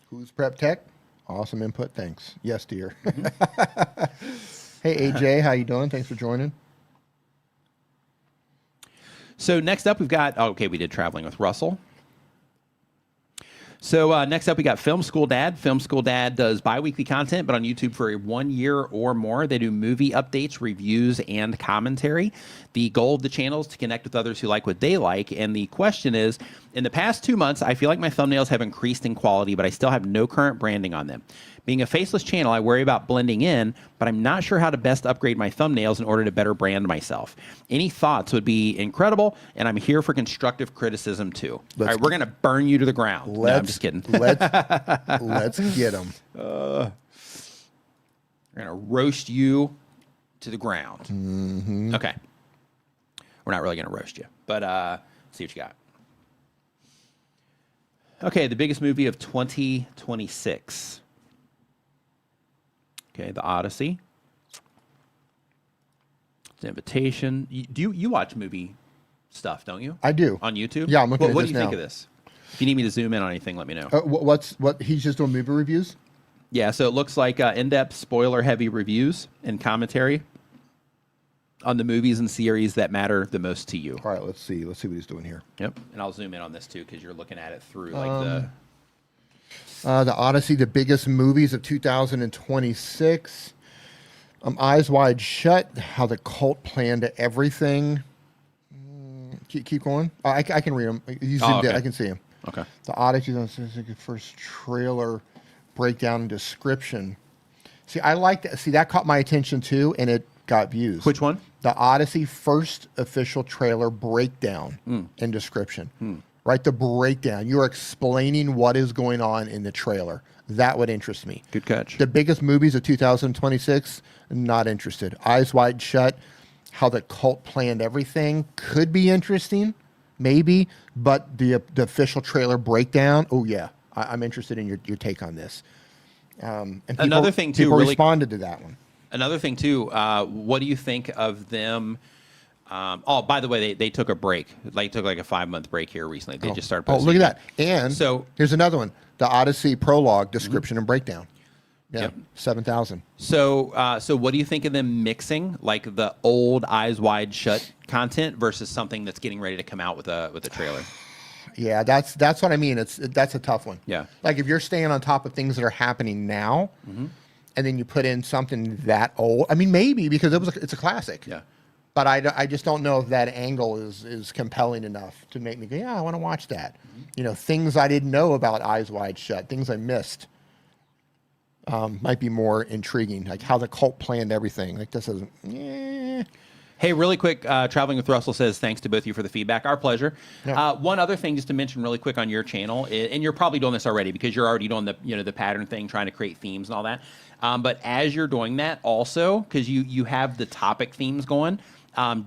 Who's Prep Tech? Awesome input. Thanks. Yes, dear. Hey, AJ, how you doing? Thanks for joining. So next up, we've got, we did Traveling with Russell. So next up, we got Film School Dad. Film School Dad does bi-weekly content, but on YouTube for 1 year or more. They do movie updates, reviews, and commentary. The goal of the channel is to connect with others who like what they like. And the question is, in the past 2 months, I feel like my thumbnails have increased in quality, but I still have no current branding on them. Being a faceless channel, I worry about blending in, but I'm not sure how to best upgrade my thumbnails in order to better brand myself. Any thoughts would be incredible, and I'm here for constructive criticism too. All right, we're going to burn you to the ground. No, I'm just kidding. Let's get them. We're going to roast you to the ground. Mm-hmm. Okay. We're not really going to roast you, but let's see what you got. Okay, the biggest movie of 2026. Okay, the Odyssey. It's an invitation. You watch movie stuff, don't you? I do. On YouTube? Yeah, I'm looking at what this do you now. think of this? If you need me to zoom in on anything, let me know. What he's just doing movie reviews? Yeah, so it looks like in-depth, spoiler-heavy reviews and commentary on the movies and series that matter the most to you. All right, let's see. Let's see what he's doing here. Yep, and I'll zoom in on this too because you're looking at it through like the Odyssey, the biggest movies of 2026. Eyes Wide Shut, how the cult planned everything. Keep going. I can read them. You zoomed in. I can see him. Okay. The Odyssey, the first trailer breakdown and description. See, I like that. See, that caught my attention too, and it got views. Which one? The Odyssey first official trailer breakdown and description. Right, the breakdown. You're explaining what is going on in the trailer. That would interest me. Good catch. The biggest movies of 2026, not interested. Eyes Wide Shut, how the cult planned everything, could be interesting, maybe, but the official trailer breakdown, oh yeah, I'm interested in your take on this. And people, another thing too, people really, responded to that one. Another thing too, what do you think of them? Oh, by the way, they took a break. They took like a 5-month break here recently. They just started posting. Oh, look at that. And so here's another one. The Odyssey prologue description and breakdown. Yeah, Yep. 7,000. So what do you think of them mixing like the old Eyes Wide Shut content versus something that's getting ready to come out with a trailer? Yeah, that's what I mean. That's a tough one. Yeah. Like if you're staying on top of things that are happening now, and then you put in something that old. I mean, maybe because it's a classic. Yeah. But I just don't know if that angle is compelling enough to make me go, yeah, I want to watch that. You know, things I didn't know about Eyes Wide Shut, things I missed, might be more intriguing. Like how the cult planned everything. Like this isn't. Hey, really quick, Traveling with Russell says, thanks to both of you for the feedback. Our pleasure. Yeah. One other thing just to mention really quick on your channel, and you're probably doing this already because you're already doing the pattern thing, trying to create themes and all that. But as you're doing that also, because you have the topic themes going,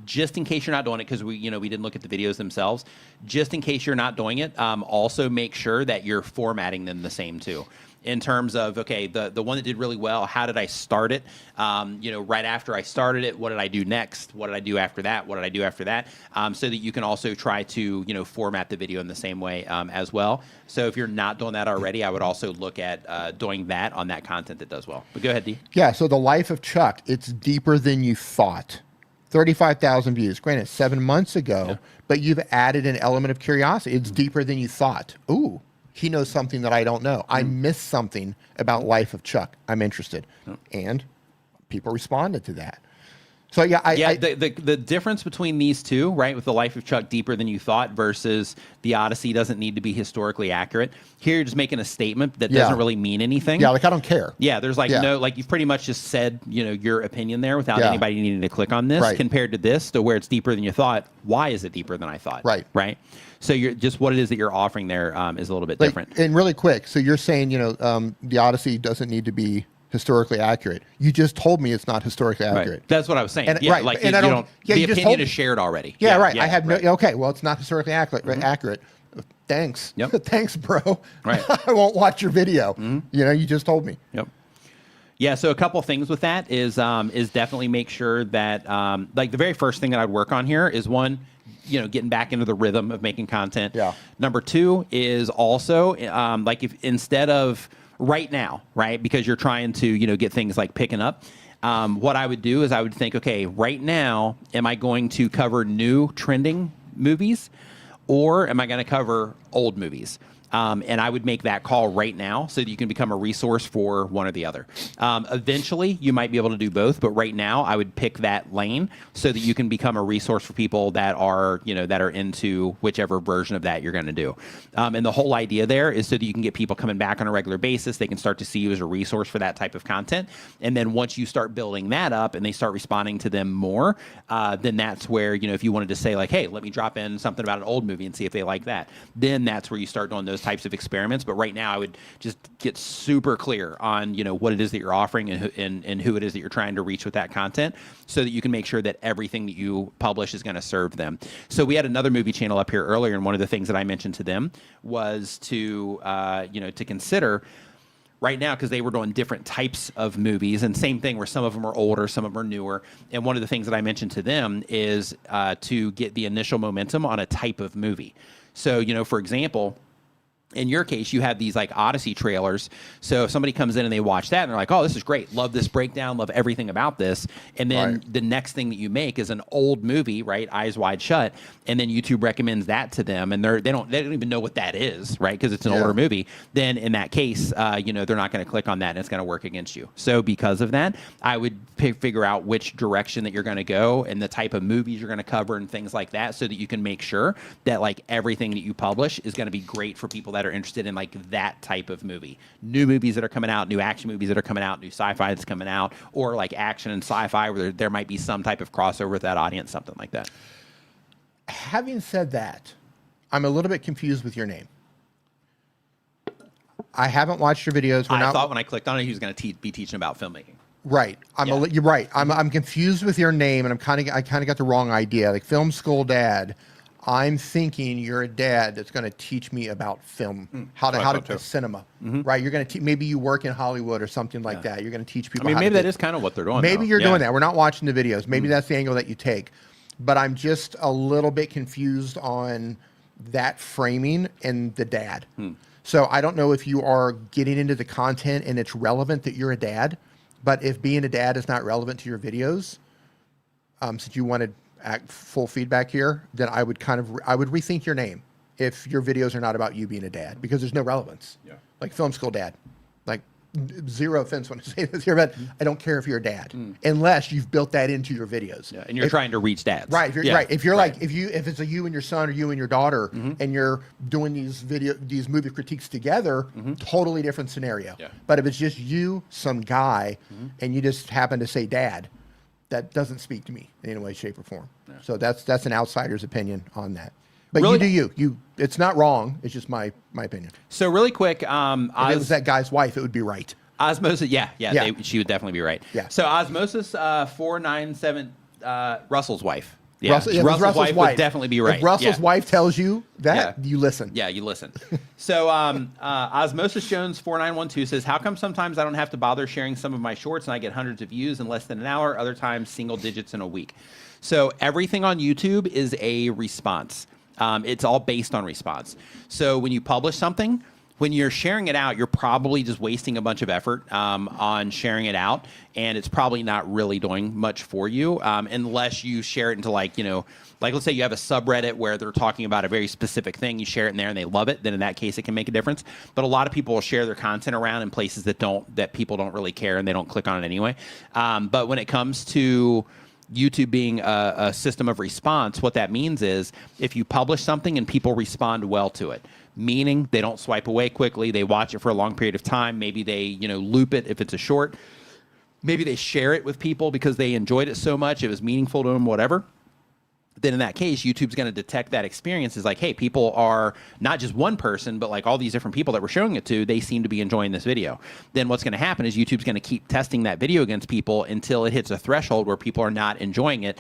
just in case you're not doing it, because we didn't look at the videos themselves, just in case you're not doing it, also make sure that you're formatting them the same too. In terms of, okay, the one that did really well, how did I start it? Right after I started it, what did I do next? What did I do after that? What did I do after that? So that you can also try to, format the video in the same way as well. So if you're not doing that already, I would also look at doing that on that content that does well. But go ahead, D. Yeah, so The Life of Chuck, it's deeper than you thought. 35,000 views. Granted, 7 months ago, but you've added an element of curiosity. It's deeper than you thought. Ooh. He knows something that I don't know. I missed something about Life of Chuck. I'm interested. And people responded to that. So yeah, the difference between these two, right, with The Life of Chuck deeper than you thought versus The Odyssey doesn't need to be historically accurate. Here you're just making a statement that doesn't really mean anything. Yeah, like I don't care. Yeah, there's no, like you've pretty much just said, your opinion there without anybody needing to click on this compared to this, to where it's deeper than you thought. Why is it deeper than I thought? Right. Right. So you're just what it is that you're offering there is a little bit different. And really quick, so you're saying, The Odyssey doesn't need to be historically accurate. You just told me it's not historically accurate. Right. That's what I was saying. And, yeah, right. like and you I don't, don't. yeah, the you just opinion told, is shared already. Yeah, right. I have right. no. Okay, well, it's not historically accurate. Thanks. Yep. Thanks, bro. Right. I won't watch your video. You just told me. Yep. Yeah, so a couple things with that is definitely make sure that like the very first thing that I'd work on here is one, getting back into the rhythm of making content. Yeah. Number two is also like if instead of right now, right, because you're trying to get things like picking up. What I would do is I would think, okay, right now, am I going to cover new trending movies, or am I going to cover old movies? And I would make that call right now so that you can become a resource for one or the other. Eventually, you might be able to do both, but right now, I would pick that lane so that you can become a resource for people that are, that are into whichever version of that you're going to do. And the whole idea there is so that you can get people coming back on a regular basis. They can start to see you as a resource for that type of content. And then once you start building that up and they start responding to them more, then that's where, if you wanted to say like, hey, let me drop in something about an old movie and see if they like that, then that's where you start doing those types of experiments. But right now I would just get super clear on what it is that you're offering and who it is that you're trying to reach with that content, so that you can make sure that everything that you publish is going to serve them. So we had another movie channel up here earlier, and one of the things that I mentioned to them was to to consider right now, because they were doing different types of movies, and same thing where some of them are older, some of them are newer. And one of the things that I mentioned to them is to get the initial momentum on a type of movie. So, you know, for example, in your case, you have these like Odyssey trailers. So if somebody comes in and they watch that and they're like, oh, this is great. Love this breakdown. Love everything about this. And then the next thing that you make is an old movie, right? Eyes Wide Shut. And then YouTube recommends that to them. And they don't even know what that is, right? Because it's an older movie. Then in that case, you know, they're not going to click on that and it's going to work against you. So because of that, I would figure out which direction that you're going to go and the type of movies you're going to cover and things like that, so that you can make sure that like everything that you publish is going to be great for people that are interested in like that type of movie. New movies that are coming out, new action movies that are coming out, new sci-fi that's coming out, or like action and sci-fi where there might be some type of crossover with that audience, something like that. Having said that, I'm a little bit confused with your name. I haven't watched your videos. I thought when I clicked on it, he was going to be teaching about filmmaking. Right. You're right. I'm confused with your name, and I kind of got the wrong idea. Like Film School Dad. I'm thinking you're a dad that's going to teach me about film, how to cinema, right? You're going to maybe you work in Hollywood or something like that. You're going to teach people. I mean, maybe that is kind of what they're doing. Maybe you're doing that. We're not watching the videos. Maybe that's the angle that you take, but I'm just a little bit confused on that framing and the dad. So I don't know if you are getting into the content and it's relevant that you're a dad, but if being a dad is not relevant to your videos, since you wanted full feedback here, then I would rethink your name if your videos are not about you being a dad, because there's no relevance. Like Film School Dad, like zero offense when I say this here, but I don't care if you're a dad unless you've built that into your videos. And you're trying to reach dads, right? If you're like if it's a you and your son or you and your daughter and you're doing these movie critiques together, totally different scenario. But if it's just you, some guy, and you just happen to say dad, that doesn't speak to me in any way, shape, or form. So that's an outsider's opinion on that. But really, you do you. It's not wrong. It's just my opinion. So really quick, if it was that guy's wife, it would be right. Osmosis, she would definitely be right. So Osmosis 497, Russell's wife. Russell's wife would definitely be right. If Russell's wife tells you that, you listen. Yeah, you listen. So Osmosis Jones 4912 says, how come sometimes I don't have to bother sharing some of my shorts and I get hundreds of views in less than an hour, other times single digits in a week? So everything on YouTube is a response. It's all based on response. So when you publish something, when you're sharing it out, you're probably just wasting a bunch of effort on sharing it out, and it's probably not really doing much for you unless you share it into like let's say you have a subreddit where they're talking about a very specific thing, you share it in there and they love it, then in that case it can make a difference. But a lot of people will share their content around in places that people don't really care and they don't click on it anyway. But when it comes to YouTube being a system of response, what that means is if you publish something and people respond well to it, meaning they don't swipe away quickly, they watch it for a long period of time, maybe they loop it if it's a short, maybe they share it with people because they enjoyed it so much, it was meaningful to them, whatever, then in that case, YouTube's going to detect that experience as like, hey, people are not just one person, but like all these different people that we're showing it to, they seem to be enjoying this video. Then what's going to happen is YouTube's going to keep testing that video against people until it hits a threshold where people are not enjoying it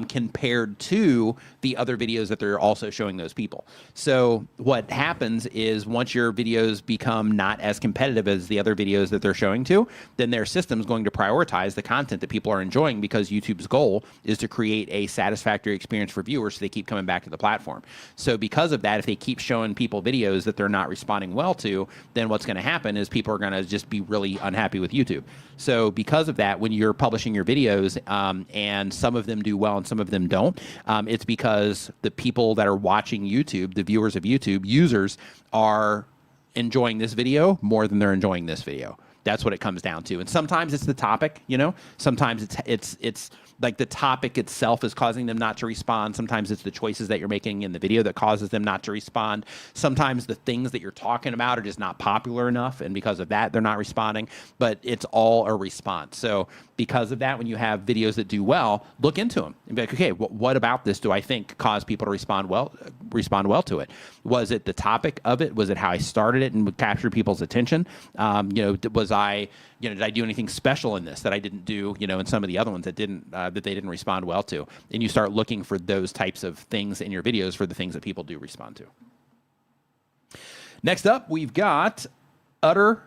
compared to the other videos that they're also showing those people. So what happens is once your videos become not as competitive as the other videos that they're showing to, then their system's going to prioritize the content that people are enjoying, because YouTube's goal is to create a satisfactory experience for viewers so they keep coming back to the platform. So because of that, if they keep showing people videos that they're not responding well to, then what's going to happen is people are going to just be really unhappy with YouTube. So because of that, when you're publishing your videos and some of them do well and some of them don't, it's because the people that are watching YouTube, the viewers of YouTube, users, are enjoying this video more than they're enjoying this video. That's what it comes down to. And sometimes it's the topic, sometimes it's like the topic itself is causing them not to respond. Sometimes it's the choices that you're making in the video that causes them not to respond. Sometimes the things that you're talking about are just not popular enough, and because of that, they're not responding. But it's all a response. So because of that, when you have videos that do well, look into them and be like, okay, what about this do I think caused people to respond well to it? Was it the topic of it? Was it how I started it and would capture people's attention? Was I, did I do anything special in this that I didn't do, in some of the other ones that that they didn't respond well to? And you start looking for those types of things in your videos for the things that people do respond to. Next up, we've got Utter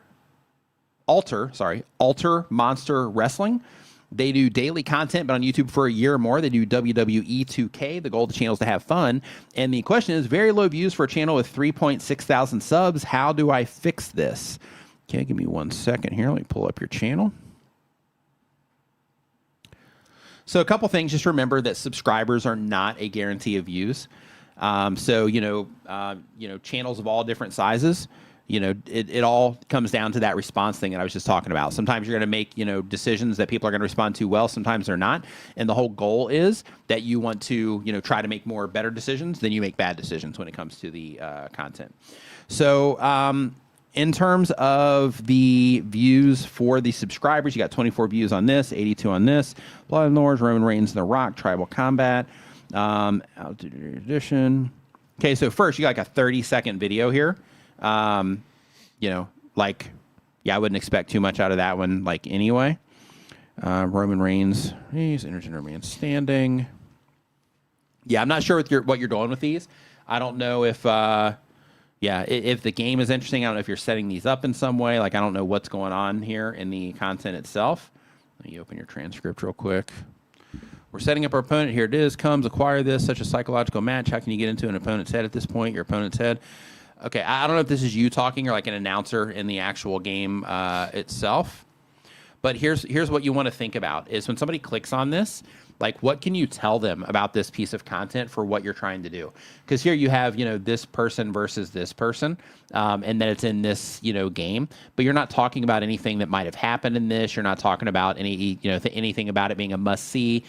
Alter Monster Wrestling. They do daily content, but on YouTube for a year or more. They do WWE 2K. The goal of the channel is to have fun. And the question is, very low views for a channel with 3.6 thousand subs. How do I fix this? Okay, give me 1 second here. Let me pull up your channel. So a couple things. Just remember that subscribers are not a guarantee of views. So channels of all different sizes. It all comes down to that response thing that I was just talking about. Sometimes you're going to make, decisions that people are going to respond to well. Sometimes they're not. And the whole goal is that you want to, try to make more better decisions than you make bad decisions when it comes to the content. So in terms of the views for the subscribers, you got 24 views on this, 82 on this. Blood and Lords, Roman Reigns and The Rock, Tribal Combat, Altitude Edition. Okay, so first you got like a 30-second video here. I wouldn't expect too much out of that one, anyway. Roman Reigns, he's intergender man standing. Yeah, I'm not sure what you're doing with these. I don't know if the game is interesting. I don't know if you're setting these up in some way. I don't know what's going on here in the content itself. Let me open your transcript real quick. We're setting up our opponent. Here it is. Comes, acquire this, such a psychological match. How can you get into an opponent's head at this point? Your opponent's head. Okay, I don't know if this is you talking or an announcer in the actual game itself. But here's what you want to think about is when somebody clicks on this, what can you tell them about this piece of content for what you're trying to do? Because here you have, this person versus this person, and then it's in this, game. But you're not talking about anything that might have happened in this. You're not talking about anything about it being a must-see.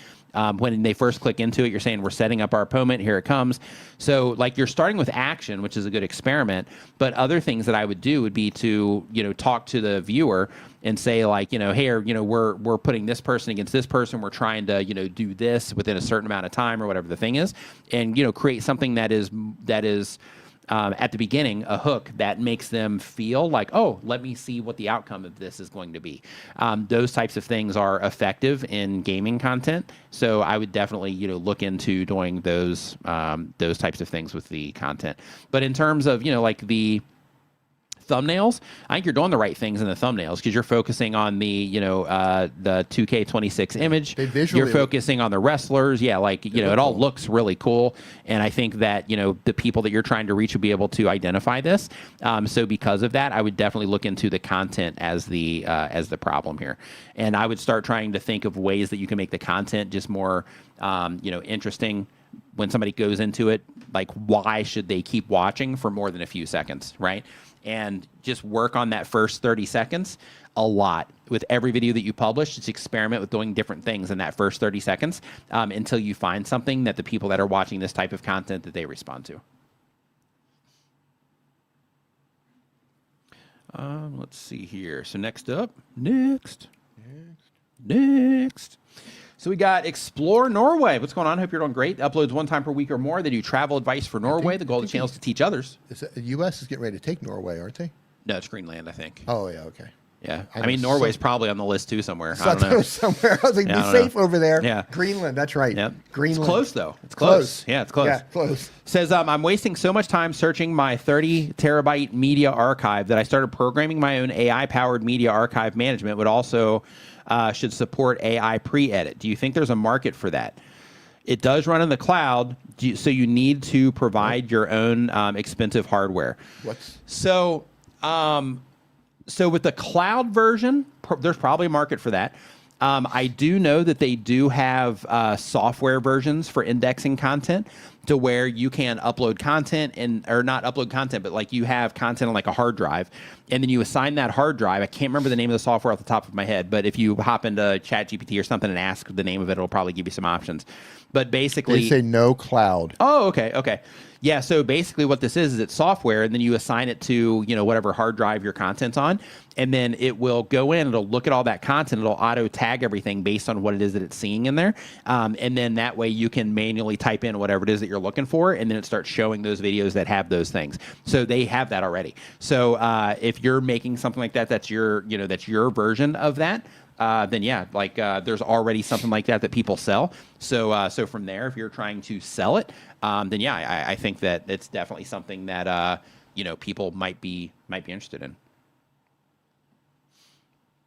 When they first click into it, you're saying we're setting up our opponent. Here it comes. So you're starting with action, which is a good experiment. But other things that I would do would be to, talk to the viewer and say hey, we're putting this person against this person. We're trying to, do this within a certain amount of time or whatever the thing is. And, create something that is at the beginning, a hook that makes them feel oh, let me see what the outcome of this is going to be. Those types of things are effective in gaming content. So I would definitely, look into doing those types of things with the content. But in terms of, the thumbnails, I think you're doing the right things in the thumbnails because you're focusing on the 2K26 image. You're focusing on the wrestlers. Yeah, it all looks really cool. And I think that, the people that you're trying to reach will be able to identify this. So because of that, I would definitely look into the content as the problem here. And I would start trying to think of ways that you can make the content just more, interesting. When somebody goes into it, why should they keep watching for more than a few seconds, right? And just work on that first 30 seconds a lot. With every video that you publish, just experiment with doing different things in that first 30 seconds until you find something that the people that are watching this type of content that they respond to. Let's see here. So next. So we got Explore Norway. What's going on? Hope you're doing great. Uploads 1 time per week or more. They do travel advice for Norway. The goal of the channel is to teach others. The U.S. is getting ready to take Norway, aren't they? No, it's Greenland, I think. Oh, yeah, okay. Yeah. I mean, Norway's probably on the list, too, somewhere. I don't know. Somewhere. I was like, be safe over there. Yeah. Greenland, that's right. Yep. Greenland. It's close, though. It's close. Yeah, it's close. Yeah, close. Says, I'm wasting so much time searching my 30 terabyte media archive that I started programming my own AI-powered media archive management would also... should support AI pre-edit. Do you think there's a market for that? It does run in the cloud, so you need to provide your own expensive hardware. So with the cloud version, there's probably a market for that. I do know that they do have software versions for indexing content to where you can upload content or not upload content, but you have content on a hard drive, and then you assign that hard drive. I can't remember the name of the software off the top of my head, but if you hop into ChatGPT or something and ask the name of it, it'll probably give you some options. But basically, they say no cloud. Oh, okay. Yeah, so basically what this is it's software, and then you assign it to, whatever hard drive your content's on, and then it will go in, it'll look at all that content, it'll auto-tag everything based on what it is that it's seeing in there, and then that way you can manually type in whatever it is that you're looking for, and then it starts showing those videos that have those things. So they have that already. So if you're making something like that, that's your version of that, then yeah, there's already something like that people sell. So from there, if you're trying to sell it, then yeah, I think that it's definitely something that people might be interested in.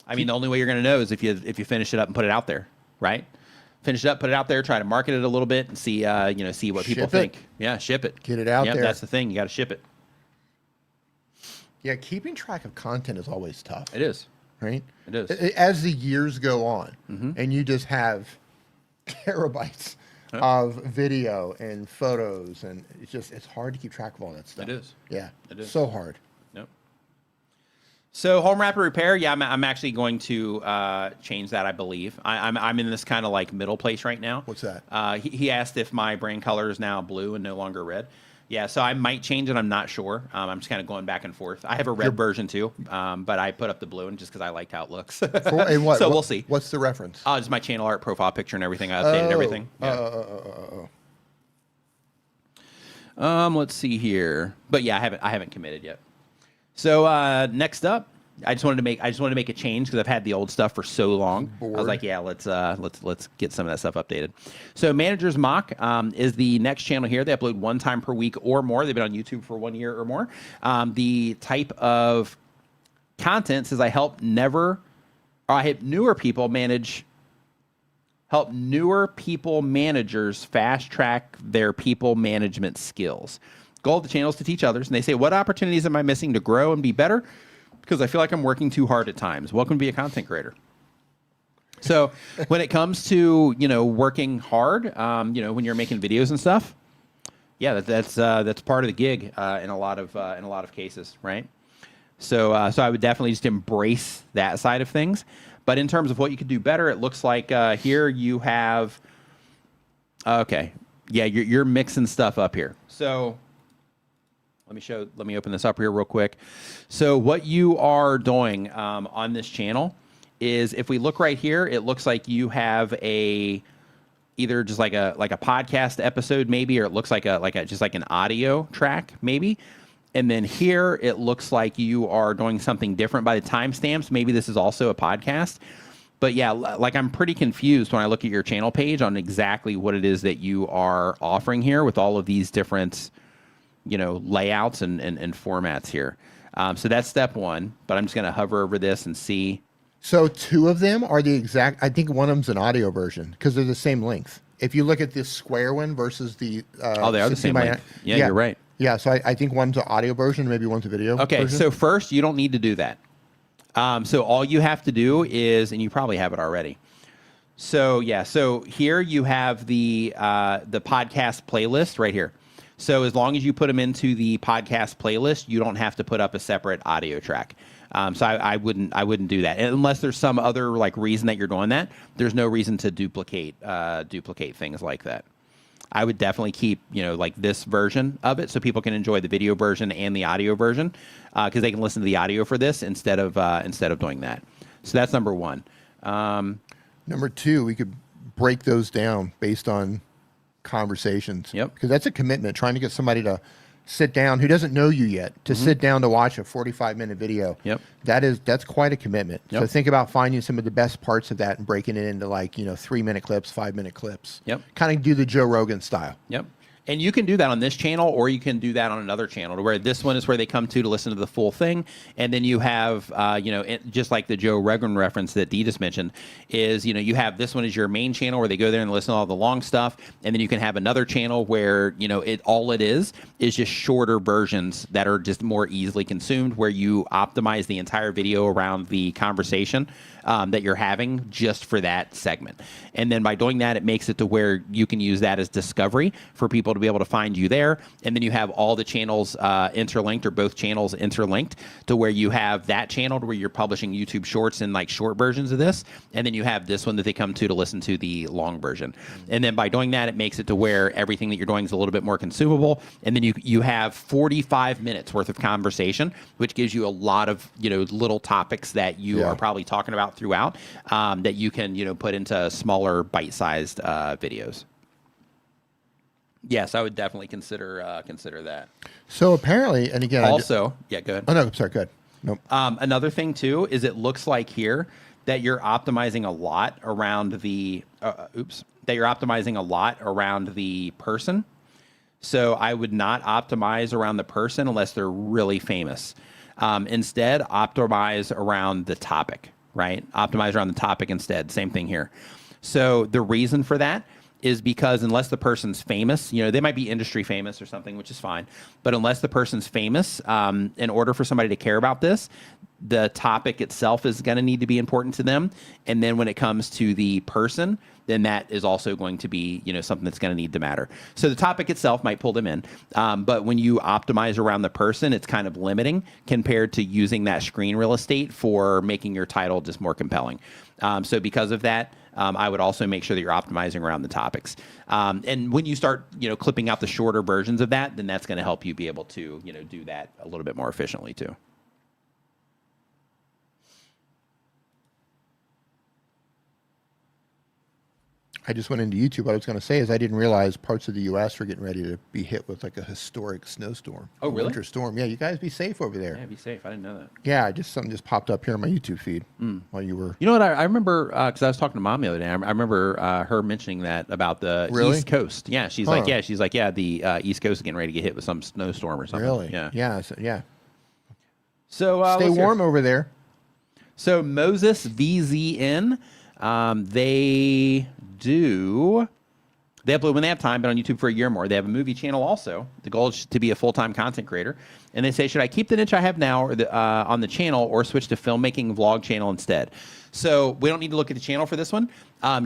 I mean, the only way you're going to know is if you finish it up and put it out there, right? Finish it up, put it out there, try to market it a little bit, and see see what people think. Yeah, ship it. Get it out there. That's the thing. You got to ship it. Yeah, keeping track of content is always tough. It is. Right? It is. As the years go on, and you just have terabytes of video and photos, and it's hard to keep track of all that stuff. It is. Yeah. It is. So hard. Yep. So home rapid repair, yeah, I'm actually going to change that, I believe. I'm in this kind of like middle place right now. What's that? He asked if my brand color is now blue and no longer red. Yeah, so I might change it. I'm not sure. I'm just kind of going back and forth. I have a red version too, but I put up the blue one just because I liked how it looks. So we'll see. What's the reference? Just my channel art, profile picture, and everything. I updated everything. Yeah. Let's see here. But yeah, I haven't committed yet. So next up, I just wanted to make a change because I've had the old stuff for so long. Bored. I was like, yeah, let's get some of that stuff updated. So Managers Mock is the next channel here. They upload 1 time per week or more. They've been on YouTube for 1 year or more. The type of content says I help newer managers fast track their people management skills. Goal of the channel is to teach others, and they say, what opportunities am I missing to grow and be better? Because I feel like I'm working too hard at times. Welcome to be a content creator. So when it comes to working hard, when you're making videos and stuff, yeah, that's part of the gig in a lot of cases, right? So I would definitely just embrace that side of things. But in terms of what you could do better, it looks like here you have. Okay, yeah, you're mixing stuff up here. So. Let me open this up here real quick. So what you are doing on this channel is, if we look right here, it looks like you have either just like a podcast episode maybe, or it looks like just like an audio track maybe. And then here it looks like you are doing something different by the timestamps. Maybe this is also a podcast. But yeah, like I'm pretty confused when I look at your channel page on exactly what it is that you are offering here with all of these different layouts and formats here. So that's step 1, but I'm just going to hover over this and see. So 2 of them are the exact, I think one of them's an audio version because they're the same length. If you look at this square one versus the... they are the same length. Yeah, you're right. Yeah, so I think one's an audio version, maybe one's a video version. So first, you don't need to do that. So all you have to do is, and you probably have it already. So yeah, so here you have the podcast playlist right here. So as long as you put them into the podcast playlist, you don't have to put up a separate audio track. So I wouldn't do that, and unless there's some other reason that you're doing that. There's no reason to duplicate things like that. I would definitely keep this version of it so people can enjoy the video version and the audio version because they can listen to the audio for this instead of doing that. So that's number 1. Number 2, we could break those down based on conversations. Yep. Because that's a commitment, trying to get somebody to sit down who doesn't know you yet to sit down to watch a 45-minute video. Yep. That's quite a commitment. Yep. So think about finding some of the best parts of that and breaking it into 3-minute clips, 5-minute clips. Yep. Kind of do the Joe Rogan style. Yep. And you can do that on this channel, or you can do that on another channel, to where this one is where they come to listen to the full thing. And then you have, just like the Joe Rogan reference that Dee just mentioned, is, you have this one is your main channel where they go there and listen to all the long stuff. And then you can have another channel where, all it is just shorter versions that are just more easily consumed, where you optimize the entire video around the conversation that you're having just for that segment. And then by doing that, it makes it to where you can use that as discovery for people to be able to find you there. And then you have all the channels interlinked, or both channels interlinked, to where you have that channel to where you're publishing YouTube shorts and short versions of this. And then you have this one that they come to listen to the long version. And then by doing that, it makes it to where everything that you're doing is a little bit more consumable. And then you have 45 minutes worth of conversation, which gives you a lot of, little topics that you are probably talking about throughout that you can, put into smaller bite-sized videos. Yes, I would definitely consider that. So apparently, and again, also, go ahead. Oh no, sorry, go ahead. Nope. Another thing too is it looks like here that you're optimizing a lot around the person. So I would not optimize around the person unless they're really famous. Instead, optimize around the topic. right? Optimize around the topic instead. Same thing here. So the reason for that is because unless the person's famous, you know, they might be industry famous or something, which is fine. But unless the person's famous, in order for somebody to care about this, the topic itself is going to need to be important to them. And then when it comes to the person, then that is also going to be, you know, something that's going to need to matter. So the topic itself might pull them in. But when you optimize around the person, it's kind of limiting compared to using that screen real estate for making your title just more compelling. So because of that, I would also make sure that you're optimizing around the topics. And when you start, you know, clipping out the shorter versions of that, then that's going to help you be able to, you know, do that a little bit more efficiently too. I just went into YouTube. What I was going to say is I didn't realize parts of the U.S. were getting ready to be hit with like a historic snowstorm. Oh, really? Winter storm. Yeah, you guys be safe over there. Yeah, be safe. I didn't know that. Yeah, something just popped up here on my YouTube feed while you were. You know what? I remember because I was talking to Mom the other day. I remember her mentioning that about the East Coast. Yeah, she's like, the East Coast is getting ready to get hit with some snowstorm or something. Really? Yeah. Yeah. So stay warm over there. So Moses VZN, they upload when they have time, but on YouTube for a year or more. They have a movie channel also. The goal is to be a full-time content creator. And they say, should I keep the niche I have now or on the channel or switch to filmmaking vlog channel instead? So we don't need to look at the channel for this one.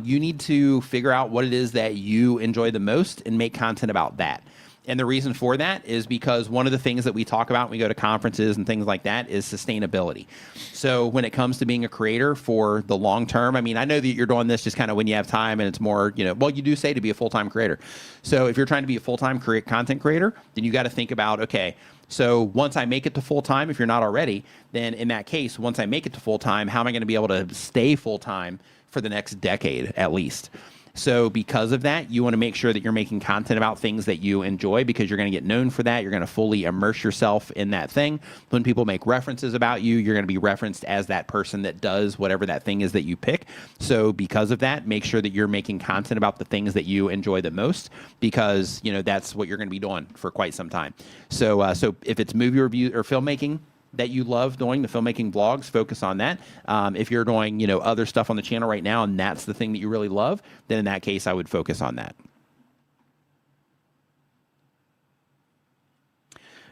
You need to figure out what it is that you enjoy the most and make content about that. And the reason for that is because one of the things that we talk about when we go to conferences and things like that is sustainability. So when it comes to being a creator for the long term, I mean, I know that you're doing this just kind of when you have time and it's more, you know, well, you do say to be a full-time creator. So if you're trying to be a full-time content creator, then you got to think about, okay, so once I make it to full-time, if you're not already, then in that case, once I make it to full-time, how am I going to be able to stay full-time for the next decade at least? So because of that, you want to make sure that you're making content about things that you enjoy because you're going to get known for that. You're going to fully immerse yourself in that thing. When people make references about you, you're going to be referenced as that person that does whatever that thing is that you pick. So because of that, make sure that you're making content about the things that you enjoy the most because, you know, that's what you're going to be doing for quite some time. So if it's movie review or filmmaking that you love doing, the filmmaking vlogs, focus on that. If you're doing, you know, other stuff on the channel right now and that's the thing that you really love, then in that case, I would focus on that.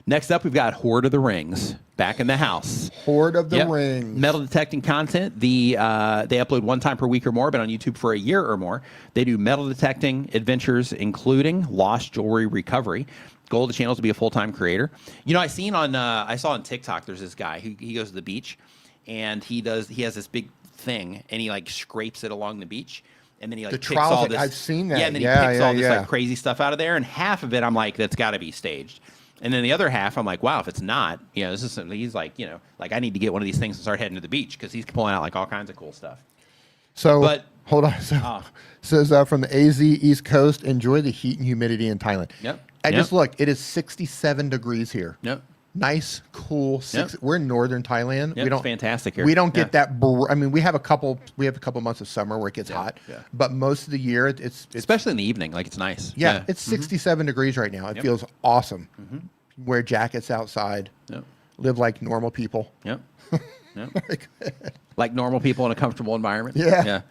Next up, we've got Horde of the Rings back in the house. Horde of the Rings. Metal detecting content. They upload one time per week or more, but on YouTube for a year or more. They do metal detecting adventures, including lost jewelry recovery. Goal of the channel is to be a full-time creator. You know, I saw on TikTok, there's this guy who he goes to the beach and he has this big thing and he like scrapes it along the beach. And then he like picks all this. I've seen that. Yeah, and then he picks all this like crazy stuff out of there. And half of it, I'm like, that's got to be staged. And then the other half, I'm like, wow, if it's not, you know, this is he's like, you know, like I need to get one of these things and start heading to the beach because he's pulling out like all kinds of cool stuff. So, hold on. So, says from the AZ East Coast, enjoy the heat and humidity in Thailand. Yep. I just looked. It is 67 degrees here. Yep. Nice, cool. We're in northern Thailand. Yep, we don't. It's fantastic here. We don't get that. I mean, we have a couple months of summer where it gets hot, but most of the year it's especially in the evening, like it's nice. Yeah, it's 67 degrees right now. It feels awesome. Wear jackets outside. Yep. Live like normal people. Yep. Yep. Like normal people in a comfortable environment. Yeah.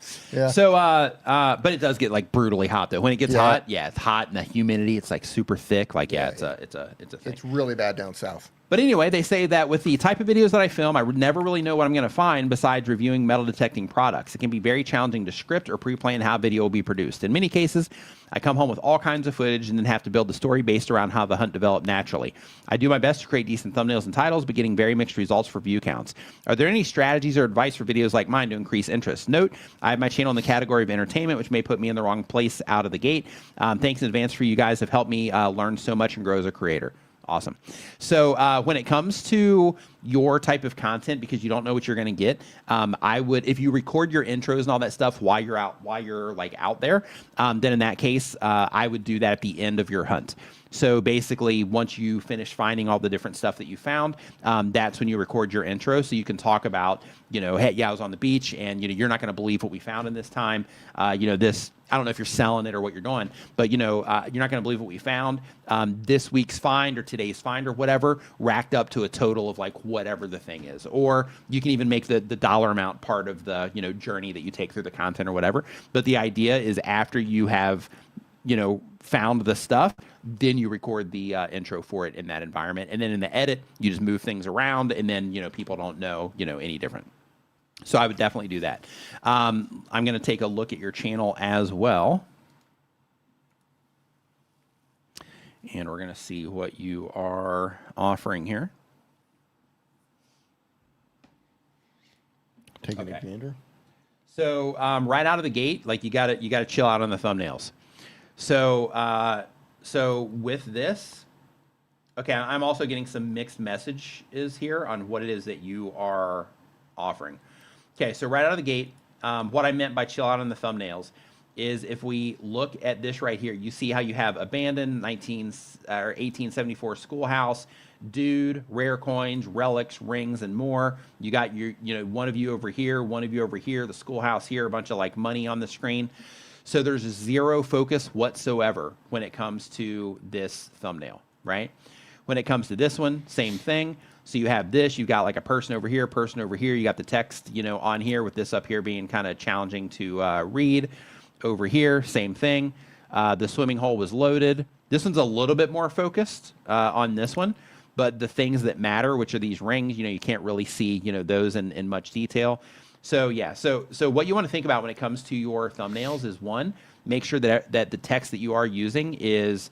So, but it does get like brutally hot though. When it gets hot, it's hot, and the humidity, it's like super thick. Like, it's a thing. It's really bad down south. But anyway, they say that with the type of videos that I film, I would never really know what I'm going to find besides reviewing metal detecting products. It can be very challenging to script or pre-plan how video will be produced. In many cases, I come home with all kinds of footage and then have to build the story based around how the hunt developed naturally. I do my best to create decent thumbnails and titles, but getting very mixed results for view counts. Are there any strategies or advice for videos like mine to increase interest? Note, I have my channel in the category of entertainment, which may put me in the wrong place out of the gate. Thanks in advance for you guys have helped me learn so much and grow as a creator. Awesome. So when it comes to your type of content, because you don't know what you're going to get, I would, if you record your intros and all that stuff while you're like out there, then in that case, I would do that at the end of your hunt. So basically, once you finish finding all the different stuff that you found, that's when you record your intro. So you can talk about, hey, yeah, I was on the beach, and you're not going to believe what we found in this time. This. I don't know if you're selling it or what you're doing, but you're not going to believe what we found. This week's find or today's find or whatever racked up to a total of like whatever the thing is. Or you can even make the dollar amount part of the journey that you take through the content or whatever. But the idea is after you have found the stuff, then you record the intro for it in that environment, and then in the edit you just move things around, and then people don't know any different. So I would definitely do that. I'm going to take a look at your channel as well. And we're going to see what you are offering here. Taking a gander. So right out of the gate, like you got to chill out on the thumbnails. So so with this, okay, I'm also getting some mixed messages here on what it is that you are offering. Okay, so right out of the gate, what I meant by chill out on the thumbnails is if we look at this right here, you see how you have abandoned 1874 schoolhouse, dude, rare coins, relics, rings, and more. You got your, one of you over here, one of you over here, the schoolhouse here, a bunch of like money on the screen. So there's zero focus whatsoever when it comes to this thumbnail, right? When it comes to this one, same thing. So you have this, you've got like a person over here, you got the text, on here, with this up here being kind of challenging to read. Over here, same thing. The swimming hole was loaded. This one's a little bit more focused on this one, but the things that matter, which are these rings, you can't really see, those in much detail. So yeah, so what you want to think about when it comes to your thumbnails is, one, make sure that the text that you are using is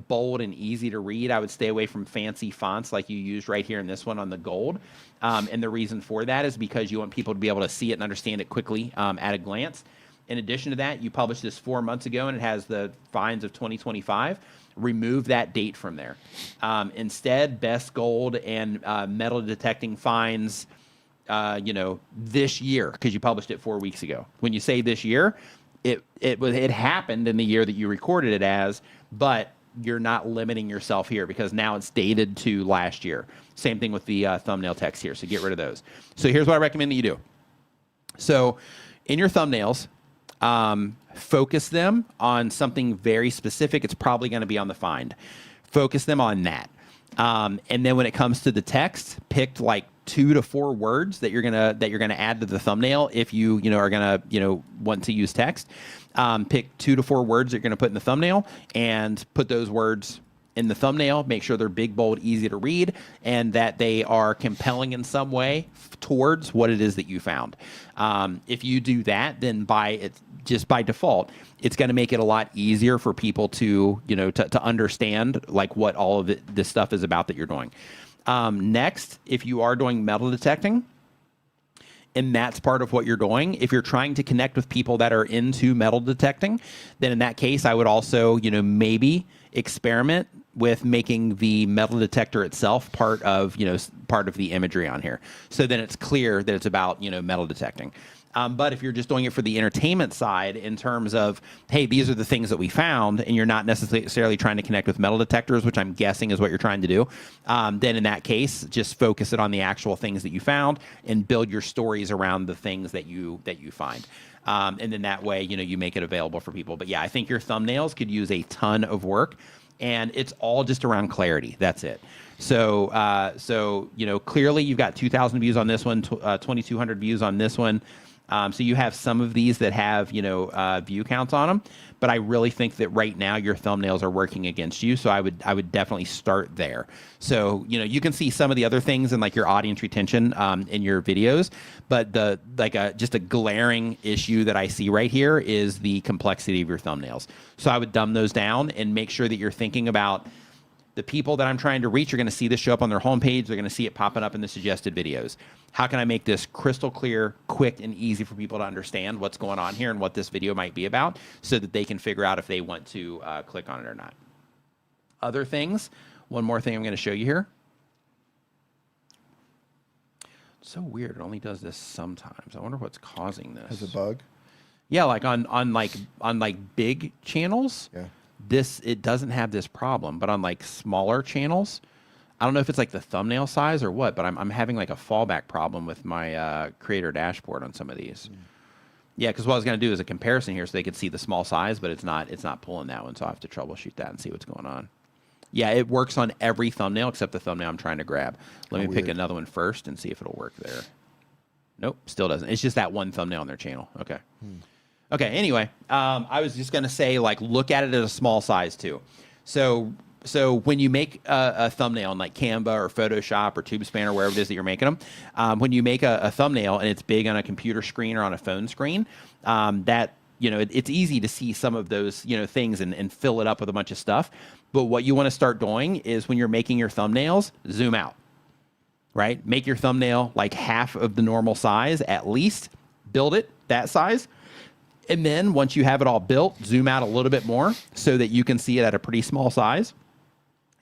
bold and easy to read. I would stay away from fancy fonts like you used right here in this one on the gold. And the reason for that is because you want people to be able to see it and understand it quickly at a glance. In addition to that, you published this 4 months ago and it has the finds of 2025. Remove that date from there. Instead, best gold and metal detecting finds, this year, because you published it 4 weeks ago. When you say this year, it happened in the year that you recorded it as, but you're not limiting yourself here because now it's dated to last year. Same thing with the thumbnail text here, so get rid of those. So here's what I recommend that you do. So in your thumbnails, focus them on something very specific. It's probably going to be on the find. Focus them on that. And then when it comes to the text, pick like 2 to 4 words that you're gonna add to the thumbnail if you are gonna want to use text. Pick 2 to 4 words that you're gonna put in the thumbnail and put those words in the thumbnail. Make sure they're big, bold, easy to read, and that they are compelling in some way towards what it is that you found. If you do that, then just by default, it's going to make it a lot easier for people to to understand like what all of this stuff is about that you're doing. Next, if you are doing metal detecting, and that's part of what you're doing, if you're trying to connect with people that are into metal detecting, then in that case, I would also, maybe experiment with making the metal detector itself part of the imagery on here. So then it's clear that it's about, metal detecting. But if you're just doing it for the entertainment side in terms of, hey, these are the things that we found, and you're not necessarily trying to connect with metal detectors, which I'm guessing is what you're trying to do, then in that case, just focus it on the actual things that you found and build your stories around the things that you find. And then that way, you make it available for people. But yeah, I think your thumbnails could use a ton of work, and it's all just around clarity. That's it. So, clearly you've got 2,000 views on this one, 2,200 views on this one. So you have some of these that have, view counts on them, but I really think that right now your thumbnails are working against you. So I would definitely start there. So, you can see some of the other things in like your audience retention in your videos, but just a glaring issue that I see right here is the complexity of your thumbnails. So I would dumb those down and make sure that you're thinking about the people that I'm trying to reach are going to see this show up on their homepage. They're going to see it popping up in the suggested videos. How can I make this crystal clear, quick, and easy for people to understand what's going on here and what this video might be about so that they can figure out if they want to click on it or not? Other things, one more thing I'm going to show you here. It's so weird. It only does this sometimes. I wonder what's causing this. Has a bug? Yeah, like on big channels. Yeah. it doesn't have this problem. But on like smaller channels, I don't know if it's like the thumbnail size or what, but I'm having like a fallback problem with my creator dashboard on some of these. Yeah, because what I was going to do is a comparison here so they could see the small size, but it's not pulling that one, so I have to troubleshoot that and see what's going on. Yeah, it works on every thumbnail except the thumbnail I'm trying to grab. Let me pick another one first and see if it'll work there. Nope, still doesn't. It's just that one thumbnail on their channel. Okay. Okay, anyway, I was just going to say, like, look at it at a small size, too. So when you make a thumbnail in, like, Canva or Photoshop or TubeSpan or wherever it is that you're making them, when you make a thumbnail and it's big on a computer screen or on a phone screen, that, it's easy to see some of those, things and fill it up with a bunch of stuff. But what you want to start doing is when you're making your thumbnails, zoom out, right? Make your thumbnail like half of the normal size, at least. Build it that size. And then once you have it all built, zoom out a little bit more so that you can see it at a pretty small size.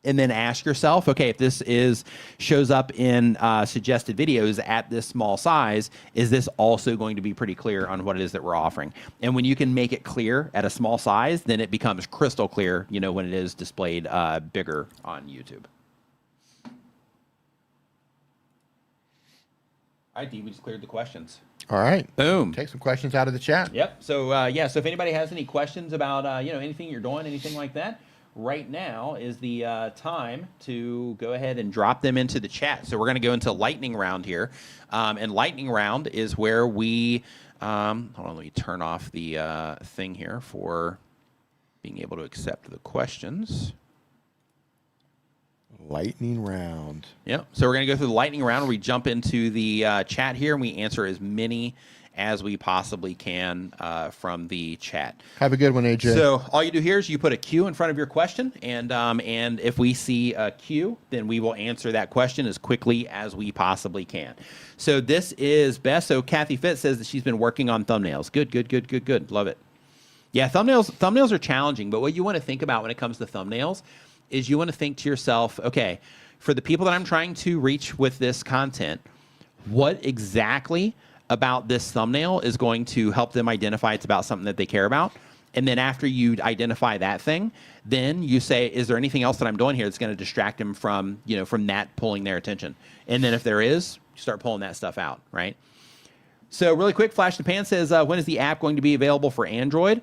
And then ask yourself, okay, if this shows up in suggested videos at this small size, is this also going to be pretty clear on what it is that we're offering? And when you can make it clear at a small size, then it becomes crystal clear, when it is displayed bigger on YouTube. All right, Dee, we just cleared the questions. All right. Boom. Take some questions out of the chat. Yep. So, so if anybody has any questions about, anything you're doing, anything like that, right now is the time to go ahead and drop them into the chat. So we're going to go into lightning round here. And lightning round is where we, hold on, let me turn off the thing here for being able to accept the questions. Lightning round. Yep. So we're going to go through the lightning round where we jump into the chat here and we answer as many as we possibly can from the chat. Have a good one, AJ. So all you do here is you put a Q in front of your question, and if we see a Q, then we will answer that question as quickly as we possibly can. So this is Beth. So Kathy Fitz says that she's been working on thumbnails. Good. Love it. Yeah, thumbnails are challenging, but what you want to think about when it comes to thumbnails is you want to think to yourself, okay, for the people that I'm trying to reach with this content, what exactly about this thumbnail is going to help them identify it's about something that they care about? And then after you identify that thing, then you say, is there anything else that I'm doing here that's going to distract them from, from that pulling their attention? And then if there is, you start pulling that stuff out, right? So really quick, Flash the Pan says, when is the app going to be available for Android?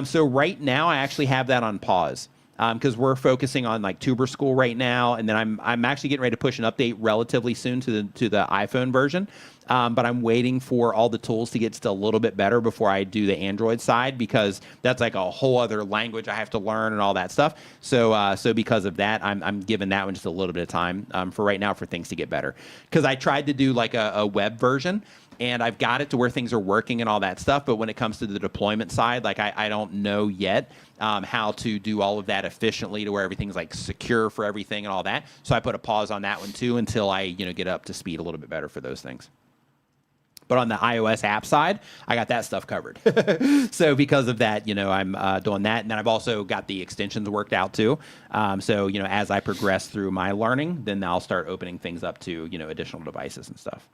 So right now I actually have that on pause. Because we're focusing on like Tuber School right now, and then I'm actually getting ready to push an update relatively soon to the iPhone version. But I'm waiting for all the tools to get just a little bit better before I do the Android side, because that's like a whole other language I have to learn and all that stuff. So because of that, I'm giving that one just a little bit of time for right now for things to get better. Because I tried to do like a web version, and I've got it to where things are working and all that stuff. But when it comes to the deployment side, like I don't know yet how to do all of that efficiently to where everything's like secure for everything and all that. So I put a pause on that one too until I get up to speed a little bit better for those things. But on the iOS app side, I got that stuff covered. So because of that, I'm doing that. And then I've also got the extensions worked out too. So, as I progress through my learning, then I'll start opening things up to, additional devices and stuff.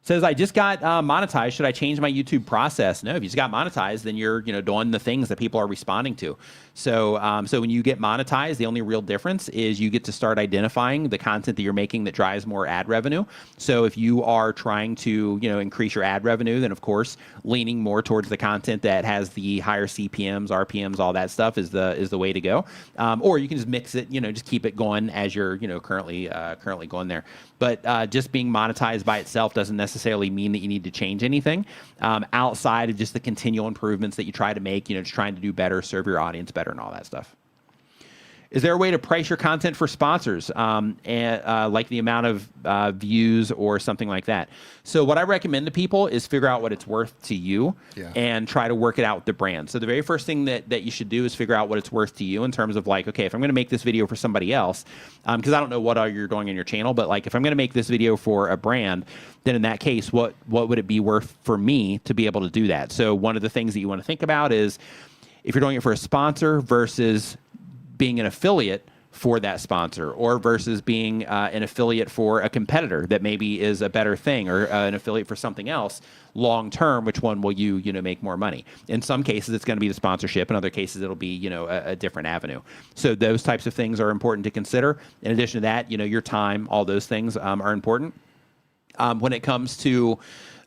Says, I just got monetized. Should I change my YouTube process? No, if you just got monetized, then you're doing the things that people are responding to. So when you get monetized, the only real difference is you get to start identifying the content that you're making that drives more ad revenue. So if you are trying to increase your ad revenue, then of course leaning more towards the content that has the higher CPMs, RPMs, all that stuff is the way to go. Or you can just mix it, just keep it going as you're currently going there. But just being monetized by itself doesn't necessarily mean that you need to change anything outside of just the continual improvements that you try to make, just trying to do better, serve your audience better, and all that stuff. Is there a way to price your content for sponsors, like the amount of views or something like that? So what I recommend to people is figure out what it's worth to you and try to work it out with the brand. So the very first thing that you should do is figure out what it's worth to you in terms of like, okay, if I'm going to make this video for somebody else, because I don't know what all you're doing on your channel, but like if I'm going to make this video for a brand, then in that case, what would it be worth for me to be able to do that? So one of the things that you want to think about is if you're doing it for a sponsor versus being an affiliate for that sponsor, or versus being an affiliate for a competitor that maybe is a better thing, or an affiliate for something else long term. Which one will you make more money? In some cases, it's going to be the sponsorship. In other cases, it'll be a different avenue. So those types of things are important to consider. In addition to that, your time, all those things are important. When it comes to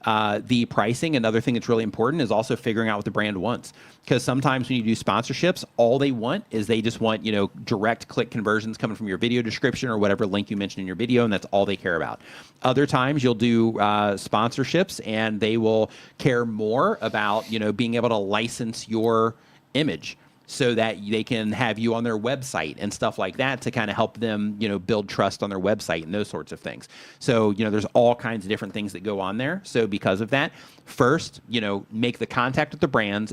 the pricing, another thing that's really important is also figuring out what the brand wants. Because sometimes when you do sponsorships, all they want is they just want, direct click conversions coming from your video description or whatever link you mentioned in your video, and that's all they care about. Other times you'll do sponsorships and they will care more about, being able to license your image so that they can have you on their website and stuff like that to kind of help them, build trust on their website and those sorts of things. So, there's all kinds of different things that go on there. So because of that, first, make the contact with the brands,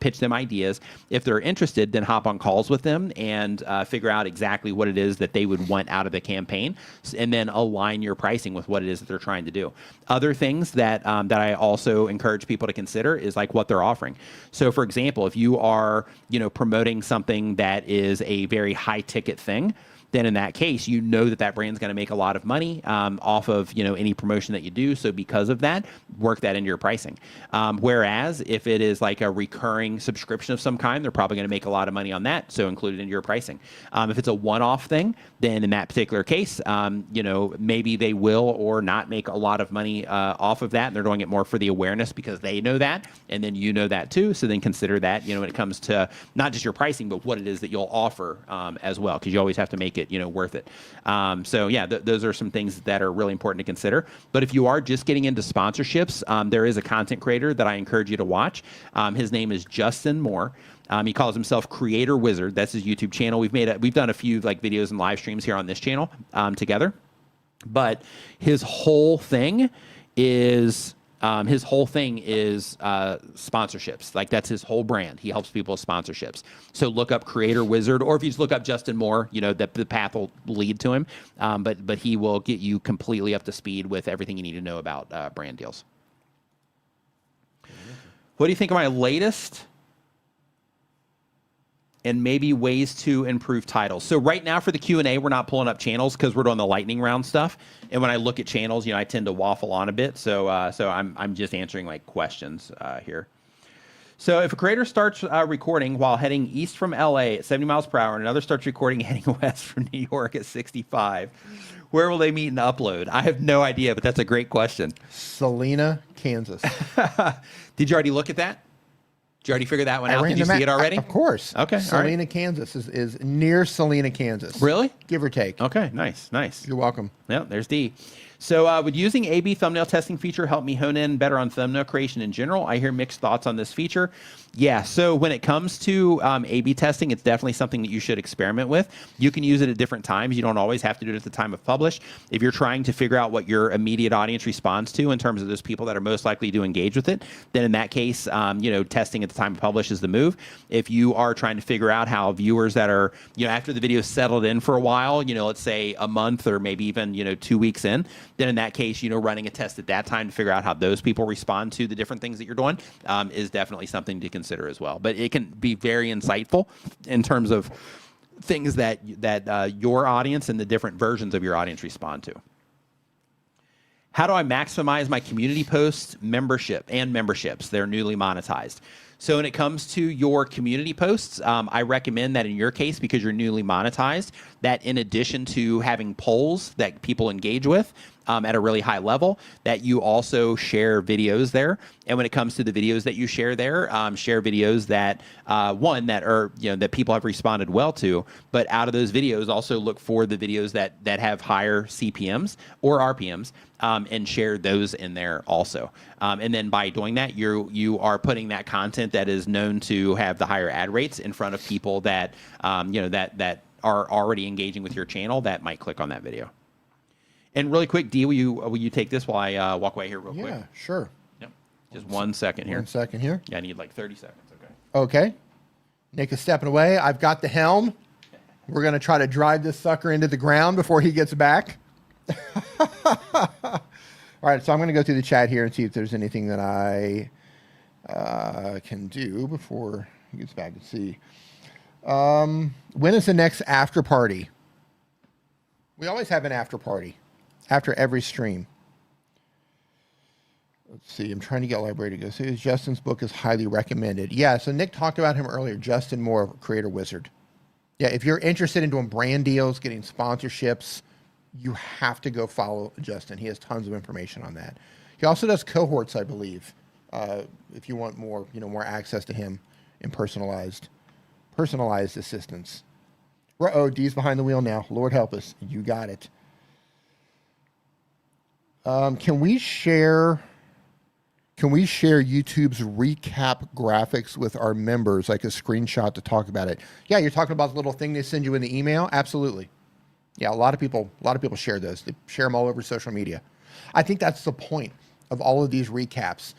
pitch them ideas. If they're interested, then hop on calls with them and figure out exactly what it is that they would want out of the campaign, and then align your pricing with what it is that they're trying to do. Other things that I also encourage people to consider is like what they're offering. So for example, if you are, promoting something that is a very high ticket thing, then in that case, that brand's going to make a lot of money off of any promotion that you do. So because of that, work that into your pricing. Whereas if it is like a recurring subscription of some kind, they're probably going to make a lot of money on that. So include it into your pricing. If it's a one-off thing, then in that particular case, maybe they will or not make a lot of money off of that. And they're doing it more for the awareness because they know that, and then that too. So then consider that when it comes to not just your pricing, but what it is that you'll offer as well, because you always have to make it worth it. Those are some things that are really important to consider. But if you are just getting into sponsorships, there is a content creator that I encourage you to watch. His name is Justin Moore. He calls himself Creator Wizard. That's his YouTube channel. We've done a few videos and live streams here on this channel together. But his whole thing is sponsorships. Like, that's his whole brand. He helps people with sponsorships. So look up Creator Wizard, or if you just look up Justin Moore, the path will lead to him. But he will get you completely up to speed with everything you need to know about brand deals. What do you think of my latest and maybe ways to improve titles? So right now for the Q&A, we're not pulling up channels because we're doing the lightning round stuff. And when I look at channels, I tend to waffle on a bit. So I'm just answering questions here. So if a creator starts recording while heading east from LA at 70 miles per hour, and another starts recording heading west from New York at 65, where will they meet and upload? I have no idea, but that's a great question. Salina, Kansas. Did you already look at that? Did you already figure that one out? Did you see it already? Of course. Okay. Salina, Kansas is near Salina, Kansas. Really? Give or take. Okay. Nice. You're welcome. Yeah, there's D. So would using A/B thumbnail testing feature help me hone in better on thumbnail creation in general? I hear mixed thoughts on this feature. Yeah, so when it comes to A/B testing, it's definitely something that you should experiment with. You can use it at different times. You don't always have to do it at the time of publish. If you're trying to figure out what your immediate audience responds to in terms of those people that are most likely to engage with it, then in that case, testing at the time of publish is the move. If you are trying to figure out how viewers that are, after the video settled in for a while, let's say a month or maybe even, 2 weeks in, then in that case, running a test at that time to figure out how those people respond to the different things that you're doing is definitely something to consider as well. But it can be very insightful in terms of things that your audience and the different versions of your audience respond to. How do I maximize my community posts, memberships? They're newly monetized. So when it comes to your community posts, I recommend that in your case, because you're newly monetized, that in addition to having polls that people engage with at a really high level, that you also share videos there. And when it comes to the videos that you share there, share videos that that are that people have responded well to. But out of those videos, also look for the videos that have higher CPMs or RPMs. And share those in there also. And then by doing that, you are putting that content that is known to have the higher ad rates in front of people that that are already engaging with your channel that might click on that video. And really quick, Dee, will you take this while I walk away here real quick? Yeah, sure. Yep. Just 1 second here. 1 second here. Yeah, I need like 30 seconds. Okay. Okay. Nick is stepping away. I've got the helm. We're going to try to drive this sucker into the ground before he gets back. All right, so I'm going to go through the chat here and see if there's anything that I can do before he gets back. Let's see. When is the next after party? We always have an after party after every stream. Let's see. I'm trying to get library to go. See, Justin's book is highly recommended. Yeah. So Nick talked about him earlier. Justin Moore, Creator Wizard. Yeah. If you're interested in doing brand deals, getting sponsorships, you have to go follow Justin. He has tons of information on that. He also does cohorts, I believe. If you want more, more access to him and personalized assistance. Uh-oh, D's behind the wheel now. Lord help us. You got it. Can we share YouTube's recap graphics with our members, like a screenshot to talk about it? Yeah, you're talking about the little thing they send you in the email? Absolutely. Yeah, a lot of people share those. They share them all over social media. I think that's the point of all of these recaps.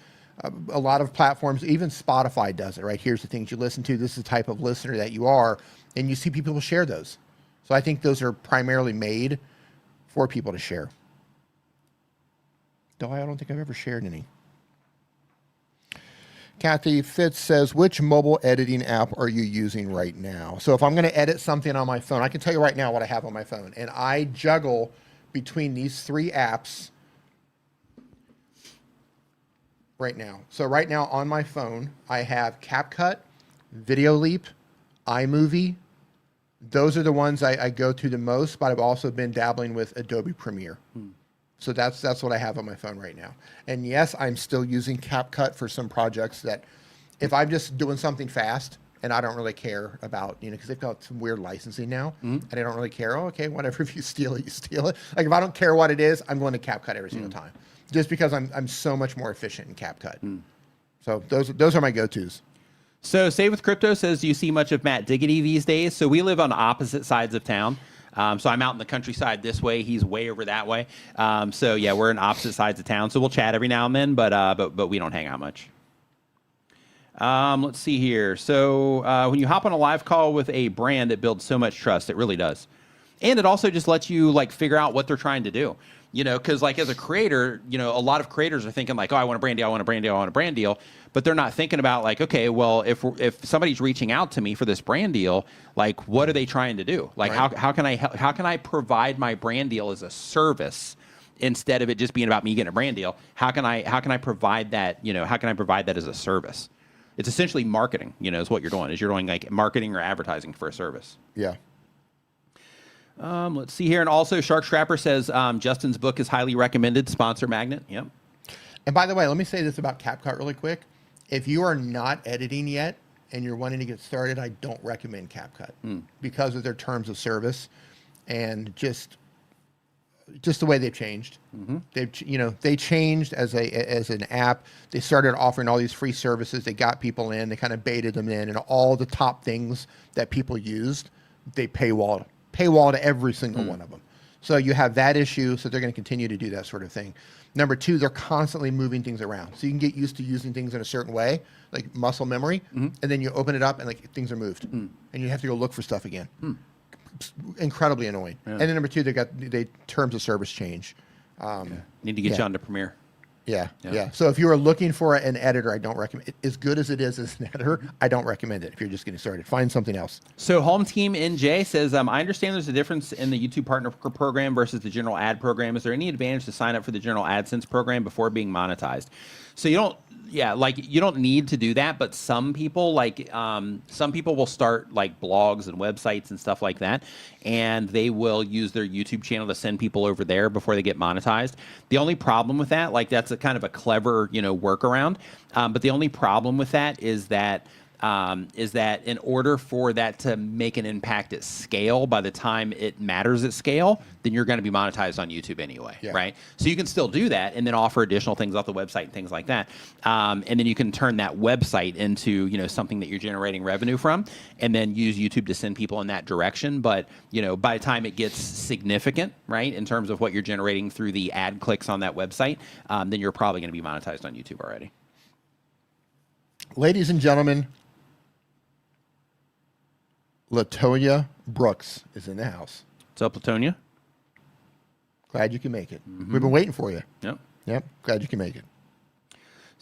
A lot of platforms, even Spotify does it, right? Here's the things you listen to. This is the type of listener that you are. And you see people share those. So I think those are primarily made for people to share. Though I don't think I've ever shared any. Kathy Fitz says, which mobile editing app are you using right now? So if I'm going to edit something on my phone, I can tell you right now what I have on my phone. And I juggle between these 3 apps right now. So right now on my phone, I have CapCut, Video Leap, iMovie. Those are the ones I go to the most, but I've also been dabbling with Adobe Premiere. So that's what I have on my phone right now. And yes, I'm still using CapCut for some projects that if I'm just doing something fast and I don't really care about, because they've got some weird licensing now, and I don't really care. Oh, okay, whatever. If you steal it, you steal it. Like if I don't care what it is, I'm going to CapCut every single time, just because I'm so much more efficient in CapCut. So those are my go-tos. So Save with Crypto says, do you see much of Matt Diggity these days? So we live on opposite sides of town. So I'm out in the countryside this way. He's way over that way. So yeah, we're in opposite sides of town. So we'll chat every now and then, but we don't hang out much. Let's see here. So when you hop on a live call with a brand, it builds so much trust. It really does. And it also just lets you figure out what they're trying to do. Because as a creator, a lot of creators are thinking oh, I want a brand deal, I want a brand deal, I want a brand deal. But they're not thinking about okay, well, if somebody's reaching out to me for this brand deal, what are they trying to do? Right. How can I provide my brand deal as a service instead of it just being about me getting a brand deal? How can I provide that? How can I provide that as a service? It's essentially marketing. Is what you're doing. Is you're doing marketing or advertising for a service. Yeah. Let's see here. And also Shark Scrapper says Justin's book is highly recommended. Sponsor magnet. Yep. And by the way, let me say this about CapCut really quick. If you are not editing yet and you're wanting to get started, I don't recommend CapCut because of their terms of service and just the way they've changed. They changed as an app. They started offering all these free services. They got people in. They kind of baited them in, and all the top things that people used, they paywall to every single one of them. So you have that issue. So they're going to continue to do that sort of thing. Number 2, they're constantly moving things around. So you can get used to using things in a certain way, like muscle memory, and then you open it up and things are moved, and you have to go look for stuff again. Incredibly annoying. Yeah. And then number 2, they terms of service change. Need to get you onto Premiere. Yeah. So if you are looking for an editor, I don't recommend it. As good as it is as an editor, I don't recommend it if you're just getting started. Find something else. So Home Team NJ says, I understand there's a difference in the YouTube Partner Program versus the general ad program. Is there any advantage to sign up for the general AdSense program before being monetized? So you don't need to do that, but some people will start blogs and websites and stuff like that, and they will use their YouTube channel to send people over there before they get monetized. The only problem with that, that's a kind of a clever, workaround, but the only problem with that is that in order for that to make an impact at scale, by the time it matters at scale, then you're going to be monetized on YouTube anyway, right? So you can still do that and then offer additional things off the website and things like that. And then you can turn that website into, something that you're generating revenue from, and then use YouTube to send people in that direction. But, by the time it gets significant, right, in terms of what you're generating through the ad clicks on that website, then you're probably going to be monetized on YouTube already. Ladies and gentlemen, Latoya Brooks is in the house. What's up, Latoya? Glad you can make it. We've been waiting for you. Yep. Glad you can make it.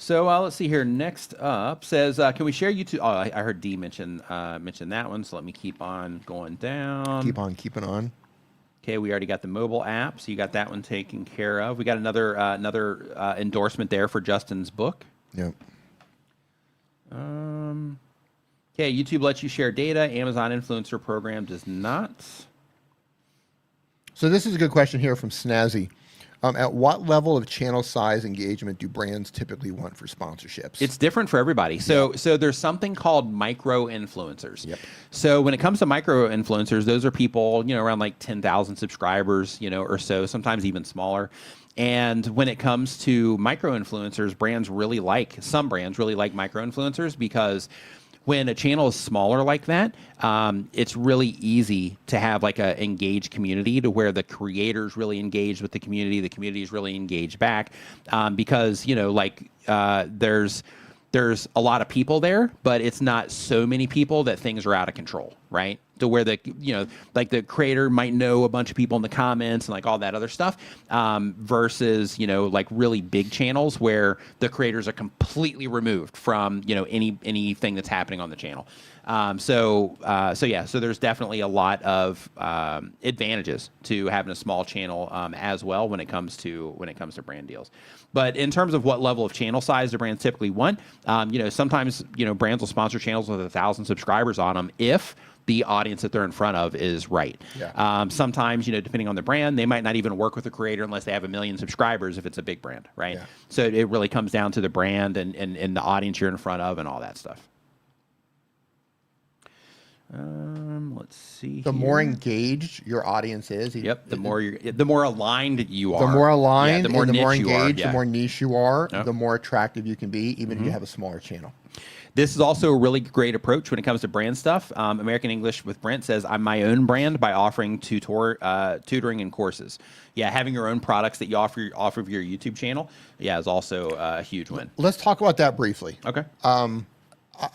So let's see here. Next up says, can we share YouTube? Oh, I heard D mention that one. So let me keep on going down. Keep on keeping on. Okay, we already got the mobile app, so you got that one taken care of. We got another endorsement there for Justin's book. Yep. Okay, YouTube lets you share data. Amazon Influencer Program does not. So this is a good question here from Snazzy. At what level of channel size engagement do brands typically want for sponsorships? It's different for everybody. So there's something called micro influencers. Yep. So when it comes to micro influencers, those are people, around like 10,000 subscribers, or so, sometimes even smaller. And when it comes to micro influencers, some brands really like micro influencers because when a channel is smaller like that, it's really easy to have like a engaged community to where the creators really engage with the community is really engaged back, because there's a lot of people there, but it's not so many people that things are out of control, right? To where the creator might know a bunch of people in the comments and like all that other stuff, versus like really big channels where the creators are completely removed from anything that's happening on the channel. So there's definitely a lot of advantages to having a small channel as well when it comes to brand deals. But in terms of what level of channel size the brands typically want, sometimes brands will sponsor channels with 1,000 subscribers on them if the audience that they're in front of is right. Yeah. Sometimes, depending on the brand, they might not even work with a creator unless they have 1 million subscribers if it's a big brand, right? Yeah. So it really comes down to the brand and the audience you're in front of and all that stuff. Let's see. The more engaged your audience is, the more aligned you are. The more aligned, the more engaged, you are. the more niche you are, Yep. the more attractive you can be, even if you have a smaller channel. This is also a really great approach when it comes to brand stuff. American English with Brent says, I'm my own brand by offering tutoring and courses. Yeah, having your own products that you offer of your YouTube channel, is also a huge win. Let's talk about that briefly. Okay.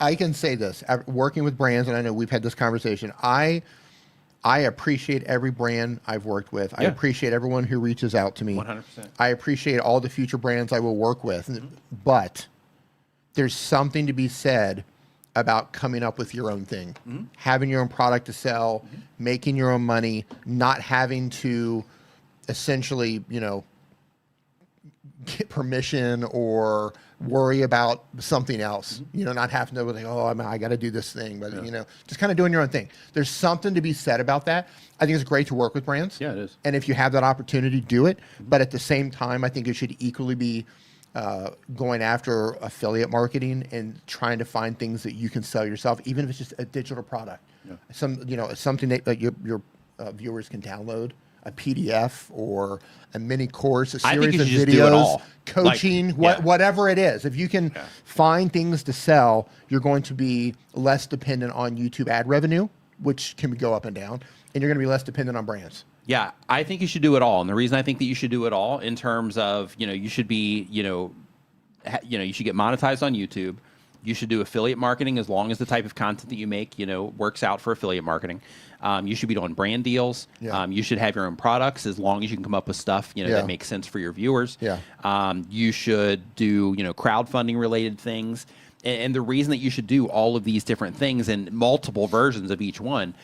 I can say this, working with brands, and I know we've had this conversation, I appreciate every brand I've worked with. I appreciate everyone who reaches out to me. 100%. I appreciate all the future brands I will work with. But there's something to be said about coming up with your own thing, having your own product to sell, making your own money, not having to essentially, get permission or worry about something else, not having to like, I got to do this thing, but just kind of doing your own thing. There's something to be said about that. I think it's great to work with brands. Yeah, it is. And if you have that opportunity, do it. But at the same time, I think it should equally be going after affiliate marketing and trying to find things that you can sell yourself, even if it's just a digital product. Yeah. Something that your viewers can download, a PDF or a mini course, a series of videos, coaching, whatever it is. If you can find things to sell, you're going to be less dependent on YouTube ad revenue, which can go up and down, and you're going to be less dependent on brands. Yeah, I think you should do it all. And the reason I think that you should do it all in terms of, you should be, you should get monetized on YouTube. You should do affiliate marketing as long as the type of content that you make, works out for affiliate marketing. You should be doing brand deals. Yeah. You should have your own products as long as you can come up with stuff, that makes sense for your viewers. Yeah. You should do, crowdfunding related things. And the reason that you should do all of these different things and multiple versions of each one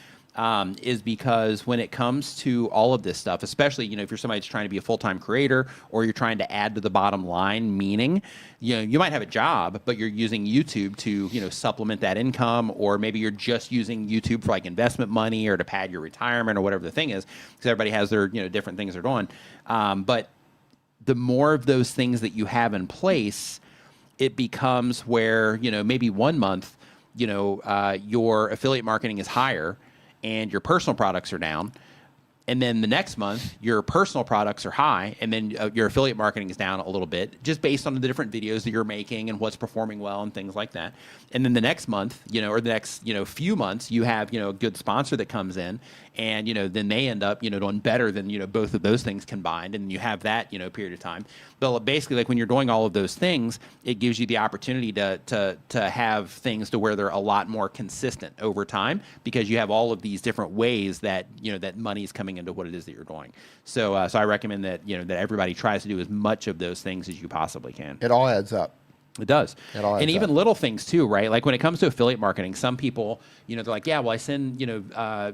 is because when it comes to all of this stuff, especially, if you're somebody that's trying to be a full-time creator or you're trying to add to the bottom line, meaning, you might have a job, but you're using YouTube to, supplement that income, or maybe you're just using YouTube for like investment money or to pad your retirement or whatever the thing is, because everybody has their, different things they're doing. But the more of those things that you have in place, it becomes where, maybe 1 month, your affiliate marketing is higher and your personal products are down. And then the next month, your personal products are high, and then your affiliate marketing is down a little bit, just based on the different videos that you're making and what's performing well and things like that. And then the next month, or the next, few months, you have, a good sponsor that comes in, and, then they end up, doing better than, both of those things combined, and you have that, period of time. But basically, like when you're doing all of those things, it gives you the opportunity to have things to where they're a lot more consistent over time, because you have all of these different ways that, that money's coming into what it is that you're doing. So I recommend that, that everybody tries to do as much of those things as you possibly can. It all adds up. It does. And even little things too, right? Like when it comes to affiliate marketing, some people, you know, they're like, yeah, well, I send, you know,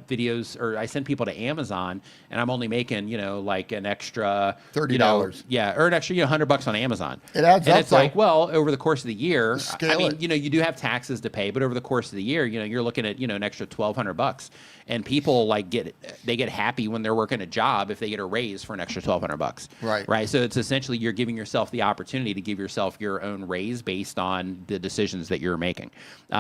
videos, or I send people to Amazon and I'm only making, you know, like an extra $30. You know, yeah. Or an extra, you know, $100 on Amazon. It adds up. And it's like, well, over the course of the year, I mean, it. you know, you do have taxes to pay, but over the course of the year, you know, you're looking at, you know, an extra $1,200. And people like they get happy when they're working a job if they get a raise for an extra $1,200. Right. Right. So it's essentially you're giving yourself the opportunity to give yourself your own raise based on the decisions that you're making,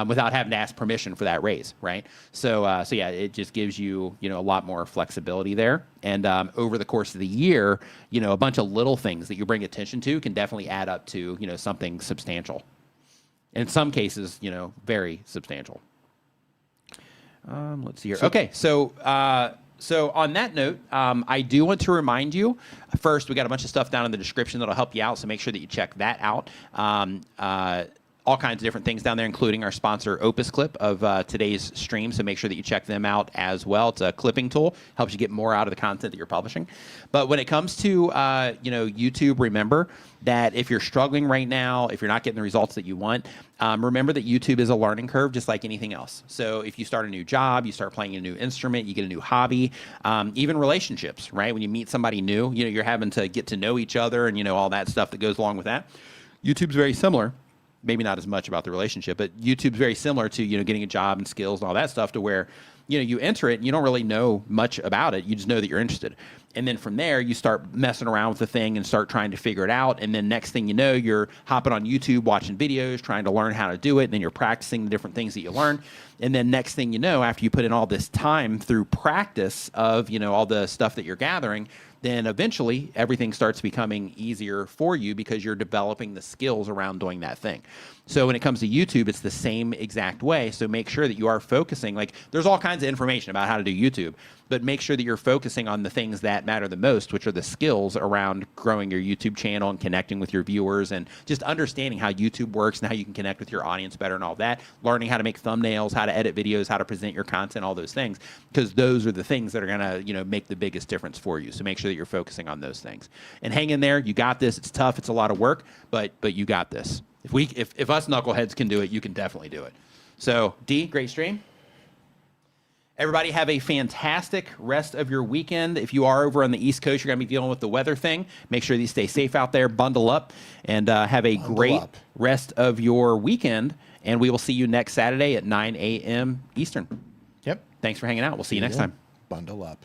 without having to ask permission for that raise. Right. So yeah, it just gives you, you know, a lot more flexibility there. And over the course of the year, you know, a bunch of little things that you bring attention to can definitely add up to, you know, something substantial. In some cases, you know, very substantial. Let's see here. Okay, so on that note, I do want to remind you, first, we got a bunch of stuff down in the description that'll help you out, so make sure that you check that out. All kinds of different things down there, including our sponsor Opus Clip of today's stream, so make sure that you check them out as well. It's a clipping tool, helps you get more out of the content that you're publishing. But when it comes to you know, YouTube, remember that if you're struggling right now, if you're not getting the results that you want, remember that YouTube is a learning curve just like anything else. So if you start a new job, you start playing a new instrument, you get a new hobby, even relationships, right? When you meet somebody new, you know, you're having to get to know each other and, you know, all that stuff that goes along with that. YouTube's very similar. Maybe not as much about the relationship, but YouTube's very similar to, you know, getting a job and skills and all that stuff, to where, you know, you enter it and you don't really know much about it. You just know that you're interested. And then from there, you start messing around with the thing and start trying to figure it out. And then next thing you know, you're hopping on YouTube, watching videos, trying to learn how to do it. And then you're practicing the different things that you learn. And then next thing you know, after you put in all this time through practice of, you know, all the stuff that you're gathering, then eventually everything starts becoming easier for you because you're developing the skills around doing that thing. So when it comes to YouTube, it's the same exact way. So make sure that you are focusing. Like, there's all kinds of information about how to do YouTube, but make sure that you're focusing on the things that matter the most, which are the skills around growing your YouTube channel and connecting with your viewers and just understanding how YouTube works and how you can connect with your audience better and all that. Learning how to make thumbnails, how to edit videos, how to present your content, all those things, because those are the things that are going to, you know, make the biggest difference for you. So make sure that you're focusing on those things and hang in there. You got this. It's tough. It's a lot of work, but you got this. If us knuckleheads can do it, you can definitely do it. So, D, great stream. Everybody have a fantastic rest of your weekend. If you are over on the East Coast, you're going to be dealing with the weather thing. Make sure that you stay safe out there, bundle up, and have a great rest of your weekend. And we will see you next Saturday at 9 a.m. Eastern. Yep. Thanks for hanging out. We'll see you next time. Bundle up.